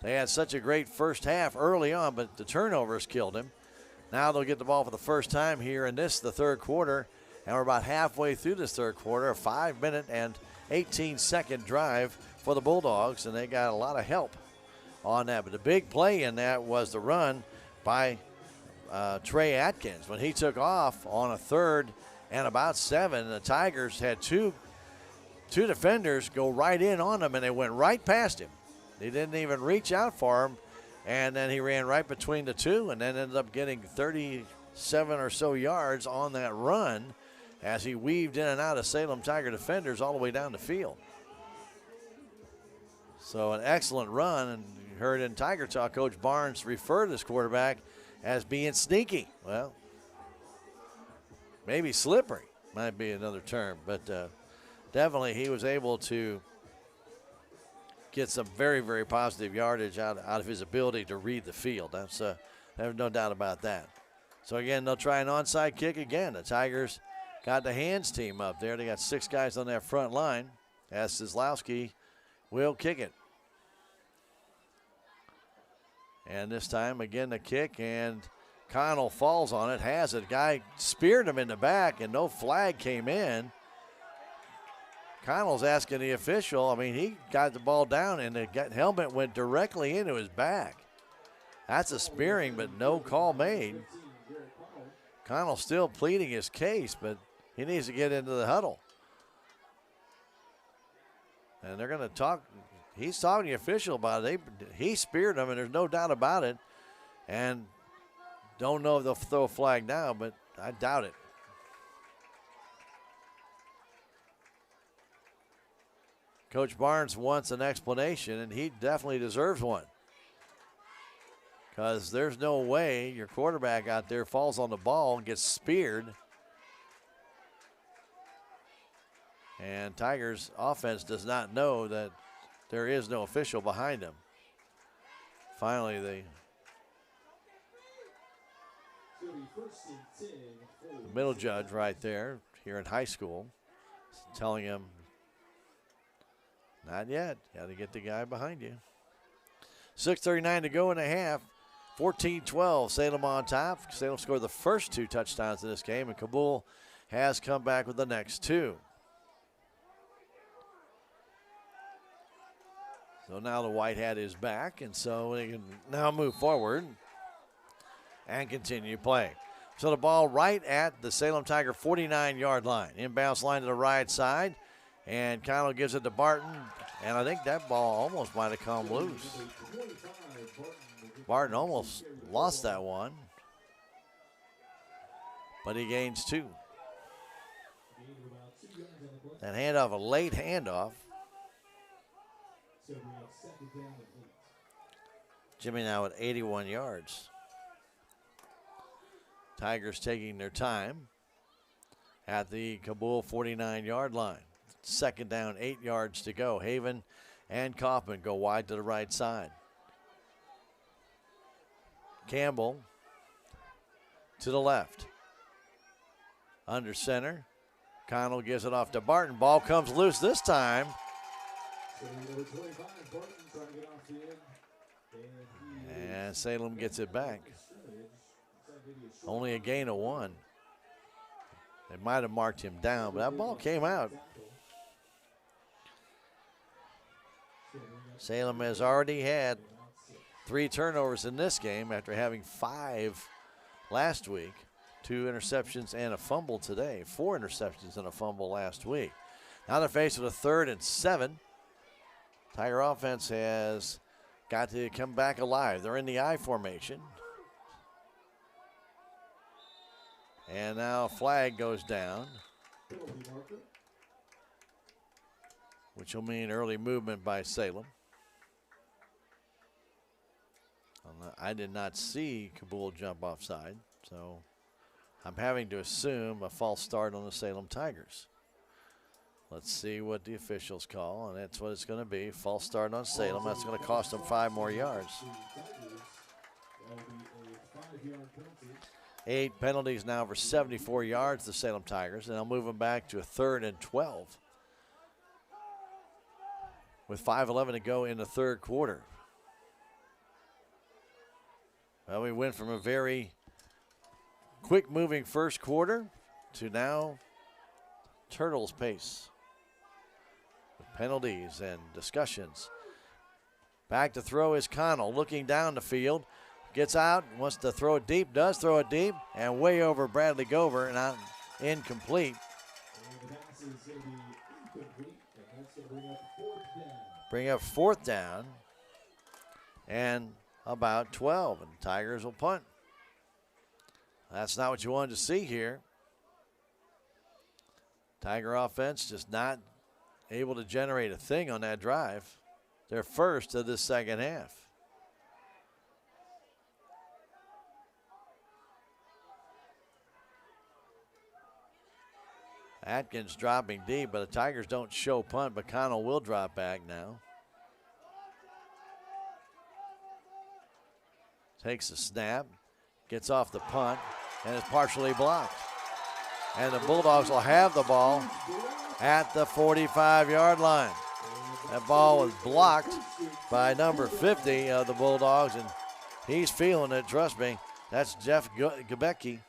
They had such a great first half early on, but the turnovers killed him. Now they'll get the ball for the first time here in the third quarter, and we're about halfway through this third quarter, a 5-minute and 18-second drive for the Bulldogs, and they got a lot of help on that. But the big play in that was the run by Trey Atkins. When he took off on a 3rd and about 7, the Tigers had two defenders go right in on him, and they went right past him. They didn't even reach out for him, and then he ran right between the two and then ended up getting 37 or so yards on that run as he weaved in and out of Salem Tiger defenders all the way down the field. So an excellent run, and you heard in Tiger Talk, Coach Barnes refer to this quarterback as being sneaky. Well, maybe slippery might be another term, but definitely he was able to get some very, very positive yardage out of his ability to read the field. There's no doubt about that. So again, they'll try an onside kick again. The Tigers got the hands team up there. They got 6 guys on that front line as Kozlowski will kick it. And this time, again, the kick, and Connell falls on it, has it. Guy speared him in the back, and no flag came in. Connell's asking the official. I mean, he got the ball down, and the helmet went directly into his back. That's a spearing, but no call made. Connell's still pleading his case, but he needs to get into the huddle. And they're going to talk. He's talking to the official about it. He speared him, and there's no doubt about it. And don't know if they'll throw a flag now, but I doubt it. Coach Barnes wants an explanation, and he definitely deserves one. Because there's no way your quarterback out there falls on the ball and gets speared. And Tigers offense does not know that there is no official behind him. Finally, the middle judge right there here in high school is telling him, not yet. Got to get the guy behind you. 6:39 to go in the half. 14-12, Salem on top. Salem scored the first 2 touchdowns in this game, and Cabool has come back with the next 2. So now the white hat is back, and so they can now move forward and continue play. So the ball right at the Salem Tiger 49-yard line. Inbounds line to the right side, and Connell gives it to Barton, and I think that ball almost might have come loose. Barton almost lost that one, but he gains 2. That handoff, a late handoff. Jimmy now at 81 yards. Tigers taking their time at the Cabool 49-yard line. 2nd down, 8 yards to go. Haven and Kaufman go wide to the right side. Campbell to the left. Under center. Connell gives it off to Barton. Ball comes loose this time. And Salem gets it back. Only a gain of 1. They might have marked him down, but that ball came out. Salem has already had 3 turnovers in this game after having 5 last week. 2 interceptions and a fumble today. 4 interceptions and a fumble last week. Now they're faced with a 3rd and 7. Tiger offense has got to come back alive. They're in the I formation. And now flag goes down, which will mean early movement by Salem. I did not see Cabool jump offside, so I'm having to assume a false start on the Salem Tigers. Let's see what the officials call, and that's what it's going to be. False start on Salem. That's going to cost them 5 more yards. 8 penalties now for 74 yards, the Salem Tigers, and they'll move them back to a 3rd and 12 with 5:11 to go in the third quarter. Well, we went from a very quick-moving first quarter to now Turtles pace with penalties and discussions. Back to throw is Connell, looking down the field. Gets out, wants to throw it deep, does throw it deep, and way over Bradley Gover, and out incomplete. Bring up 4th down, and about 12, and Tigers will punt. That's not what you wanted to see here. Tiger offense just not able to generate a thing on that drive. They're first of this second half. Atkins dropping deep, but the Tigers don't show punt, but Connell will drop back now. Takes a snap, gets off the punt, and is partially blocked. And the Bulldogs will have the ball at the 45-yard line. That ball was blocked by number 50 of the Bulldogs, and he's feeling it, trust me. That's Jeff Gebecki.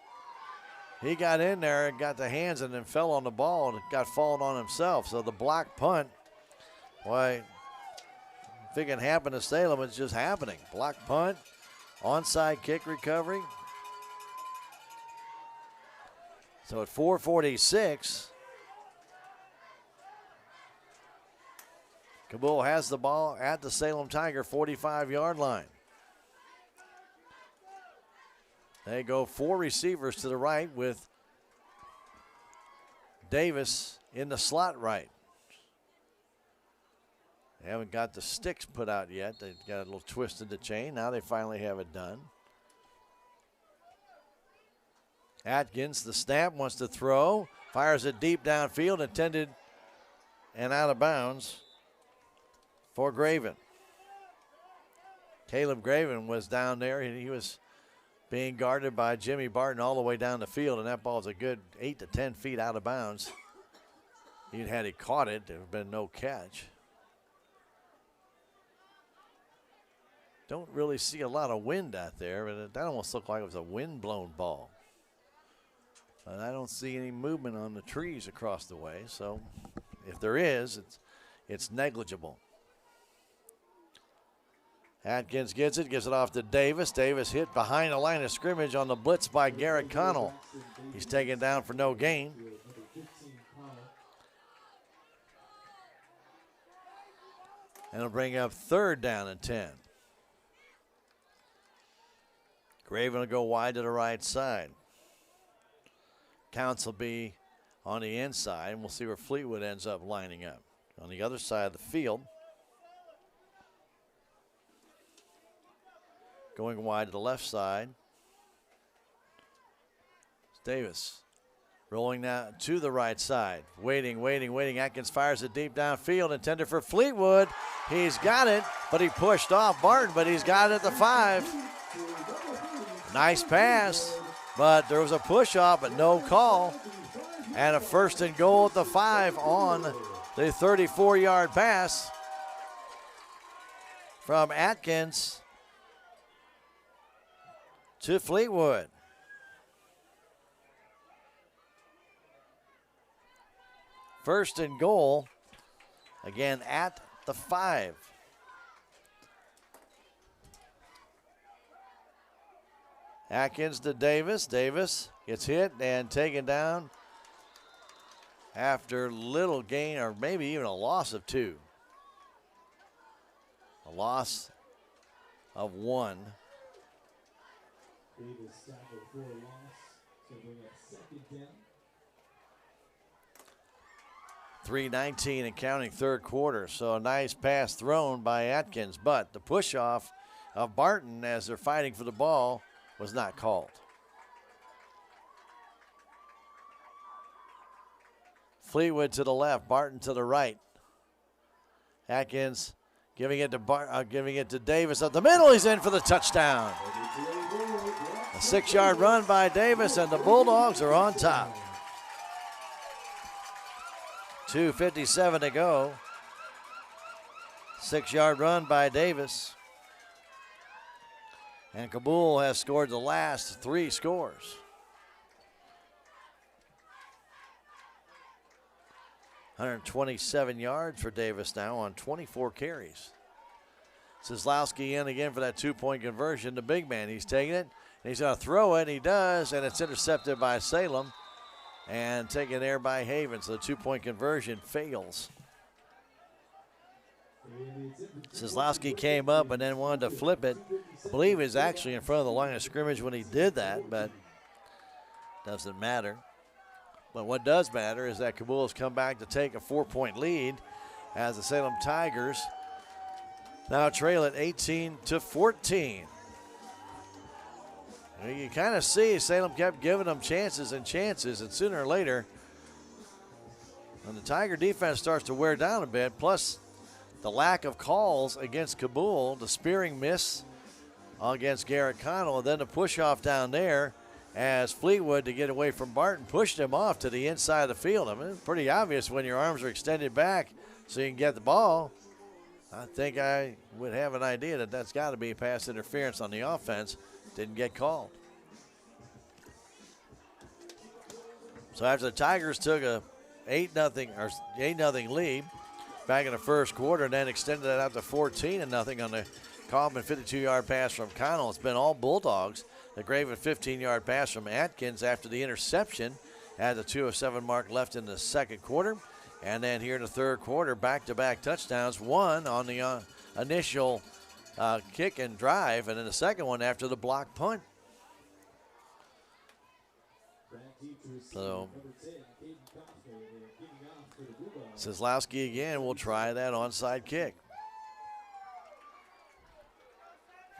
He got in there and got the hands and then fell on the ball and got fallen on himself. So the block punt, why, if it can happen to Salem, it's just happening. Block punt, onside kick recovery. So at 4:46, Cabool has the ball at the Salem Tiger 45-yard line. They go 4 receivers to the right with Davis in the slot right. They haven't got the sticks put out yet. They've got a little twist in the chain. Now they finally have it done. Atkins, the snap, wants to throw. Fires it deep downfield, intended and out of bounds for Graven. Caleb Graven was down there, and he was being guarded by Jimmy Barton all the way down the field, and that ball's a good 8 to 10 feet out of bounds. Had he caught it, there would have been no catch. Don't really see a lot of wind out there, but that almost looked like it was a wind-blown ball. But I don't see any movement on the trees across the way, so if there is, it's negligible. Atkins gets it off to Davis. Davis hit behind the line of scrimmage on the blitz by Garrett Connell. He's taken down for no gain. And it'll bring up 3rd down and 10. Graven will go wide to the right side. Counts will be on the inside, and we'll see where Fleetwood ends up lining up. On the other side of the field, going wide to the left side. Davis rolling now to the right side. Waiting. Atkins fires it deep downfield, intended for Fleetwood. He's got it, but he pushed off Barton, but he's got it at the 5. Nice pass, but there was a push off, but no call. And a 1st and goal at the 5 on the 34-yard pass from Atkins to Fleetwood. First and goal, again at the 5. Atkins to Davis. Davis gets hit and taken down after little gain, or maybe even a loss of 2. A loss of 1. Davis tackled for a loss, so bring up 2nd down. 3:19 and counting third quarter. So a nice pass thrown by Atkins, but the push off of Barton as they're fighting for the ball was not called. Fleetwood to the left, Barton to the right. Atkins giving it to Davis up the middle. He's in for the touchdown. A 6-yard run by Davis, and the Bulldogs are on top. 2:57 to go. 6-yard run by Davis. And Cabool has scored the last 3 scores. 127 yards for Davis now on 24 carries. Kozlowski in again for that 2-point conversion. The big man, he's taking it, and he's going to throw it. He does, and it's intercepted by Salem and taken there by Haven. So the 2-point conversion fails. Kozlowski came up and then wanted to flip it. I believe he was actually in front of the line of scrimmage when he did that, but doesn't matter. But what does matter is that Cabool has come back to take a 4-point lead as the Salem Tigers now trail at 18-14. You kind of see Salem kept giving them chances and chances, and sooner or later, when the Tiger defense starts to wear down a bit, plus the lack of calls against Cabool, the spearing miss against Garrett Connell, and then the push off down there as Fleetwood, to get away from Barton, pushed him off to the inside of the field. I mean, it's pretty obvious when your arms are extended back so you can get the ball. I think I would have an idea that that's got to be pass interference on the offense. Didn't get called. So after the Tigers took a 8-0 lead back in the first quarter and then extended that out to 14-0 on the Kaufman 52-yard pass from Connell, it's been all Bulldogs. The Graven 15-yard pass from Atkins after the interception at the 2:07 mark left in the second quarter. And then here in the third quarter, back-to-back touchdowns, one on the initial kick and drive, and then the second one after the block punt. So Kozlowski again will try that onside kick.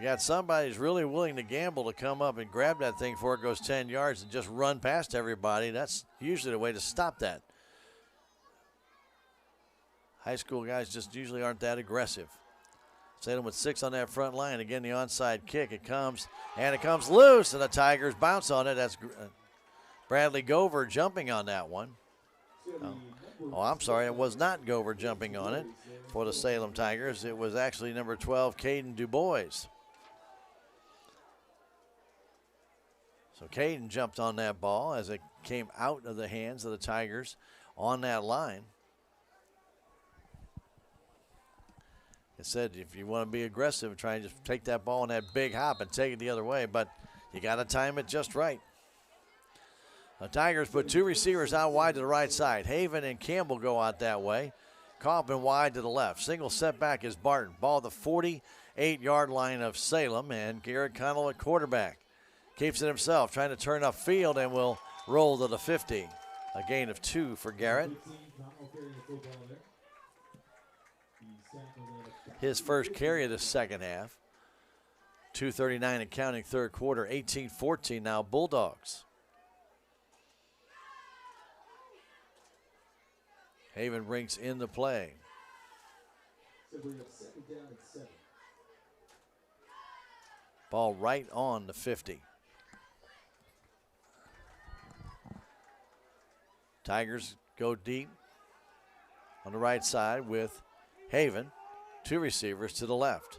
You got somebody who's really willing to gamble to come up and grab that thing before it goes 10 yards and just run past everybody. That's usually the way to stop that. High school guys just usually aren't that aggressive. Salem with 6 on that front line. Again, the onside kick. It comes loose, and the Tigers bounce on it. That's Bradley Gover jumping on that one. Oh, I'm sorry. It was not Gover jumping on it for the Salem Tigers. It was actually number 12, Caden DuBois. So Caden jumped on that ball as it came out of the hands of the Tigers on that line. It said if you want to be aggressive, try and just take that ball on that big hop and take it the other way, but you got to time it just right. The Tigers put 2 receivers out wide to the right side. Haven and Campbell go out that way. Kaufman wide to the left. Single setback is Barton. Ball at the 48-yard line of Salem, and Garrett Connell at quarterback. Keeps it himself, trying to turn upfield, and will roll to the 50. A gain of 2 for Garrett. His first carry of the second half. 2:39 and counting third quarter. 18-14 now Bulldogs. Haven brings in the play. Ball right on the 50. Tigers go deep on the right side with Haven. 2 receivers to the left.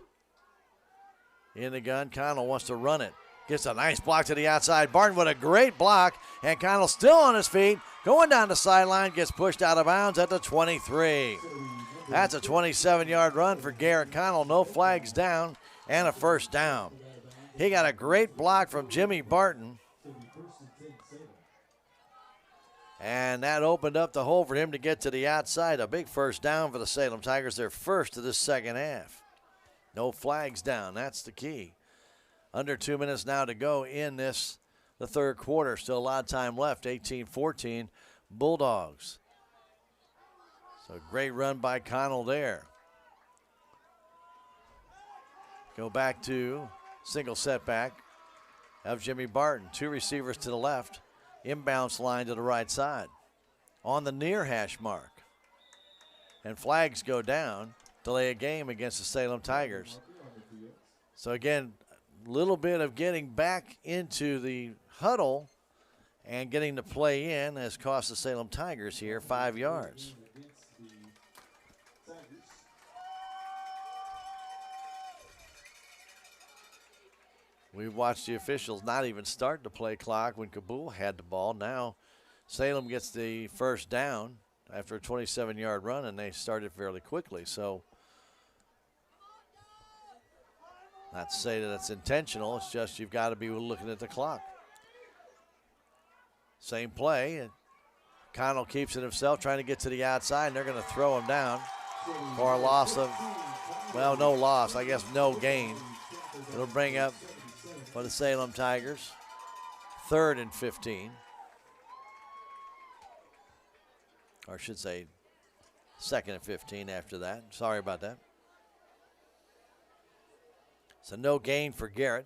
In the gun, Connell wants to run it. Gets a nice block to the outside. Barton with a great block, and Connell still on his feet. Going down the sideline, gets pushed out of bounds at the 23. That's a 27-yard run for Garrett Connell. No flags down and a first down. He got a great block from Jimmy Barton. And that opened up the hole for him to get to the outside. A big first down for the Salem Tigers. Their first of this second half. No flags down. That's the key. Under 2 minutes now to go in the third quarter. Still a lot of time left. 18-14 Bulldogs. So great run by Connell there. Go back to single setback of Jimmy Barton. 2 receivers to the left. Inbounds line to the right side. On the near hash mark. And flags go down. Delay a game against the Salem Tigers. So again, a little bit of getting back into the huddle and getting the play in has cost the Salem Tigers here 5 yards. We've watched the officials not even start the play clock when Cabool had the ball. Now Salem gets the first down after a 27-yard run, and they started fairly quickly. So not to say that it's intentional, it's just you've got to be looking at the clock. Same play. Connell keeps it himself, trying to get to the outside, and they're going to throw him down for a loss of, well, no loss, I guess no gain. It'll bring up for the Salem Tigers 3rd and 15. Or I should say 2nd and 15 after that. Sorry about that. So no gain for Garrett.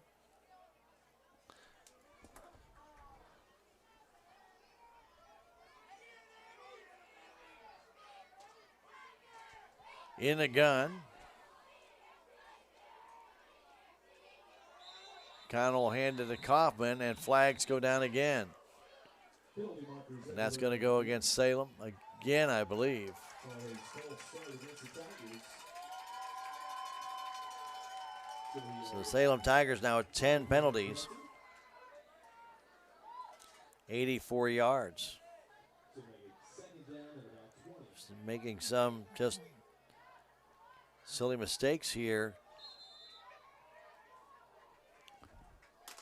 In the gun. Connell handed to Kaufman, and flags go down again. And that's going to go against Salem again, I believe. So the Salem Tigers now at 10 penalties. 84 yards. Just making some just silly mistakes here.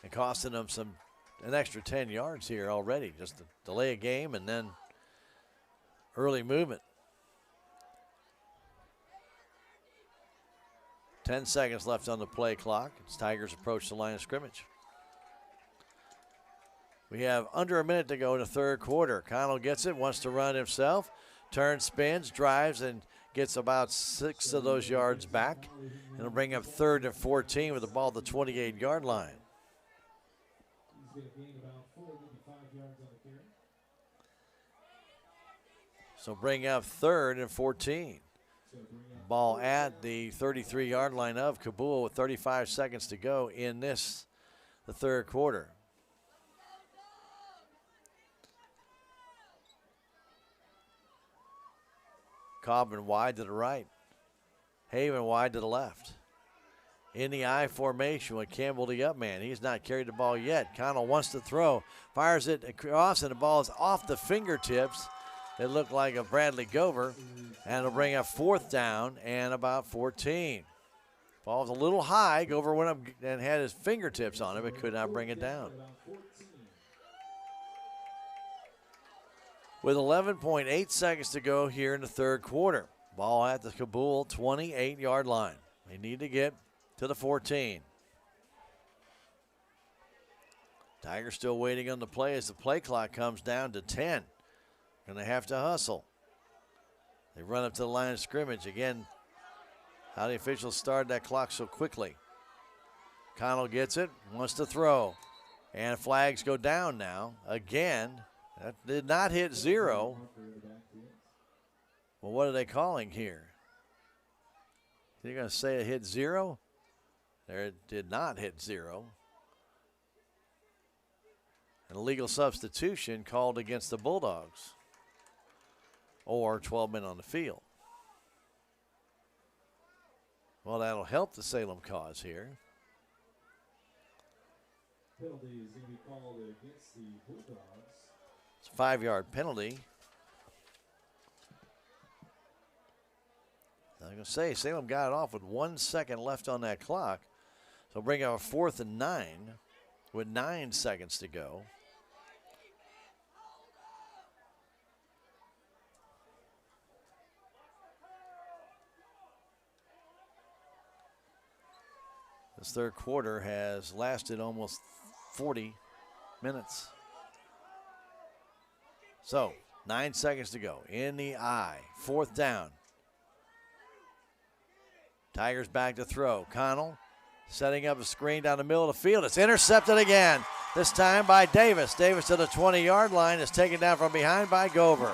And costing them an extra 10 yards here already. Just to delay a game and then early movement. 10 seconds left on the play clock as Tigers approach the line of scrimmage. We have under a minute to go in the 3rd quarter. Connell gets it, wants to run himself, turns, spins, drives, and gets about 6 of those yards back. It'll bring up 3rd and 14 with the ball at the 28-yard line. So bring up 3rd and 14. Ball at the 33-yard line of Cabool with 35 seconds to go in the 3rd quarter. Cobbin wide to the right. Haven wide to the left. In the I formation with Campbell the up man. He's not carried the ball yet. Connell wants to throw. Fires it across, and the ball is off the fingertips. It looked like a Bradley Gover. And it'll bring up 4th down and about 14. Ball's a little high. Gover went up and had his fingertips on it, but could not bring it down. With 11.8 seconds to go here in the 3rd quarter. Ball at the Cabool 28-yard line. They need to get to the 14. Tigers still waiting on the play as the play clock comes down to 10. Going to have to hustle. They run up to the line of scrimmage. Again, how the officials started that clock so quickly. Connell gets it, wants to throw. And flags go down now. Again, that did not hit 0. Well, what are they calling here? You're going to say it hit 0? There, it did not hit 0. An illegal substitution called against the Bulldogs. Or 12 men on the field. Well, that'll help the Salem cause here. Penalty is going to be called against the Bulldogs. It's a 5-yard penalty. I was going to say, Salem got it off with 1 second left on that clock. So bring out a 4th and 9 with 9 seconds to go. This 3rd quarter has lasted almost 40 minutes. So 9 seconds to go in the I. 4th down. Tigers back to throw. Connell Setting up a screen down the middle of the field. It's intercepted again, this time by Davis. Davis to the 20-yard line is taken down from behind by Gover.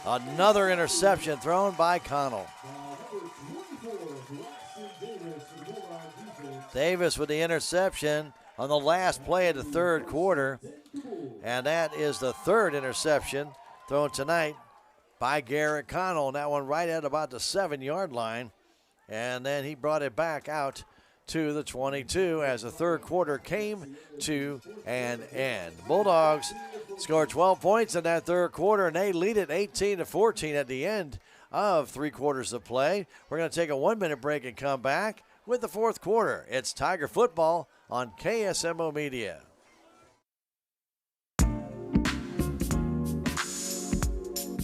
Another interception thrown by Connell. Davis with the interception on the last play of the third quarter. And that is the third interception thrown tonight by Garrett Connell. And that one right at about the 7-yard line. And then he brought it back out to the 22 as the third quarter came to an end. The Bulldogs scored 12 points in that third quarter, and they lead it 18-14 at the end of 3 quarters of play. We're going to take a 1-minute break and come back with the fourth quarter. It's Tiger football on KSMO Media.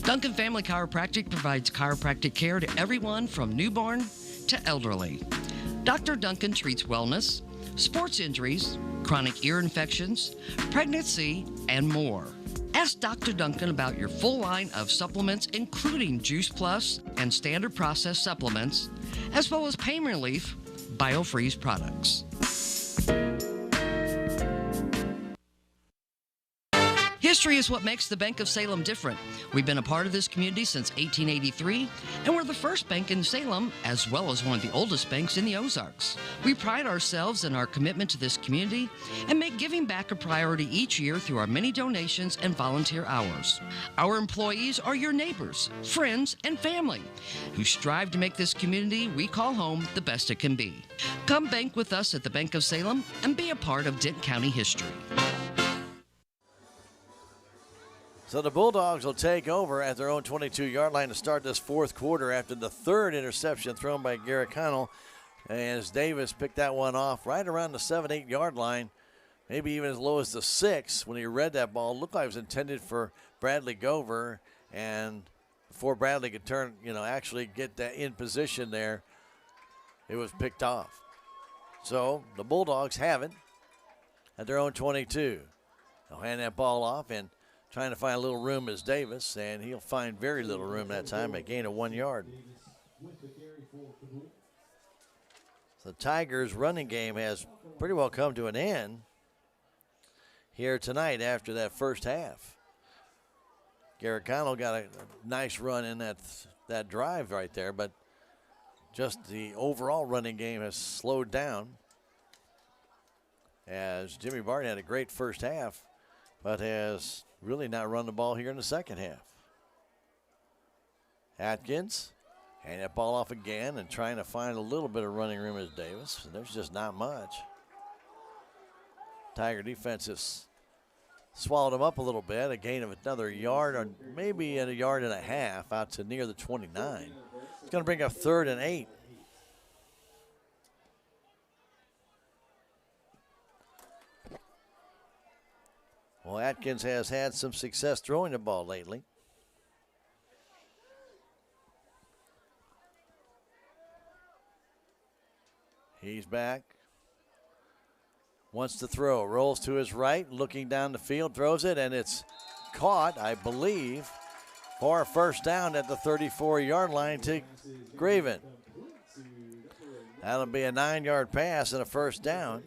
Duncan Family Chiropractic provides chiropractic care to everyone from newborn to elderly. Dr. Duncan treats wellness, sports injuries, chronic ear infections, pregnancy, and more. Ask Dr. Duncan about your full line of supplements, including Juice Plus and standard processed supplements, as well as pain relief, BioFreeze products. History is what makes the Bank of Salem different. We've been a part of this community since 1883, and we're the first bank in Salem, as well as one of the oldest banks in the Ozarks. We pride ourselves in our commitment to this community and make giving back a priority each year through our many donations and volunteer hours. Our employees are your neighbors, friends, and family who strive to make this community we call home the best it can be. Come bank with us at the Bank of Salem and be a part of Denton County history. So the Bulldogs will take over at their own 22-yard line to start this fourth quarter after the third interception thrown by Garrett Connell. As Davis picked that one off right around the 7-8-yard line, maybe even as low as the 6 when he read that ball. It looked like it was intended for Bradley Gover, and before Bradley could turn, actually get that in position there, it was picked off. So the Bulldogs have it at their own 22. They'll hand that ball off, and trying to find a little room is Davis, and he'll find very little room that time, a gain of 1 yard. The Tigers' running game has pretty well come to an end here tonight after that first half. Garrett Connell got a nice run in that drive right there, but just the overall running game has slowed down as Jimmy Barton had a great first half, but has really not run the ball here in the second half. Atkins, handing that ball off again and trying to find a little bit of running room as Davis. There's just not much. Tiger defense has swallowed him up a little bit. A gain of another yard, or maybe a yard and a half out to near the 29. It's going to bring up 3rd and 8. Well, Atkins has had some success throwing the ball lately. He's back. Wants to throw. Rolls to his right, looking down the field, throws it, and it's caught, I believe, for a first down at the 34-yard line to Graven. That'll be a 9-yard pass and a first down.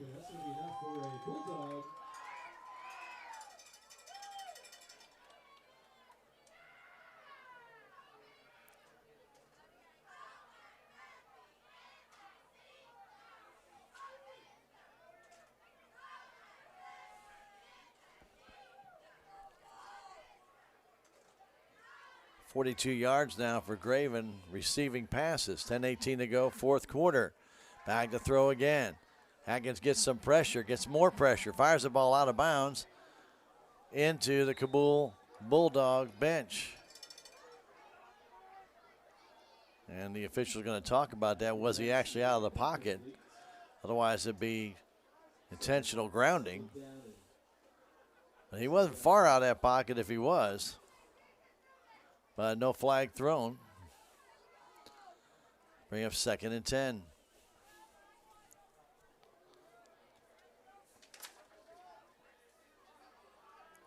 .42 yards now for Graven receiving passes. 10:18 to go, fourth quarter. Back to throw again. Atkins gets some pressure, gets more pressure, fires the ball out of bounds into the Cabool Bulldog bench. And the official's going to talk about that. Was he actually out of the pocket? Otherwise, it'd be intentional grounding. But he wasn't far out of that pocket if he was. But no flag thrown. Bring up 2nd and 10.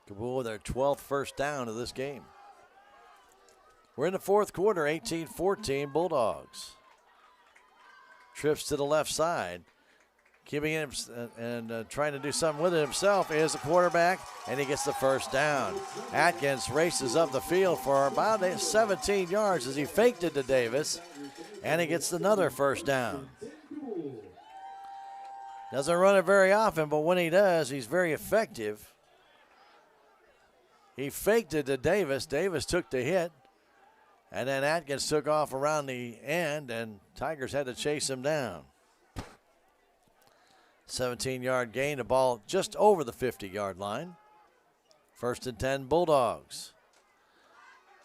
Cabool with their 12th first down of this game. We're in the fourth quarter, 18-14 Bulldogs. Trips to the left side. keeping it and trying to do something with it himself is the quarterback, and he gets the first down. Atkins races up the field for about 17 yards as he faked it to Davis, and he gets another first down. Doesn't run it very often, but when he does, he's very effective. He faked it to Davis. Davis took the hit, and then Atkins took off around the end, and Tigers had to chase him down. 17-yard gain, the ball just over the 50-yard line. 1st and 10 Bulldogs.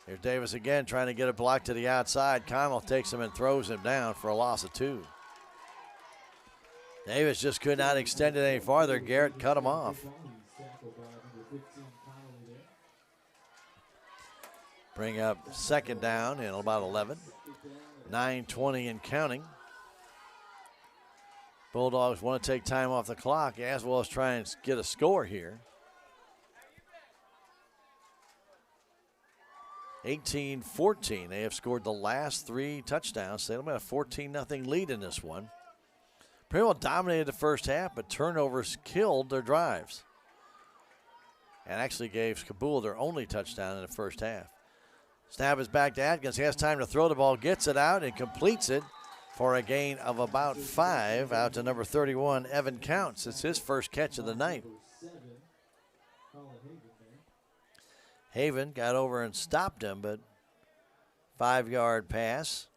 Here's Davis again trying to get a block to the outside. Connell takes him and throws him down for a loss of 2. Davis just could not extend it any farther. Garrett cut him off. Bring up 2nd down in about 11. 9:20 and counting. Bulldogs want to take time off the clock as well as try and get a score here. 18-14. They have scored the last 3 touchdowns. Salem had a 14-0 lead in this one. Pretty well dominated the first half, but turnovers killed their drives. And actually gave Cabool their only touchdown in the first half. Snap is back to Atkins. He has time to throw the ball, gets it out, and completes it for a gain of about 5 out to number 31, Evan Counts. It's his first catch of the night. Haven got over and stopped him, but 5-yard pass.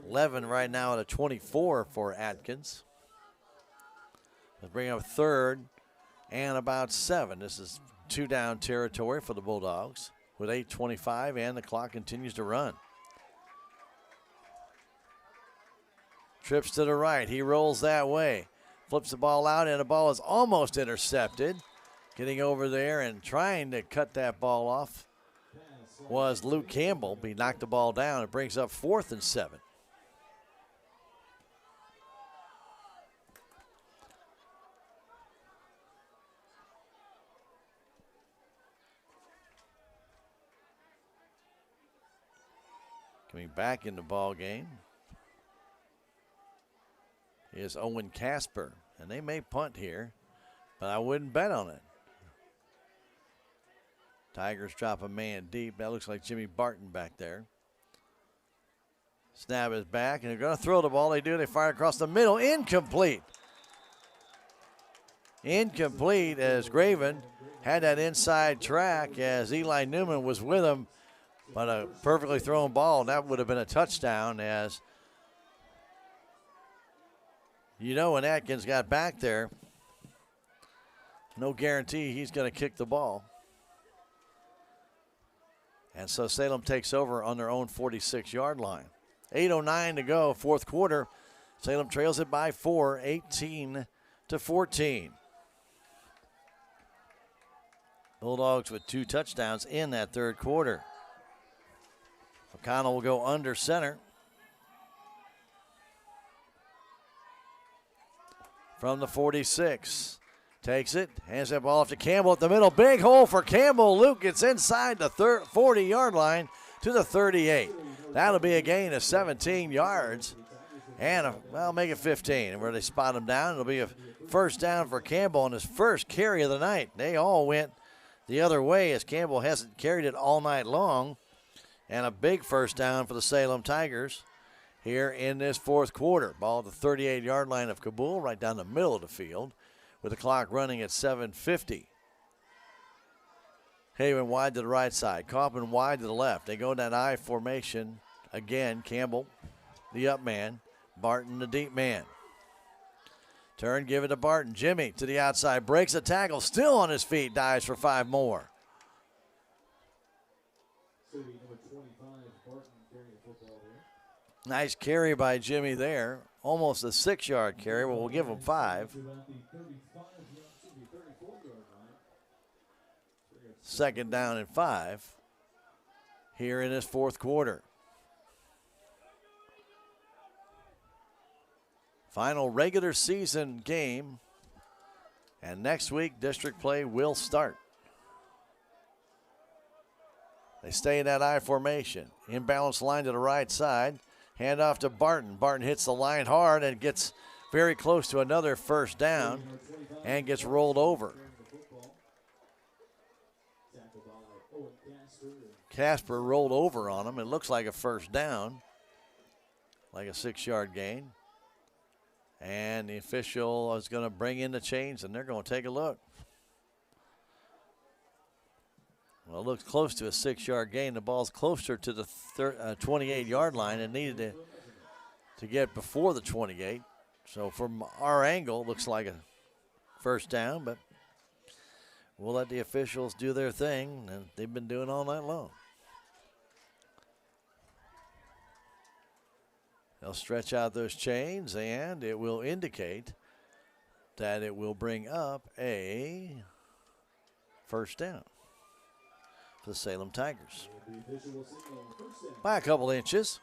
11 right now at a 24 for Atkins. Let's bring up 3rd and about 7. This is 2-down territory for the Bulldogs with 8:25, and the clock continues to run. Trips to the right. He rolls that way. Flips the ball out, and the ball is almost intercepted. Getting over there and trying to cut that ball off was Luke Campbell. He knocked the ball down. It brings up 4th and 7. Coming back in the ball game is Owen Casper, and they may punt here, but I wouldn't bet on it. Tigers drop a man deep. That looks like Jimmy Barton back there. Snap is back, and they're going to throw the ball. They do. They fire across the middle. Incomplete. Incomplete as Graven had that inside track as Eli Newman was with him, but a perfectly thrown ball. That would have been a touchdown as when Atkins got back there, no guarantee he's going to kick the ball. And so Salem takes over on their own 46-yard line. 8:09 to go, 4th quarter. Salem trails it by 4, 18-14. Bulldogs with 2 touchdowns in that 3rd quarter. O'Connell will go under center. From the 46. Takes it, hands that ball off to Campbell at the middle. Big hole for Campbell. Luke gets inside the 40-yard line to the 38. That'll be a gain of 17 yards. And, make it 15. And where they spot him down, it'll be a first down for Campbell on his first carry of the night. They all went the other way as Campbell hasn't carried it all night long. And a big first down for the Salem Tigers here in this 4th quarter. Ball at the 38-yard line of Cabool, right down the middle of the field, with the clock running at 7:50. Haven wide to the right side. Kaufman wide to the left. They go in that I formation again. Campbell, the up man. Barton, the deep man. Turn, give it to Barton. Jimmy to the outside. Breaks a tackle. Still on his feet. Dives for 5 more. Nice carry by Jimmy there. Almost a 6-yard carry, but we'll give him 5. 2nd down and 5 here in this 4th quarter. Final regular season game, and next week district play will start. They stay in that I formation. Imbalanced line to the right side. Hand off to Barton. Barton hits the line hard and gets very close to another first down and gets rolled over. Casper rolled over on him. It looks like a first down, like a 6-yard gain. And the official is going to bring in the chains, and they're going to take a look. Well, it looks close to a 6-yard gain. The ball's closer to the 28-yard line and needed to get before the 28. So from our angle, it looks like a first down, but we'll let the officials do their thing, and they've been doing all night long. They'll stretch out those chains, and it will indicate that it will bring up a first down for the Salem Tigers by a couple inches.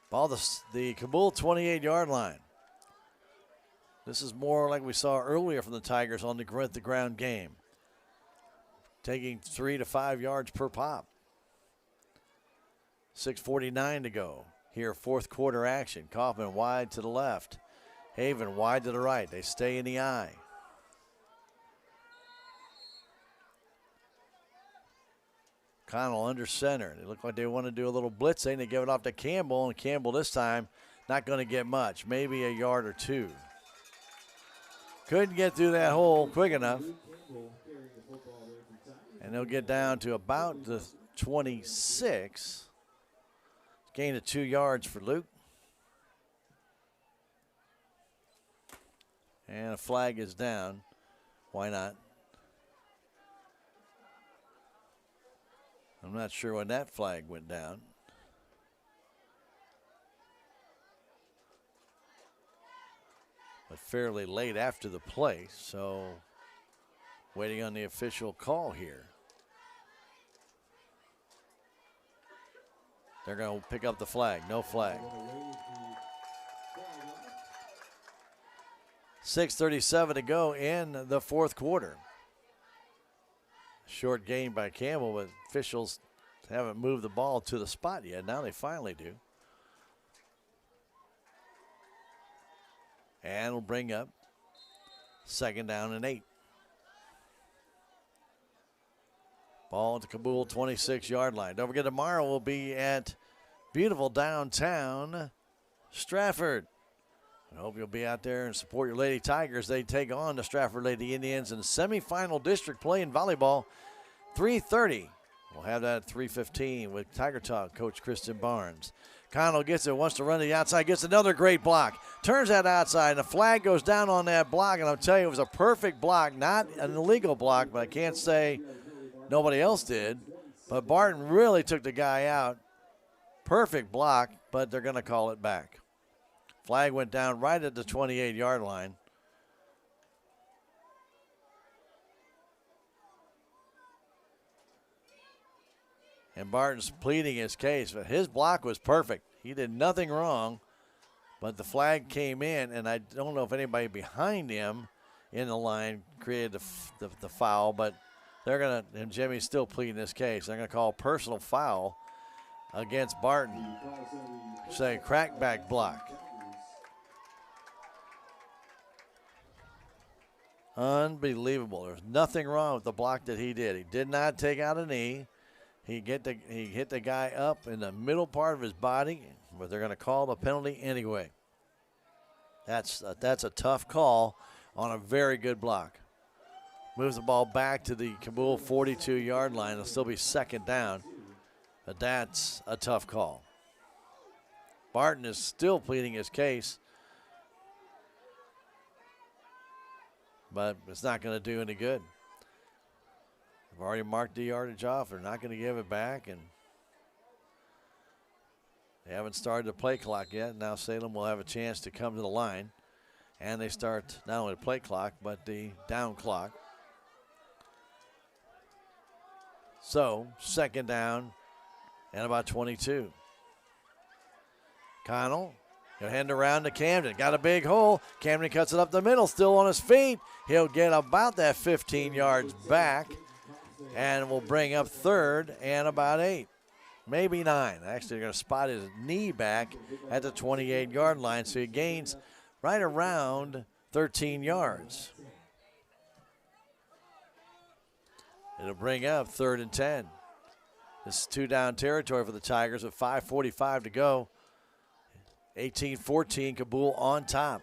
Ball the Cabool 28-yard line. This is more like we saw earlier from the Tigers on the ground game, taking 3 to 5 yards per pop. 6:49 to go. Here, fourth quarter action. Kaufman wide to the left. Haven wide to the right. They stay in the eye. Connell under center. They look like they want to do a little blitzing. They give it off to Campbell, and Campbell this time not going to get much, maybe a yard or two. Couldn't get through that hole quick enough. And they'll get down to about the 26. Gain of 2 yards for Luke. And a flag is down. Why not? I'm not sure when that flag went down. But fairly late after the play, so waiting on the official call here. They're going to pick up the flag. No flag. 6:37 to go in the fourth quarter. Short gain by Campbell, but officials haven't moved the ball to the spot yet. Now they finally do. And will bring up 2nd down and 8. Ball at the Cabool 26-yard line. Don't forget, tomorrow we'll be at beautiful downtown Stratford. I hope you'll be out there and support your Lady Tigers. They take on the Stratford Lady Indians in semifinal district play in volleyball. 3:30. We'll have that at 3:15 with Tiger Talk coach Kristen Barnes. Connell gets it, wants to run to the outside, gets another great block. Turns that outside, and the flag goes down on that block, and I'll tell you, it was a perfect block, not an illegal block, but I can't say nobody else did. But Barton really took the guy out. Perfect block, but they're going to call it back. Flag went down right at the 28-yard line. And Barton's pleading his case, but his block was perfect. He did nothing wrong, but the flag came in, and I don't know if anybody behind him in the line created the foul, but they're going to, and Jimmy's still pleading this case, they're going to call a personal foul against Barton. Say crackback block. Unbelievable. There's nothing wrong with the block that he did. He did not take out a knee. He hit the guy up in the middle part of his body, but they're going to call the penalty anyway. That's a tough call on a very good block. Moves the ball back to the Cabool 42-yard line. It'll still be 2nd down, but that's a tough call. Barton is still pleading his case, but it's not going to do any good. They've already marked the yardage off. They're not going to give it back, and they haven't started the play clock yet. Now Salem will have a chance to come to the line, and they start not only the play clock but the down clock. So 2nd down and about 22. Connell, he'll hand around to Camden. Got a big hole. Camden cuts it up the middle, still on his feet. He'll get about that 15 yards back, and will bring up 3rd and about 8. maybe 9. Actually, they're going to spot his knee back at the 28-yard line, so he gains right around 13 yards. It'll bring up 3rd and 10. This is 2-down territory for the Tigers with 5:45 to go. 18-14, Cabool on top.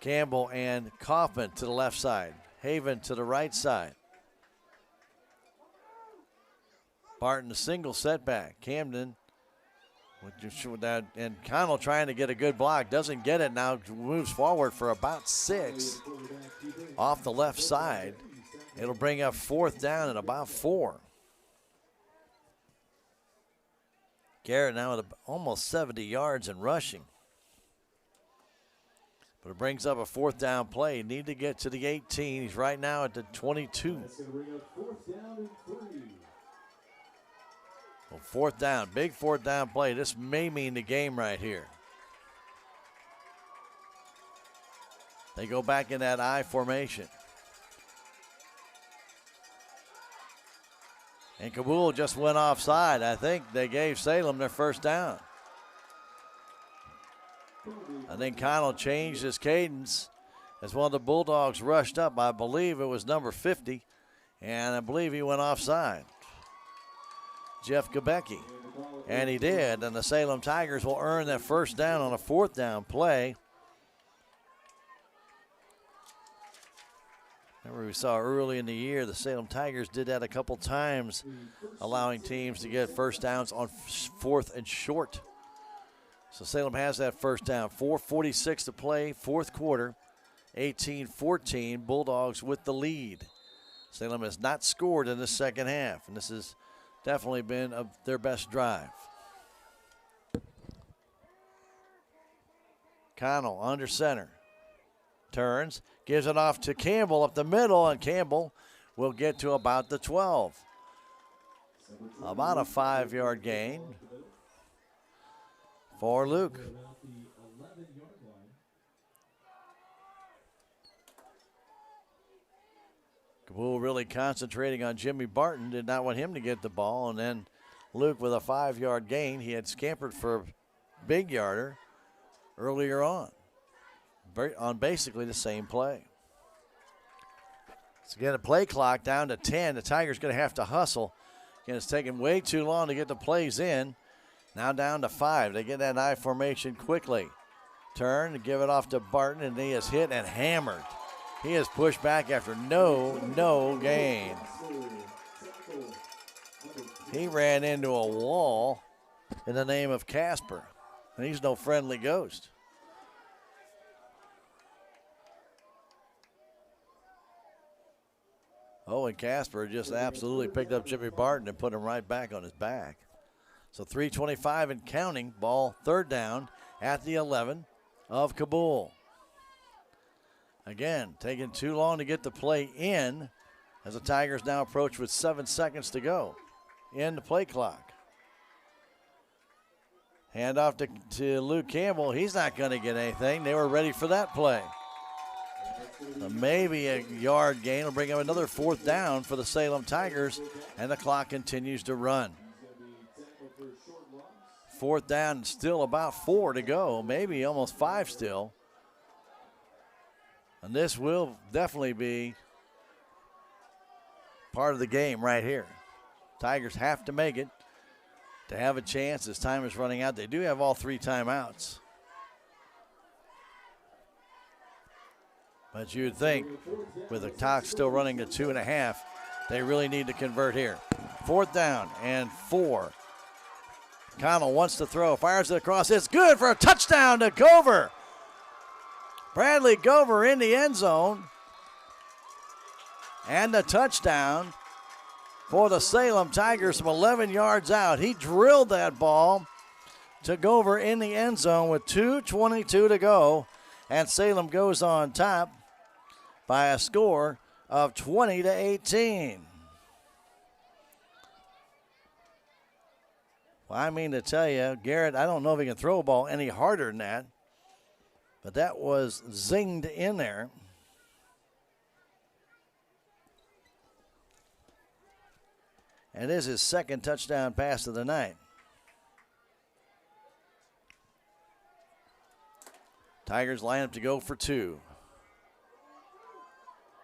Campbell and Kaufman to the left side. Haven to the right side. Barton a single setback. Camden with that, and Connell trying to get a good block. Doesn't get it now. Moves forward for about 6 off the left side. It'll bring up 4th down and about 4. Garrett now at almost 70 yards and rushing. But it brings up a 4th down play. Need to get to the 18. He's right now at the 22. Well, 4th down, big 4th down play. This may mean the game right here. They go back in that I formation. And Cabool just went offside. I think they gave Salem their 1st down. I think Connell changed his cadence as one of the Bulldogs rushed up. I believe it was number 50, and I believe he went offside. Jeff Gebecki. And he did, and the Salem Tigers will earn that 1st down on a 4th down play. Remember, we saw early in the year the Salem Tigers did that a couple times, allowing teams to get 1st downs on 4th and short. So Salem has that 1st down. 4:46 to play, 4th quarter. 18-14, Bulldogs with the lead. Salem has not scored in the 2nd half, and this has definitely been their best drive. Connell under center. Turns, gives it off to Campbell up the middle, and Campbell will get to about the 12. About a 5-yard gain for Luke. Cabool really concentrating on Jimmy Barton, did not want him to get the ball, and then Luke with a 5-yard gain. He had scampered for a big yarder earlier on basically the same play. So again, a play clock down to 10. The Tigers going to have to hustle. Again, it's taking way too long to get the plays in. Now down to 5. They get that I formation quickly. Turn to give it off to Barton, and he is hit and hammered. He is pushed back after no gain. He ran into a wall in the name of Casper, and he's no friendly ghost. Oh, and Casper just absolutely picked up Jimmy Barton and put him right back on his back. So 3:25 and counting. Ball 3rd down at the 11 of Cabool. Again, taking too long to get the play in as the Tigers now approach with 7 seconds to go in the play clock. Hand off to Luke Campbell. He's not going to get anything. They were ready for that play. So maybe a yard gain will bring up another 4th down for the Salem Tigers, and the clock continues to run. 4th down, still about 4 to go, maybe almost 5 still. And this will definitely be part of the game right here. Tigers have to make it to have a chance as time is running out. They do have all 3 timeouts. But you'd think with the clock still running at 2.5, they really need to convert here. 4th down and 4. Connell wants to throw, fires it across. It's good for a touchdown to Gover. Bradley Gover in the end zone. And the touchdown for the Salem Tigers from 11 yards out. He drilled that ball to Gover in the end zone with 2:22 to go. And Salem goes on top by a score of 20-18. Well, I mean to tell you, Garrett, I don't know if he can throw a ball any harder than that, but that was zinged in there. And this is his second touchdown pass of the night. Tigers line up to go for 2.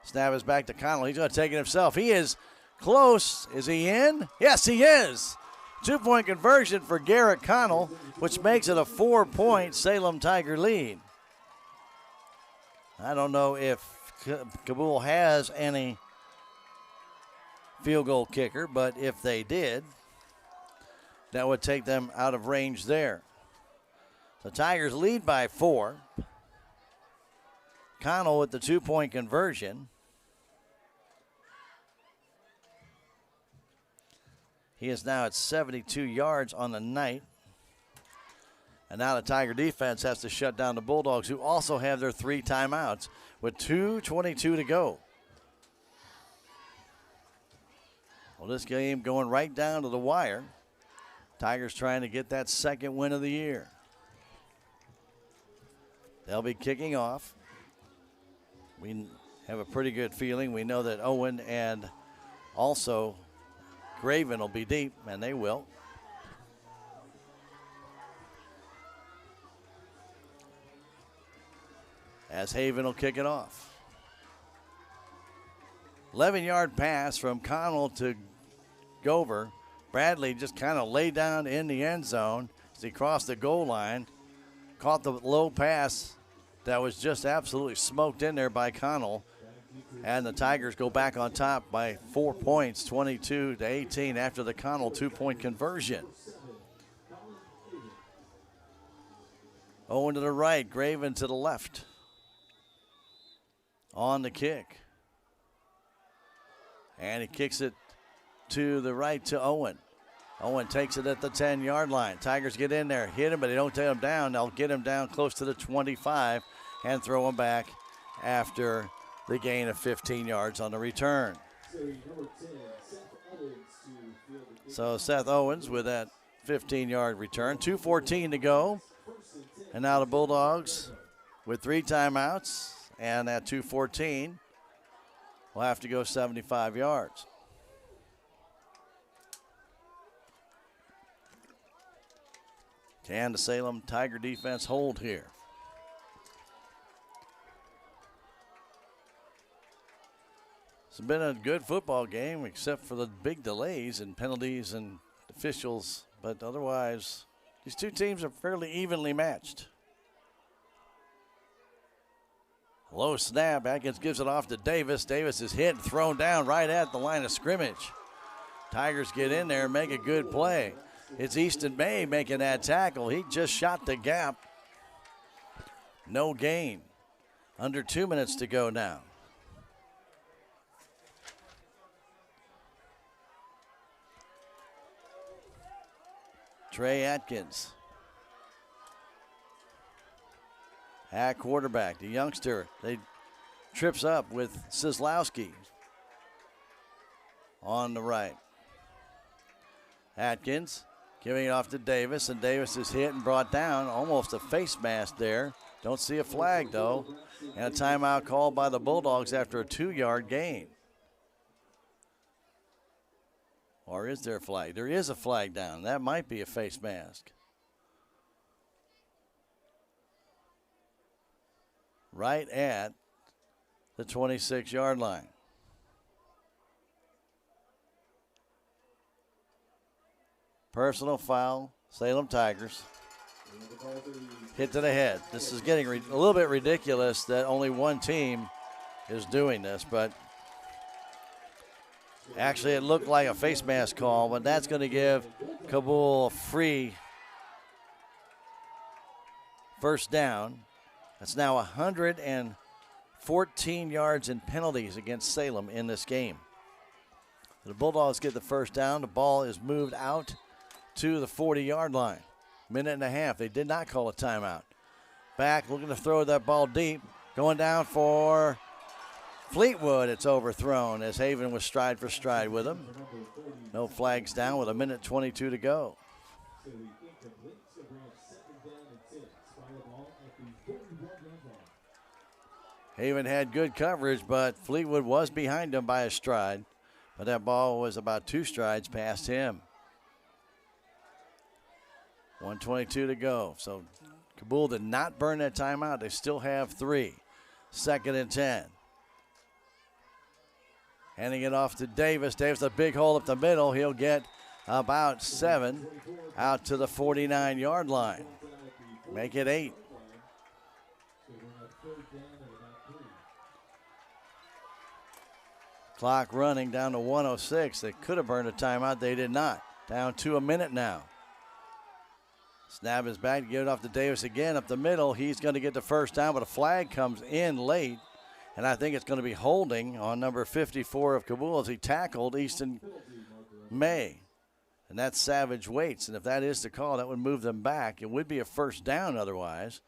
Snap is back to Connell. He's going to take it himself. He is close. Is he in? Yes, he is. 2-point conversion for Garrett Connell, which makes it a 4-point Salem Tiger lead. I don't know if Cabool has any field goal kicker, but if they did, that would take them out of range there. The Tigers lead by 4. Connell with the 2-point conversion. He is now at 72 yards on the night. And now the Tiger defense has to shut down the Bulldogs, who also have their 3 timeouts with 2:22 to go. Well, this game going right down to the wire. Tigers trying to get that second win of the year. They'll be kicking off. We have a pretty good feeling. We know that Owen and also Graven will be deep, and they will. As Haven will kick it off. 11-yard pass from Connell to Gover. Bradley just kind of laid down in the end zone as he crossed the goal line. Caught the low pass that was just absolutely smoked in there by Connell. And the Tigers go back on top by 4 points, 22-18 after the Connell 2-point conversion. Owen to the right, Graven to the left. On the kick. And he kicks it to the right to Owen. Owen takes it at the 10-yard line. Tigers get in there, hit him, but they don't take him down. They'll get him down close to the 25 and throw him back after the gain of 15 yards on the return. So Seth Owens with that 15-yard return. 2:14 to go. And now the Bulldogs with 3 timeouts. And at 2:14, will have to go 75 yards. Can the Salem Tiger defense hold here? It's been a good football game except for the big delays and penalties and officials, but otherwise these two teams are fairly evenly matched. Low snap, Atkins gives it off to Davis. Davis is hit and thrown down right at the line of scrimmage. Tigers get in there and make a good play. It's Easton May making that tackle. He just shot the gap. No gain. Under 2 minutes to go now. Trey Atkins at quarterback. The youngster, they trips up with Sislowski on the right. Atkins giving it off to Davis, and Davis is hit and brought down. Almost a face mask there. Don't see a flag, though. And a timeout called by the Bulldogs after a 2-yard gain. Or is there a flag? There is a flag down. That might be a face mask. Right at the 26-yard line. Personal foul, Salem Tigers. Hit to the head. This is getting a little bit ridiculous that only one team is doing this, but actually it looked like a face mask call, but that's going to give Cabool a free first down. That's now 114 yards in penalties against Salem in this game. The Bulldogs get the first down. The ball is moved out to the 40-yard line. Minute and a half. They did not call a timeout. Back, looking to throw that ball deep. Going down for Fleetwood. It's overthrown as Haven was stride for stride with him. No flags down with a minute 22 to go. Haven had good coverage, but Fleetwood was behind him by a stride. But that ball was about 2 strides past him. 1:22 to go. So Cabool did not burn that timeout. They still have 3. 2nd and 10. Handing it off to Davis. Davis, a big hole up the middle. He'll get about 7 out to the 49-yard line. Make it 8. Clock running down to 1:06. They could have burned a timeout. They did not. Down to a minute now. Snap is back to get it off to Davis again up the middle. He's going to get the first down, but a flag comes in late. And I think it's going to be holding on number 54 of Cabool as he tackled Easton May. And that's Savage Waits. And if that is the call, that would move them back. It would be a first down otherwise.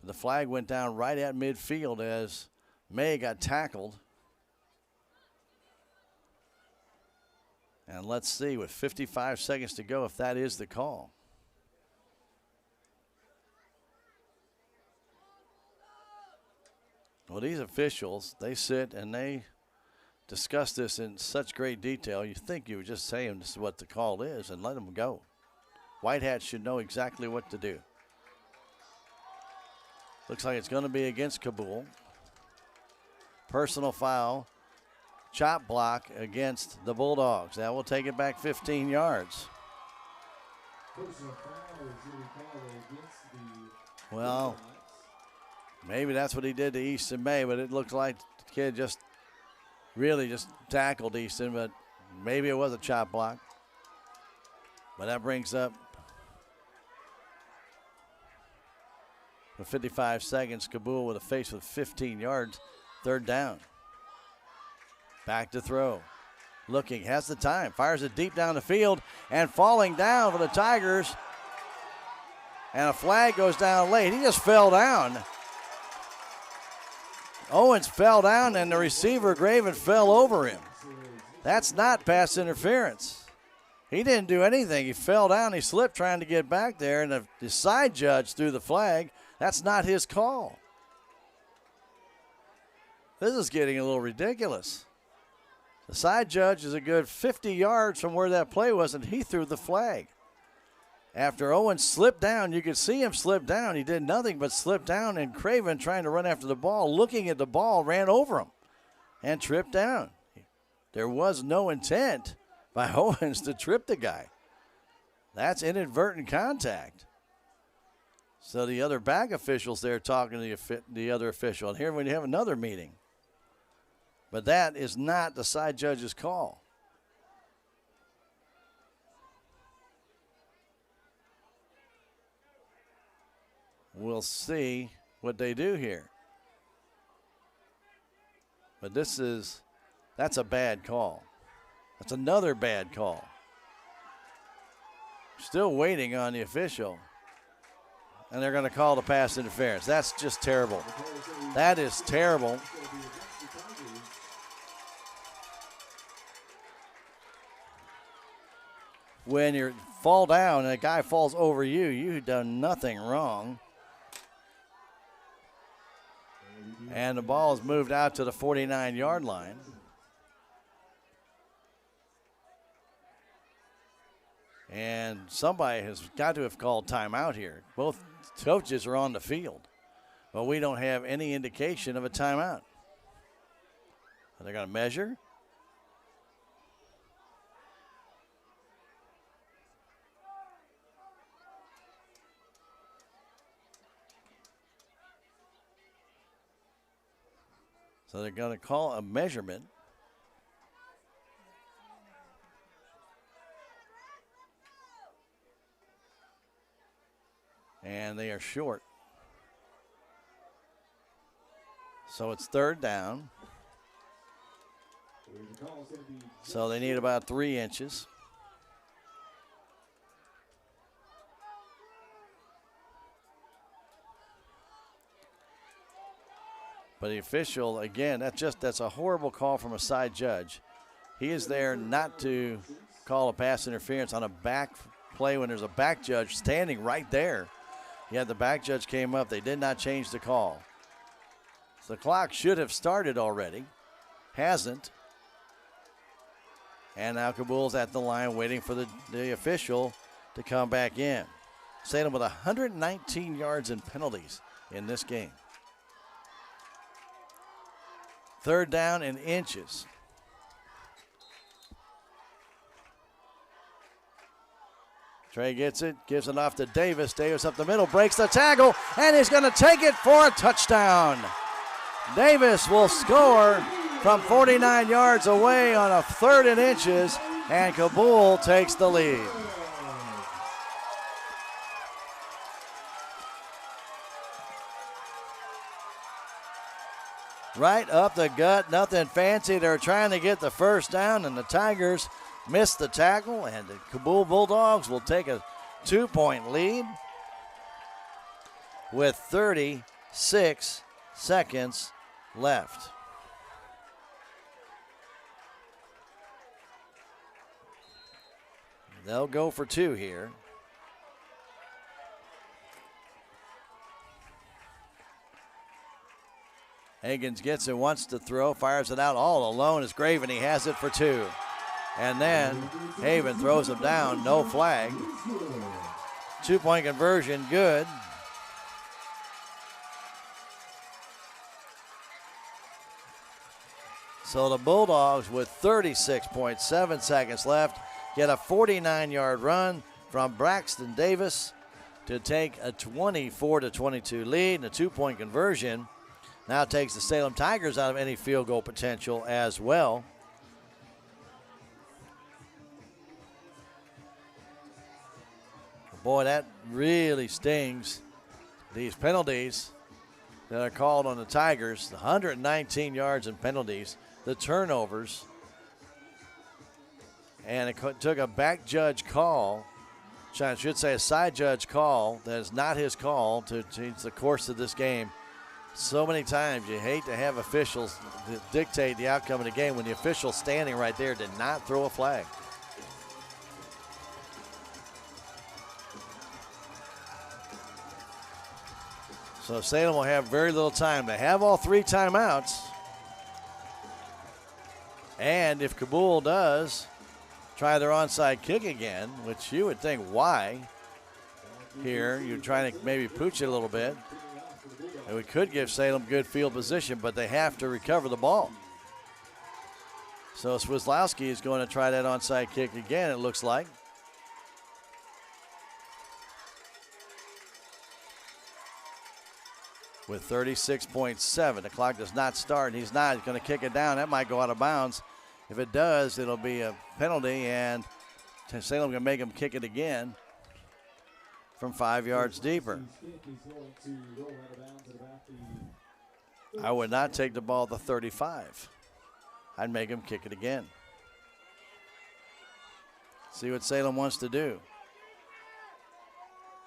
The flag went down right at midfield as May got tackled. And let's see, with 55 seconds to go, if that is the call. Well, these officials, they sit and they discuss this in such great detail. You think you would just say this is what the call is and let them go. White hats should know exactly what to do. Looks like it's going to be against Cabool. Personal foul. Chop block against the Bulldogs. That will take it back 15 yards. Well, maybe that's what he did to Easton May, but it looked like the kid just really just tackled Easton, but maybe it was a chop block. But that brings up with 55 seconds, Cabool with a face with 15 yards, 3rd down. Back to throw. Looking, has the time, fires it deep down the field, and falling down for the Tigers. And a flag goes down late. He just fell down. Owens fell down, and the receiver, Graven, fell over him. That's not pass interference. He didn't do anything. He fell down. He slipped trying to get back there, and the side judge threw the flag. That's not his call. This is getting a little ridiculous. The side judge is a good 50 yards from where that play was, and he threw the flag. After Owens slipped down, you could see him slip down. He did nothing but slip down, and Craven, trying to run after the ball, looking at the ball, ran over him and tripped down. There was no intent by Owens to trip the guy. That's inadvertent contact. So the other back officials there talking to the other official. And here we have another meeting. But that is not the side judge's call. We'll see what they do here. But that's a bad call. That's another bad call. Still waiting on the official. And they're going to call the pass interference. That's just terrible. That is terrible. When you fall down and a guy falls over you, you've done nothing wrong. And the ball is moved out to the 49-yard line. And somebody has got to have called timeout here. Both coaches are on the field. But we don't have any indication of a timeout. Are they going to measure? So they're going to call a measurement. And they are short. So it's 3rd down. So they need about 3 inches. But the official, again, that's a horrible call from a side judge. He is there not to call a pass interference on a back play when there's a back judge standing right there. Yeah, the back judge came up. They did not change the call. So the clock should have started already. Hasn't. And now Cabool's at the line waiting for the official to come back in. Salem with 119 yards and penalties in this game. 3rd down and inches. Trey gets it, gives it off to Davis. Davis up the middle, breaks the tackle, and he's going to take it for a touchdown. Davis will score from 49 yards away on a 3rd and inches, and Cabool takes the lead. Right up the gut, nothing fancy. They're trying to get the first down, and the Tigers missed the tackle, and the Cabool Bulldogs will take a 2-point lead with 36 seconds left. They'll go for 2 here. Higgins gets it, wants to throw, fires it out all alone. It's Graven, he has it for 2. And then Haven throws him down, no flag. 2-point conversion, good. So the Bulldogs, with 36.7 seconds left, get a 49-yard run from Braxton Davis to take a 24-22 lead, and a 2-point conversion now takes the Salem Tigers out of any field goal potential as well. Boy, that really stings. These penalties that are called on the Tigers, the 119 yards in penalties, the turnovers, and it took a back judge call, I should say a side judge call, that is not his call, to change the course of this game. So many times you hate to have officials that dictate the outcome of the game when the official standing right there did not throw a flag. So Salem will have very little time. They have all 3 timeouts. And if Cabool does try their onside kick again, which you would think, why? Here, you're trying to maybe pooch it a little bit. And we could give Salem good field position, but they have to recover the ball. So Swislowski is going to try that onside kick again, it looks like. With 36.7, the clock does not start, and he's not going to kick it down. That might go out of bounds. If it does, it'll be a penalty, and Salem can make him kick it again from 5 yards deeper. I would not take the ball at the 35. I'd make him kick it again. See what Salem wants to do.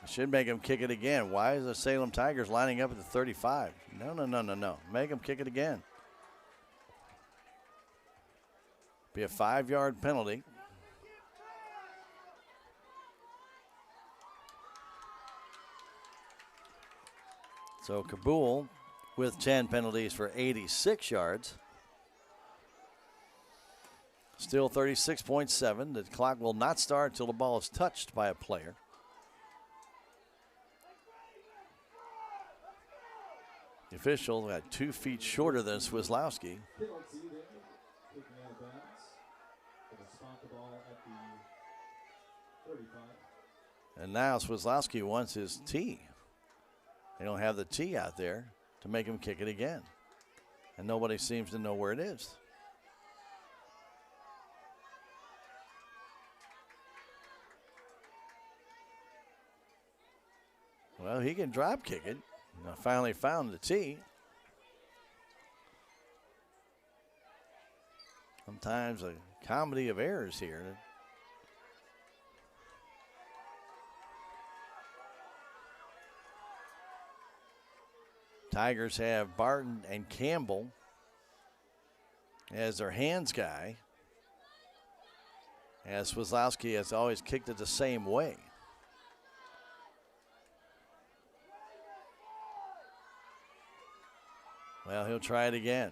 I should make him kick it again. Why is the Salem Tigers lining up at the 35? No. Make him kick it again. Be a 5-yard penalty. So Cabool with 10 penalties for 86 yards. Still 36.7. The clock will not start until the ball is touched by a player. The official got 2 feet shorter than Swislowski. And now Swislowski wants his tee. They don't have the tee out there to make him kick it again. And nobody seems to know where it is. Well, he can drop kick it. I finally found the tee. Sometimes a comedy of errors here. Tigers have Barton and Campbell as their hands guy, as Swislowski has always kicked it the same way. Well, he'll try it again.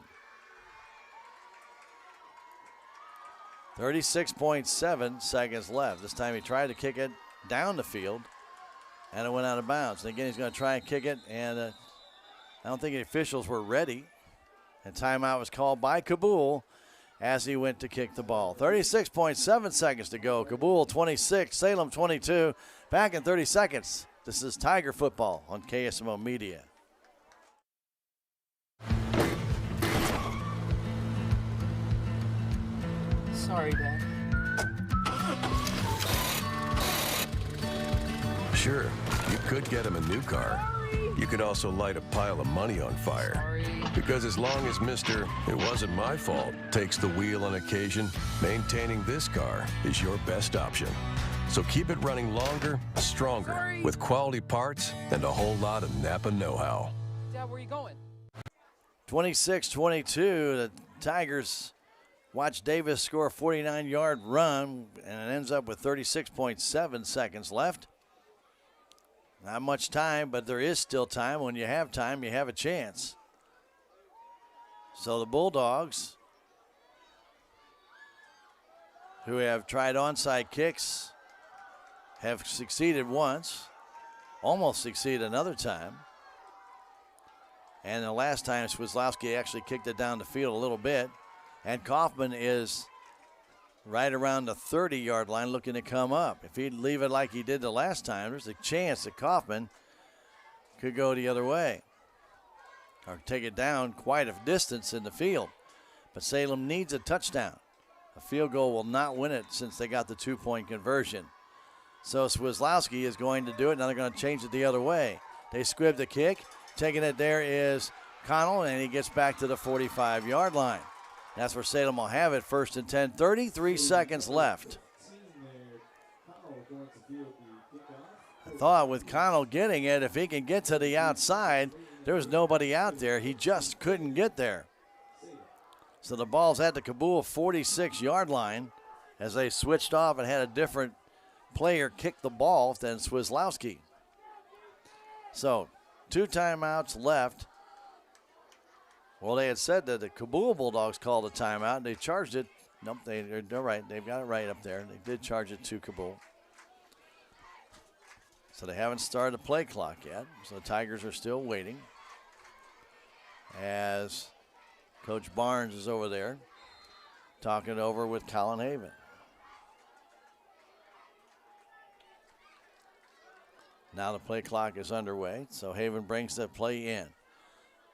36.7 seconds left. This time he tried to kick it down the field, and it went out of bounds. And again, he's going to try and kick it, and I don't think the officials were ready. And timeout was called by Cabool as he went to kick the ball. 36.7 seconds to go. Cabool 26, Salem 22. Back in 30 seconds. This is Tiger football on KSMO Media. Sorry, Dad. Sure, you could get him a new car. You could also light a pile of money on fire. Because as long as Mr. It wasn't my fault takes the wheel on occasion, maintaining this car is your best option. So keep it running longer, stronger, with quality parts and a whole lot of Napa know-how. Dad, where are you going? 26-22, the Tigers watch Davis score a 49-yard run, and it ends up with 36.7 seconds left. Not much time, but there is still time. When you have time, you have a chance. So the Bulldogs, who have tried onside kicks, have succeeded once, almost succeeded another time. And the last time, Swislowski actually kicked it down the field a little bit. And Kaufman is right around the 30-yard line looking to come up. If he'd leave it like he did the last time, there's a chance that Kaufman could go the other way or take it down quite a distance in the field. But Salem needs a touchdown. A field goal will not win it since they got the 2-point conversion. So Swislowski is going to do it. Now they're going to change it the other way. They squib the kick. Taking it there is Connell, and he gets back to the 45-yard line. That's where Salem will have it. 1st and 10, 33 seconds left. I thought with Connell getting it, if he can get to the outside, there was nobody out there. He just couldn't get there. So the ball's at the Cabool 46-yard line as they switched off and had a different player kick the ball than Swislowski. So 2 timeouts left. Well, they had said that the Cabool Bulldogs called a timeout, and they charged it. Nope, they're right. They've got it right up there. They did charge it to Cabool. So they haven't started the play clock yet. So the Tigers are still waiting as Coach Barnes is over there talking over with Colin Haven. Now the play clock is underway, so Haven brings the play in.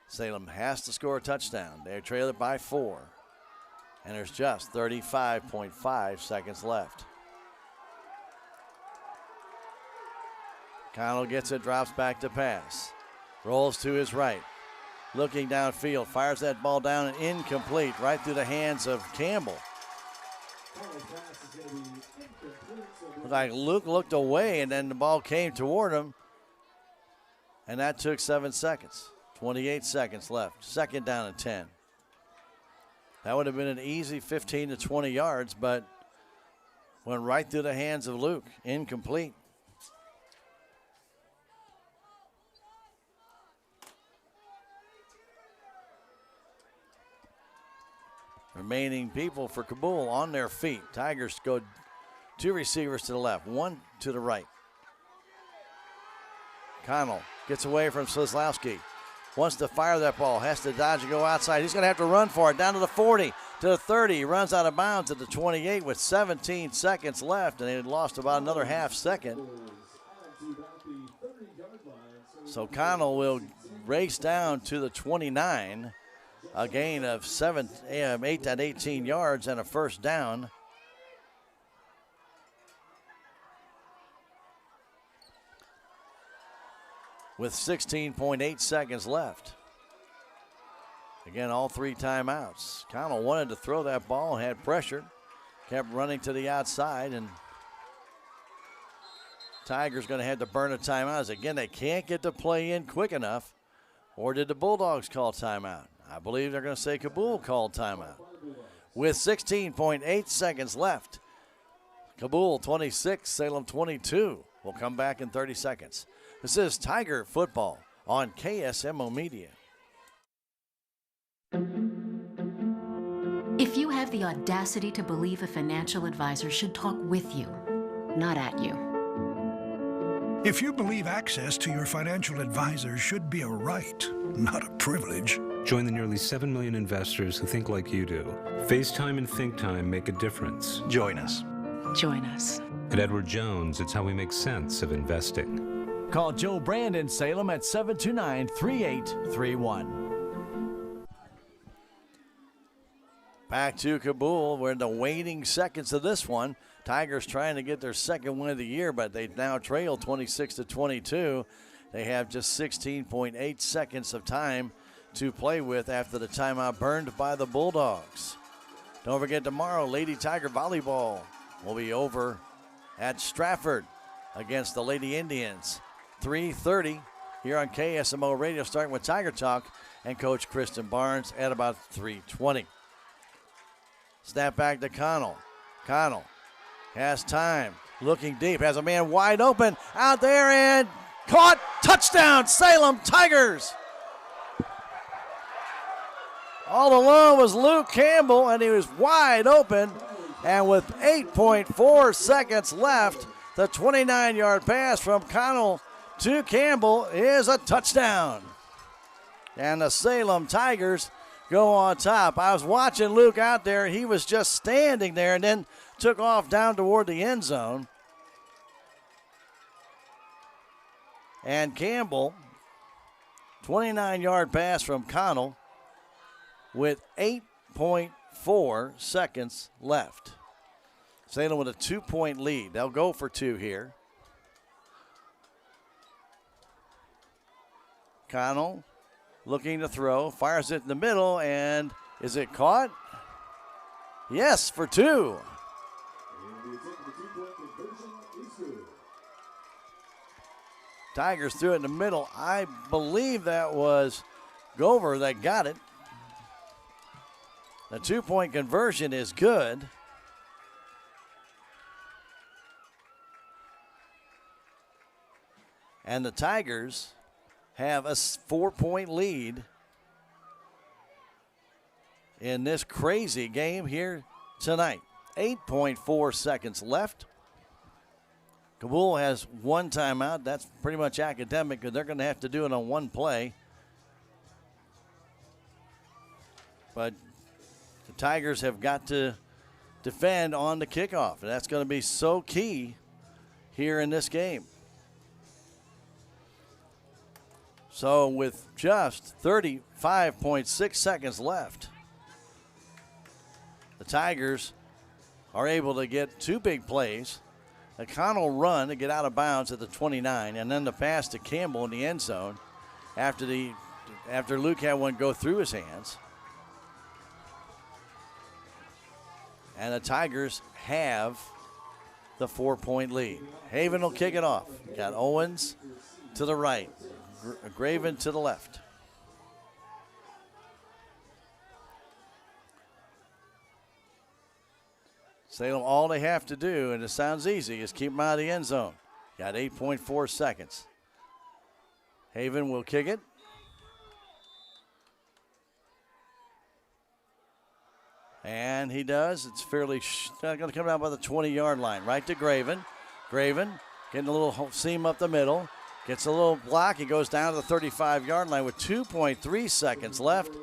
Salem has to score a touchdown. They trail it by 4. And there's just 35.5 seconds left. Connell gets it, drops back to pass. Rolls to his right. Looking downfield, fires that ball down and incomplete, right through the hands of Campbell. Looked like Luke looked away, and then the ball came toward him. And that took 7 seconds. 28 seconds left. 2nd down and 10. That would have been an easy 15 to 20 yards, but went right through the hands of Luke. Incomplete. Remaining people for Cabool on their feet. Tigers go 2 receivers to the left, 1 to the right. Connell gets away from Slislawski. Wants to fire that ball, has to dodge and go outside. He's going to have to run for it, down to the 40, to the 30. He runs out of bounds at the 28 with 17 seconds left, and they had lost about another half second. So Connell will race down to the 29, a gain of 8 to 18 yards and a 1st down. With 16.8 seconds left. Again, all 3 timeouts. Connell wanted to throw that ball, had pressure, kept running to the outside, and Tigers going to have to burn a timeout. Again, they can't get the play in quick enough. Or did the Bulldogs call timeout? I believe they're going to say Cabool called timeout. With 16.8 seconds left. Cabool 26, Salem 22. We'll come back in 30 seconds. This is Tiger Football on KSMO Media. If you have the audacity to believe a financial advisor should talk with you, not at you. If you believe access to your financial advisor should be a right, not a privilege. Join the nearly 7 million investors who think like you do. FaceTime and Think Time make a difference. Join us. Join us. At Edward Jones, it's how we make sense of investing. Call Joe Brand in Salem at 729-3831. Back to Cabool. We're in the waning seconds of this one. Tigers trying to get their second win of the year, but they now trail 26-22. They have just 16.8 seconds of time to play with after the timeout burned by the Bulldogs. Don't forget, tomorrow, Lady Tiger Volleyball will be over at Stratford against the Lady Indians. 3:30 here on KSMO Radio, starting with Tiger Talk and Coach Kristen Barnes at about 3:20. Snap back to Connell. Connell has time, looking deep, has a man wide open out there and caught. Touchdown, Salem Tigers. All alone was Luke Campbell, and he was wide open. And with 8.4 seconds left, the 29-yard pass from Connell to Campbell is a touchdown. And the Salem Tigers go on top. I was watching Luke out there. He was just standing there and then took off down toward the end zone. And Campbell, 29-yard pass from Connell with 8.4 seconds left. Salem with a 2-point lead. They'll go for two here. Connell looking to throw, fires it in the middle, and is it caught? Yes, for two. Tigers threw it in the middle. I believe that was Gover that got it. The 2-point conversion is good. And the Tigers have a 4-point lead in this crazy game here tonight. 8.4 seconds left. Cabool has one timeout. That's pretty much academic because they're going to have to do it on one play. But the Tigers have got to defend on the kickoff. And that's going to be so key here in this game. So with just 35.6 seconds left, the Tigers are able to get two big plays. A Connell run to get out of bounds at the 29, and then the pass to Campbell in the end zone after Luke had one go through his hands. And the Tigers have the 4-point lead. Haven will kick it off. Got Owens to the right, Graven to the left. Salem, all they have to do, and it sounds easy, is keep them out of the end zone. Got 8.4 seconds. Haven will kick it. And he does. It's fairly going to come down by the 20-yard line. Right to Graven. Graven getting a little seam up the middle. Gets a little block. He goes down to the 35-yard line with 2.3 seconds left.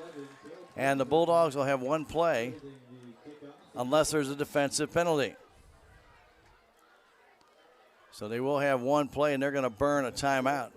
And the Bulldogs will have one play unless there's a defensive penalty. So they will have one play, and they're going to burn a timeout.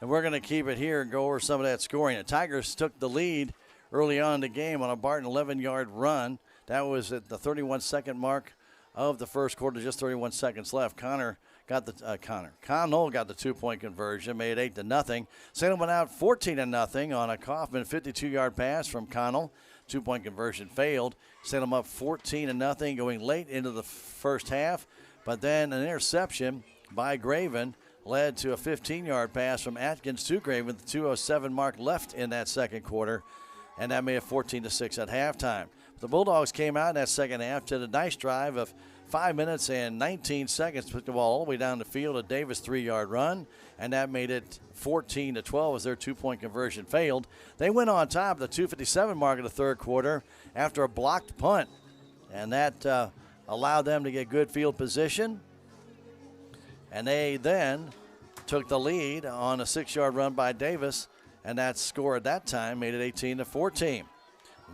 And we're going to keep it here and go over some of that scoring. The Tigers took the lead early on in the game on a Barton 11-yard run. That was at the 31-second mark of the first quarter, just 31 seconds left. Connell got the 2-point conversion, made 8-0. Salem went out 14-0 on a Kaufman 52-yard pass from Connell. 2-point conversion failed. Salem up 14-0 going late into the first half. But then an interception by Graven led to a 15-yard pass from Atkins to Graven with the 2:07 mark left in that second quarter. And that made it 14-6 at halftime. The Bulldogs came out in that second half, did a nice drive of 5 minutes and 19 seconds, put the ball all the way down the field, a Davis 3-yard run, and that made it 14-12 as their 2-point conversion failed. They went on top of the 2:57 mark of the third quarter after a blocked punt, and that allowed them to get good field position. And they then took the lead on a 6-yard run by Davis, and that score at that time made it 18-14.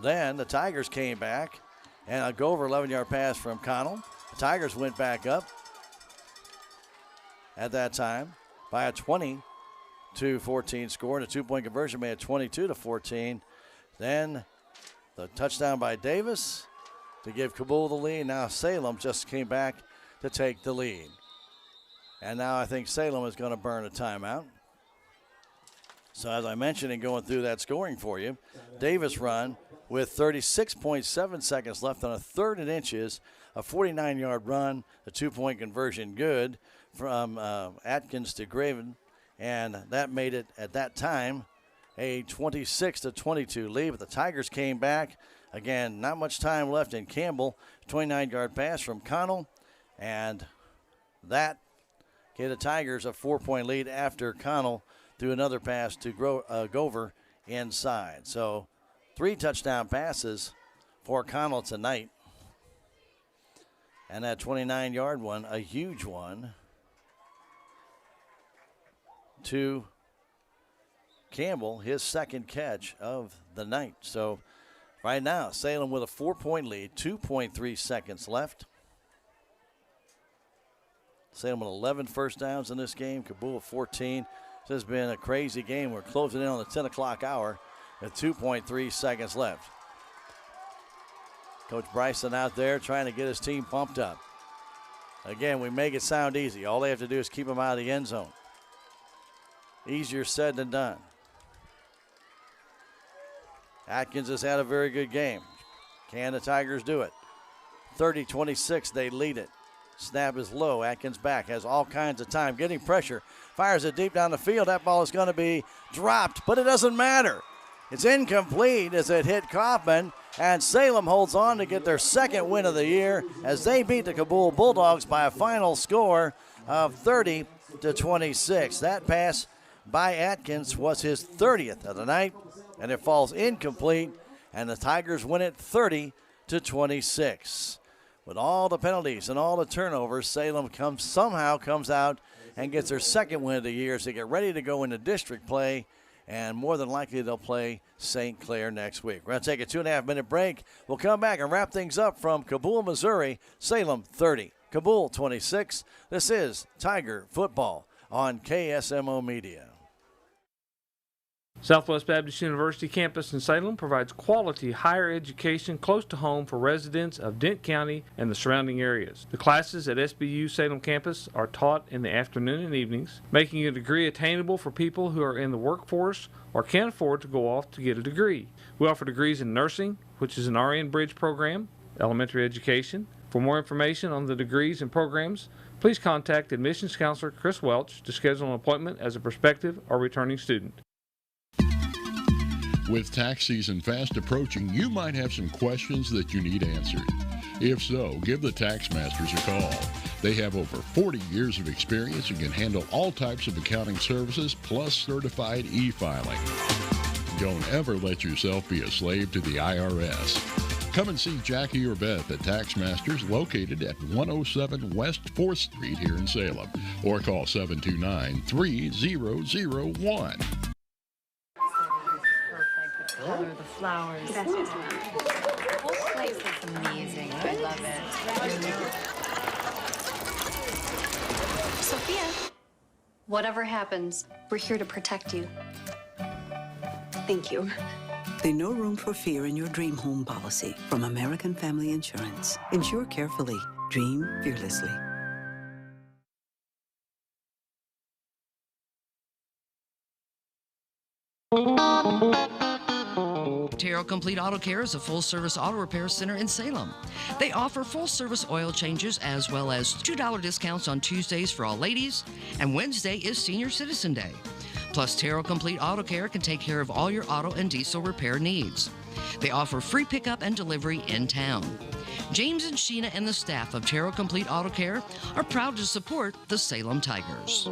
Then the Tigers came back, and a go over 11-yard pass from Connell. The Tigers went back up at that time by a 20-14 score, and a 2-point conversion made it 22-14. Then the touchdown by Davis to give Cabool the lead. Now Salem just came back to take the lead. And now I think Salem is going to burn a timeout. So as I mentioned in going through that scoring for you, Davis run with 36.7 seconds left on a 3rd and inches, a 49-yard run, a 2-point conversion good from Atkins to Graven, and that made it at that time a 26-22 lead. But the Tigers came back. Again, not much time left in Campbell, 29-yard pass from Connell, and that gave the Tigers a 4-point lead after Connell threw another pass to Gover inside. So 3 touchdown passes for Connell tonight. And that 29-yard one, a huge one, to Campbell, his 2nd catch of the night. So right now, Salem with a 4-point lead, 2.3 seconds left. Salem with 11 first downs in this game, Cabool 14. This has been a crazy game. We're closing in on the 10 o'clock hour with 2.3 seconds left. Coach Bryson out there trying to get his team pumped up. Again, we make it sound easy. All they have to do is keep them out of the end zone. Easier said than done. Atkins has had a very good game. Can the Tigers do it? 30-26, they lead it. Snap is low. Atkins back, has all kinds of time, getting pressure. Fires it deep down the field. That ball is going to be dropped, but it doesn't matter. It's incomplete as it hit Kaufman, and Salem holds on to get their 2nd win of the year as they beat the Cabool Bulldogs by a final score of 30-26. That pass by Atkins was his 30th of the night, and it falls incomplete, and the Tigers win it 30-26. With all the penalties and all the turnovers, Salem somehow comes out and gets their 2nd win of the year as they get ready to go into district play, and more than likely they'll play St. Clair next week. We're going to take a 2.5-minute break. We'll come back and wrap things up from Cabool, Missouri. Salem 30, Cabool 26. This is Tiger Football on KSMO Media. Southwest Baptist University campus in Salem provides quality higher education close to home for residents of Dent County and the surrounding areas. The classes at SBU Salem campus are taught in the afternoon and evenings, making a degree attainable for people who are in the workforce or can't afford to go off to get a degree. We offer degrees in nursing, which is an RN Bridge program, elementary education. For more information on the degrees and programs, please contact admissions counselor Chris Welch to schedule an appointment as a prospective or returning student. With tax season fast approaching, you might have some questions that you need answered. If so, give the Tax Masters a call. They have over 40 years of experience and can handle all types of accounting services plus certified e-filing. Don't ever let yourself be a slave to the IRS. Come and see Jackie or Beth at Tax Masters, located at 107 West 4th Street here in Salem, or call 729-3001. Color the flowers. That's just the whole place looks amazing. I love it. Sophia, whatever happens, we're here to protect you. Thank you. There's no room for fear in your dream home policy from American Family Insurance. Insure carefully. Dream fearlessly. Terrell Complete Auto Care is a full-service auto repair center in Salem. They offer full-service oil changes as well as $2 discounts on Tuesdays for all ladies, and Wednesday is Senior Citizen Day. Plus, Terrell Complete Auto Care can take care of all your auto and diesel repair needs. They offer free pickup and delivery in town. James and Sheena and the staff of Terra Complete Auto Care are proud to support the Salem Tigers.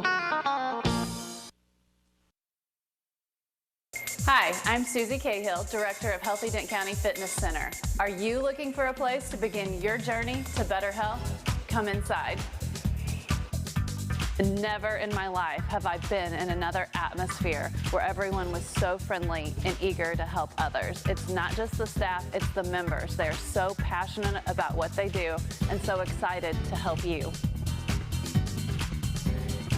Hi, I'm Susie Cahill, Director of Healthy Dent County Fitness Center. Are you looking for a place to begin your journey to better health? Come inside. Never in my life have I been in another atmosphere where everyone was so friendly and eager to help others. It's not just the staff, it's the members. They're so passionate about what they do and so excited to help you.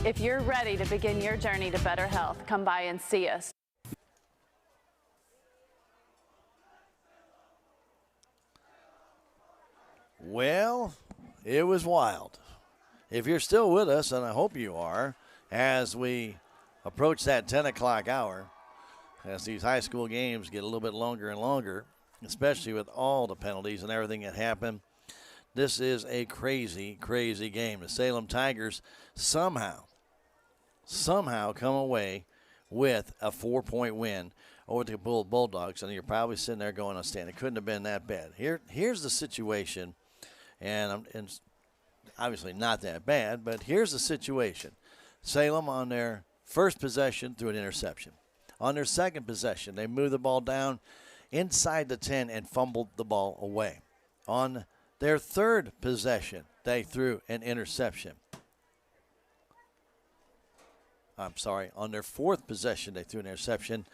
If you're ready to begin your journey to better health, come by and see us. Well, it was wild. If you're still with us, and I hope you are, as we approach that 10 o'clock hour, as these high school games get a little bit longer and longer, especially with all the penalties and everything that happened, this is a crazy, crazy game. The Salem Tigers somehow come away with a 4-point win over the Cabool Bulldogs, and you're probably sitting there going, "Oh, Stan, it couldn't have been that bad." Here's the situation, and obviously not that bad, but here's the situation. Salem on their first possession threw an interception. On their second possession, they moved the ball down inside the 10 and fumbled the ball away. On their third possession, they threw an interception. On their fourth possession, they threw an interception.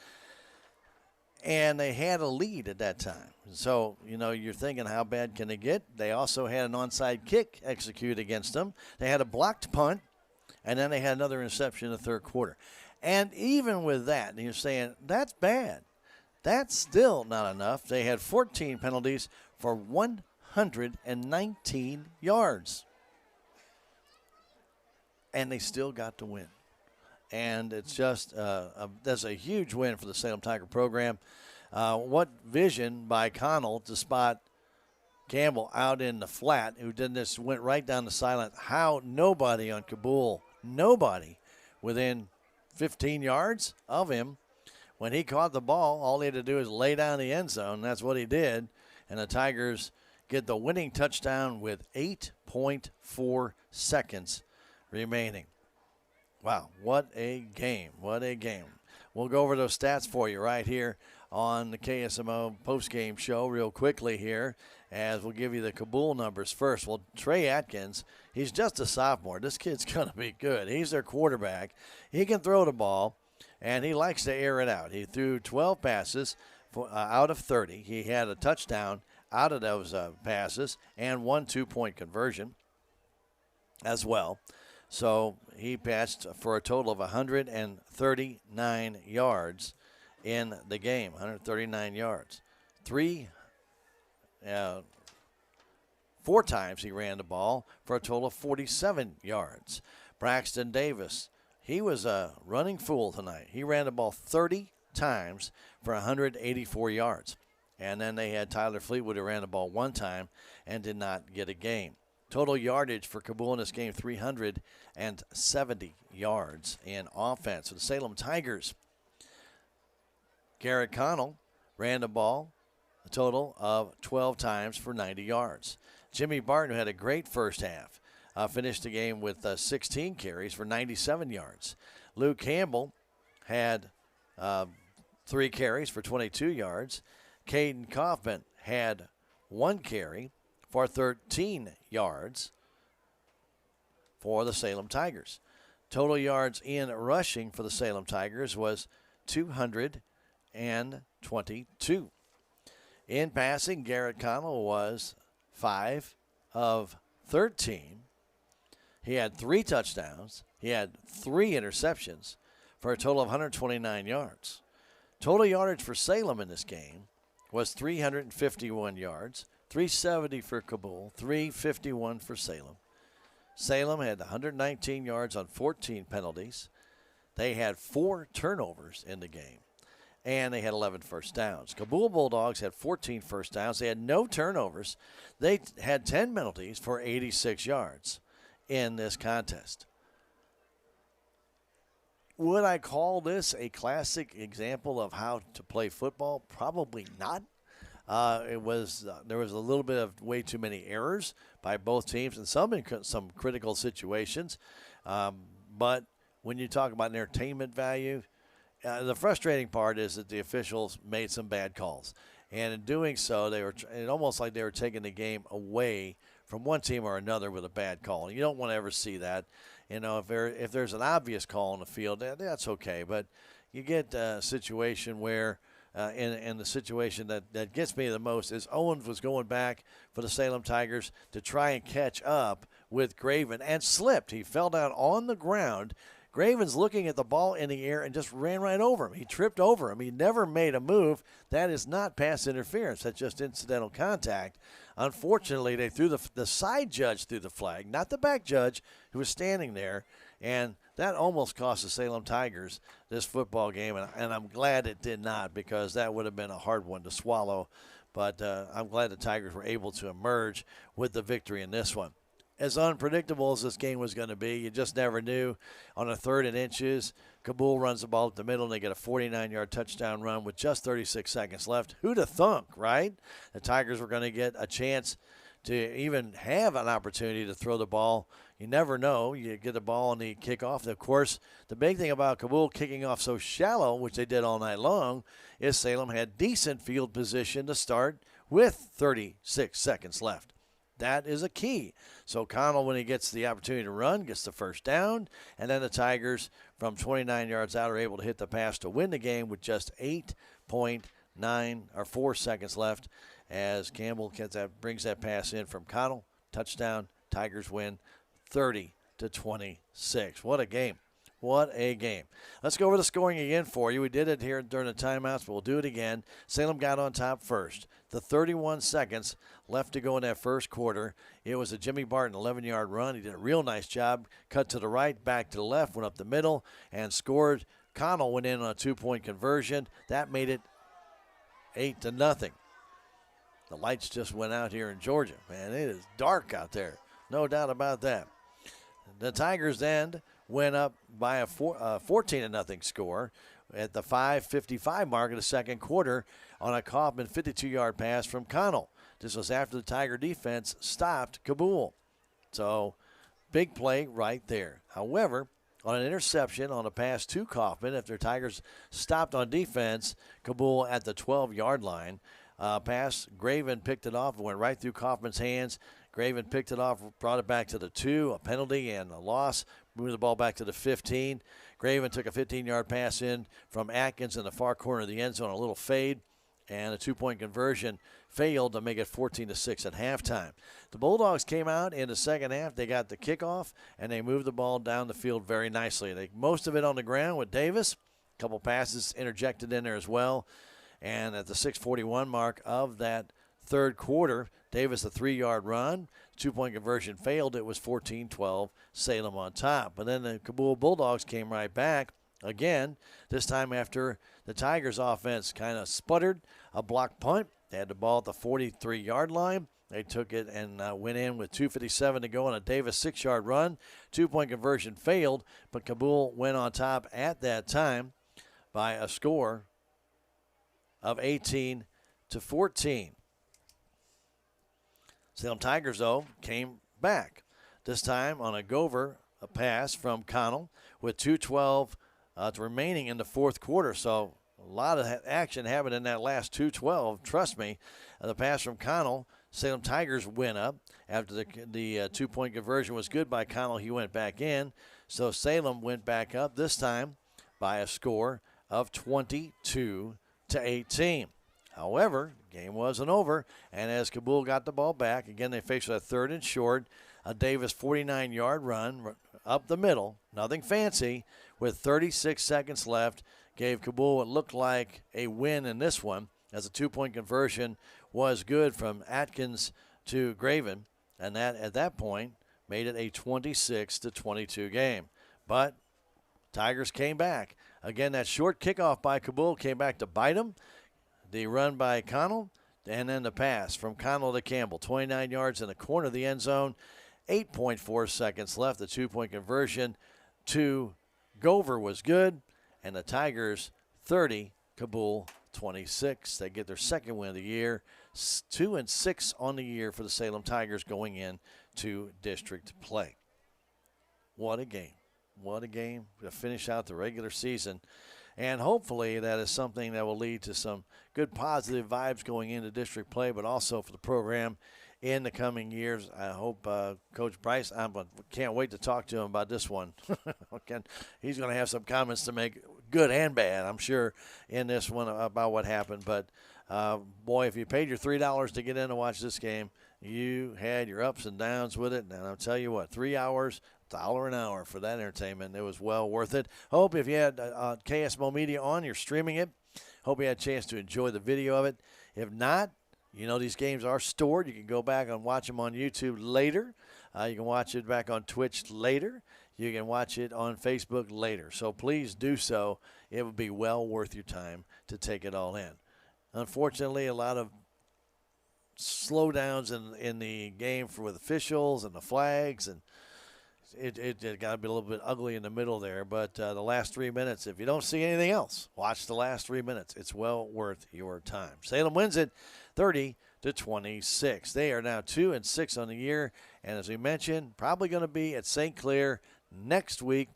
And they had a lead at that time. So, you're thinking, how bad can it get? They also had an onside kick executed against them. They had a blocked punt, and then they had another interception in the third quarter. And even with that, you're saying, that's bad. That's still not enough. They had 14 penalties for 119 yards. And they still got to win. And it's just that's a huge win for the Salem Tiger program. What vision by Connell to spot Campbell out in the flat, who did this, went right down the sideline. How nobody on Cabool, nobody within 15 yards of him. When he caught the ball, all he had to do is lay down the end zone. That's what he did. And the Tigers get the winning touchdown with 8.4 seconds remaining. Wow, what a game. What a game. We'll go over those stats for you right here on the KSMO postgame show real quickly here, as we'll give you the Cabool numbers first. Well, Trey Atkins, he's just a sophomore. This kid's going to be good. He's their quarterback. He can throw the ball, and he likes to air it out. He threw 12 passes out of 30. He had a touchdown out of those passes and 1 2-point conversion as well. So he passed for a total of 139 yards in the game, 139 yards. 4 times he ran the ball for a total of 47 yards. Braxton Davis, he was a running fool tonight. He ran the ball 30 times for 184 yards. And then they had Tyler Fleetwood, who ran the ball 1 time and did not get a game. Total yardage for Cabool in this game, 370 yards in offense. For the Salem Tigers, Garrett Connell ran the ball a total of 12 times for 90 yards. Jimmy Barton, who had a great first half, finished the game with 16 carries for 97 yards. Luke Campbell had 3 carries for 22 yards. Caden Kaufman had 1 carry for 13 yards for the Salem Tigers. Total yards in rushing for the Salem Tigers was 222. In passing, Garrett Connell was 5 of 13. He had 3 touchdowns. He had 3 interceptions for a total of 129 yards. Total yardage for Salem in this game was 351 yards. 370 for Cabool, 351 for Salem. Salem had 119 yards on 14 penalties. They had 4 turnovers in the game, and they had 11 first downs. Cabool Bulldogs had 14 first downs. They had no turnovers. They had 10 penalties for 86 yards in this contest. Would I call this a classic example of how to play football? Probably not. there was a little bit of way too many errors by both teams, and some in some critical situations. But when you talk about entertainment value, the frustrating part is that the officials made some bad calls, and in doing so, it almost like they were taking the game away from one team or another with a bad call. You don't want to ever see that. You know, if there's an obvious call on the field, that's okay. But you get a situation where, in the situation that gets me the most, is Owens was going back for the Salem Tigers to try and catch up with Graven and slipped. He fell down on the ground. Graven's looking at the ball in the air and just ran right over him. He tripped over him. He never made a move. That is not pass interference. That's just incidental contact. Unfortunately, they threw the side judge threw the flag, not the back judge who was standing there, and that almost cost the Salem Tigers this football game, and I'm glad it did not, because that would have been a hard one to swallow. But I'm glad the Tigers were able to emerge with the victory in this one. As unpredictable as this game was going to be, you just never knew. On a 3rd and inches, Cabool runs the ball up the middle, and they get a 49-yard touchdown run with just 36 seconds left. Who'd have thunk, right? The Tigers were going to get a chance to even have an opportunity to throw the ball. You never know. You get the ball on the kickoff. And of course, the big thing about Cabool kicking off so shallow, which they did all night long, is Salem had decent field position to start with 36 seconds left. That is a key. So Connell, when he gets the opportunity to run, gets the first down, and then the Tigers from 29 yards out are able to hit the pass to win the game with just 4 seconds left, as Campbell brings that pass in from Connell. Touchdown. Tigers win 30-26. What a game. What a game. Let's go over the scoring again for you. We did it here during the timeouts, but we'll do it again. Salem got on top first. The 31 seconds left to go in that first quarter. It was a Jimmy Barton 11-yard run. He did a real nice job. Cut to the right, back to the left, went up the middle, and scored. Connell went in on a 2-point conversion. That made it 8-0. The lights just went out here in Georgia. Man, it is dark out there. No doubt about that. The Tigers then went up by a 14-0 score at the 5:55 mark of the second quarter on a Kaufman 52-yard pass from Connell. This was after the Tiger defense stopped Cabool. So, big play right there. However, on an interception on a pass to Kaufman, after Tigers stopped on defense, Cabool at the 12-yard line, pass, Graven picked it off and went right through Kaufman's hands. Graven picked it off, brought it back to the 2, a penalty and a loss. Moved the ball back to the 15. Graven took a 15-yard pass in from Atkins in the far corner of the end zone, a little fade, and a 2-point conversion failed to make it 14-6 at halftime. The Bulldogs came out in the second half. They got the kickoff, and they moved the ball down the field very nicely. Most of it on the ground with Davis. A couple passes interjected in there as well. And at the 6:41 mark of that third quarter, Davis a 3-yard run. 2-point conversion failed. It was 14-12, Salem on top. But then the Cabool Bulldogs came right back again, this time after the Tigers offense kind of sputtered. A block punt. They had the ball at the 43-yard line. They took it and went in with 2:57 to go on a Davis 6-yard run. 2-point conversion failed, but Cabool went on top at that time by a score of 18-14. Salem Tigers, though, came back. This time on a Gover, a pass from Connell with 2:12 remaining in the fourth quarter. So a lot of action happened in that last 2:12. Trust me, the pass from Connell, Salem Tigers went up. After the 2-point conversion was good by Connell, he went back in. So Salem went back up, this time by a score of 22-18. However, the game wasn't over, and as Cabool got the ball back, again they faced a 3rd and short, a Davis 49-yard run up the middle, nothing fancy, with 36 seconds left, gave Cabool what looked like a win in this one, as a 2-point conversion was good from Atkins to Graven, and that at that point made it a 26-22 game. But Tigers came back. Again, that short kickoff by Cabool came back to bite them. The run by Connell, and then the pass from Connell to Campbell. 29 yards in the corner of the end zone. 8.4 seconds left. The 2-point conversion to Gover was good. And the Tigers 30, Cabool 26. They get their second win of the year, 2-6 on the year for the Salem Tigers going in to district play. What a game. What a game to finish out the regular season. And hopefully that is something that will lead to some good positive vibes going into district play, but also for the program in the coming years. I hope Coach Bryce, I can't wait to talk to him about this one. He's going to have some comments to make, good and bad, I'm sure, in this one about what happened. But, boy, if you paid your $3 to get in and watch this game, you had your ups and downs with it. And I'll tell you what, 3 hours, $1 an hour for that entertainment. It was well worth it. Hope if you had KSMO Media on, you're streaming it. Hope you had a chance to enjoy the video of it. If not, you know these games are stored. You can go back and watch them on YouTube later. You can watch it back on Twitch later. You can watch it on Facebook later. So please do so. It would be well worth your time to take it all in. Unfortunately, a lot of slowdowns in the game with officials and the flags, and it got to be a little bit ugly in the middle there. But the last 3 minutes, if you don't see anything else, watch the last 3 minutes. It's well worth your time. Salem wins it 30-26. They are now 2-6 on the year, and as we mentioned, probably going to be at St. Clair next week,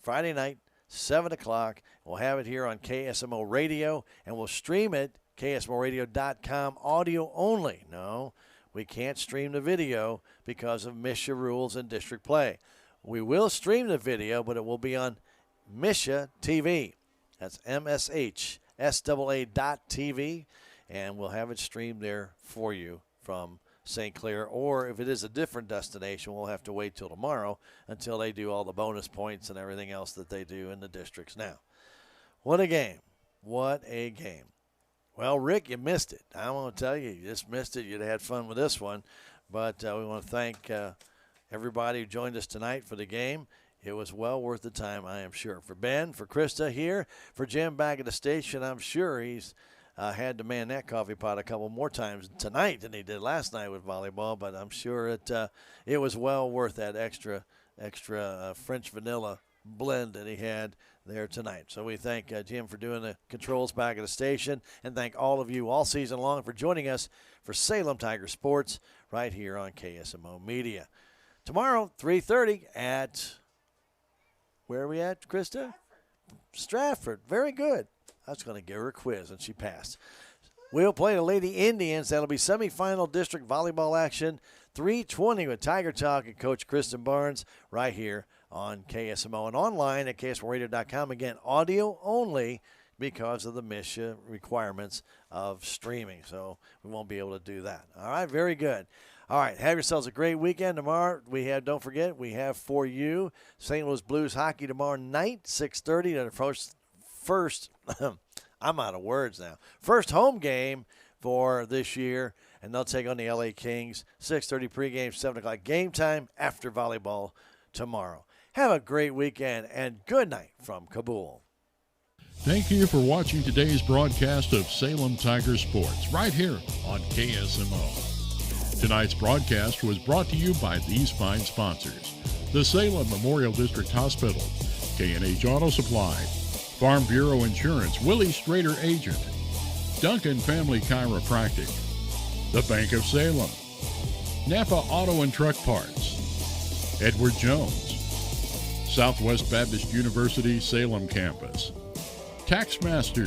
Friday night, 7 o'clock. We'll have it here on KSMO Radio, and we'll stream it, KSMORadio.com, audio only. No, we can't stream the video because of MSHA rules and district play. We will stream the video, but it will be on MSHA TV. That's MSHSAA.TV, and we'll have it streamed there for you from St. Clair. Or if it is a different destination, we'll have to wait till tomorrow until they do all the bonus points and everything else that they do in the districts now. What a game. What a game. Well, Rick, you missed it. I want to tell you, you just missed it. You'd have had fun with this one. But we want to thank everybody who joined us tonight for the game. It was well worth the time, I am sure. For Ben, for Krista here, for Jim back at the station, I'm sure he's had to man that coffee pot a couple more times tonight than he did last night with volleyball. But I'm sure it was well worth that extra French vanilla blend that he had there tonight. So we thank Jim for doing the controls back at the station, and thank all of you all season long for joining us for Salem Tiger Sports right here on KSMO Media. Tomorrow, 3:30 at, where are we at, Krista? Stratford. Very good. I was going to give her a quiz, and she passed. We'll play the Lady Indians. That'll be semifinal district volleyball action, 3:20 with Tiger Talk and Coach Kristen Barnes right here on KSMO and online at KSMORadio.com. Again, audio only because of the MSHA requirements of streaming. So we won't be able to do that. All right, very good. All right, have yourselves a great weekend. Tomorrow don't forget, we have for you St. Louis Blues hockey tomorrow night, 6:30. The first I'm out of words now. First home game for this year, and they'll take on the LA Kings. 6:30 pregame, 7 o'clock game time after volleyball tomorrow. Have a great weekend, and good night from Cabool. Thank you for watching today's broadcast of Salem Tiger Sports right here on KSMO. Tonight's broadcast was brought to you by these fine sponsors: the Salem Memorial District Hospital, K&H Auto Supply, Farm Bureau Insurance, Willie Strader Agent, Duncan Family Chiropractic, the Bank of Salem, Napa Auto and Truck Parts, Edward Jones, Southwest Baptist University Salem Campus, Taxmaster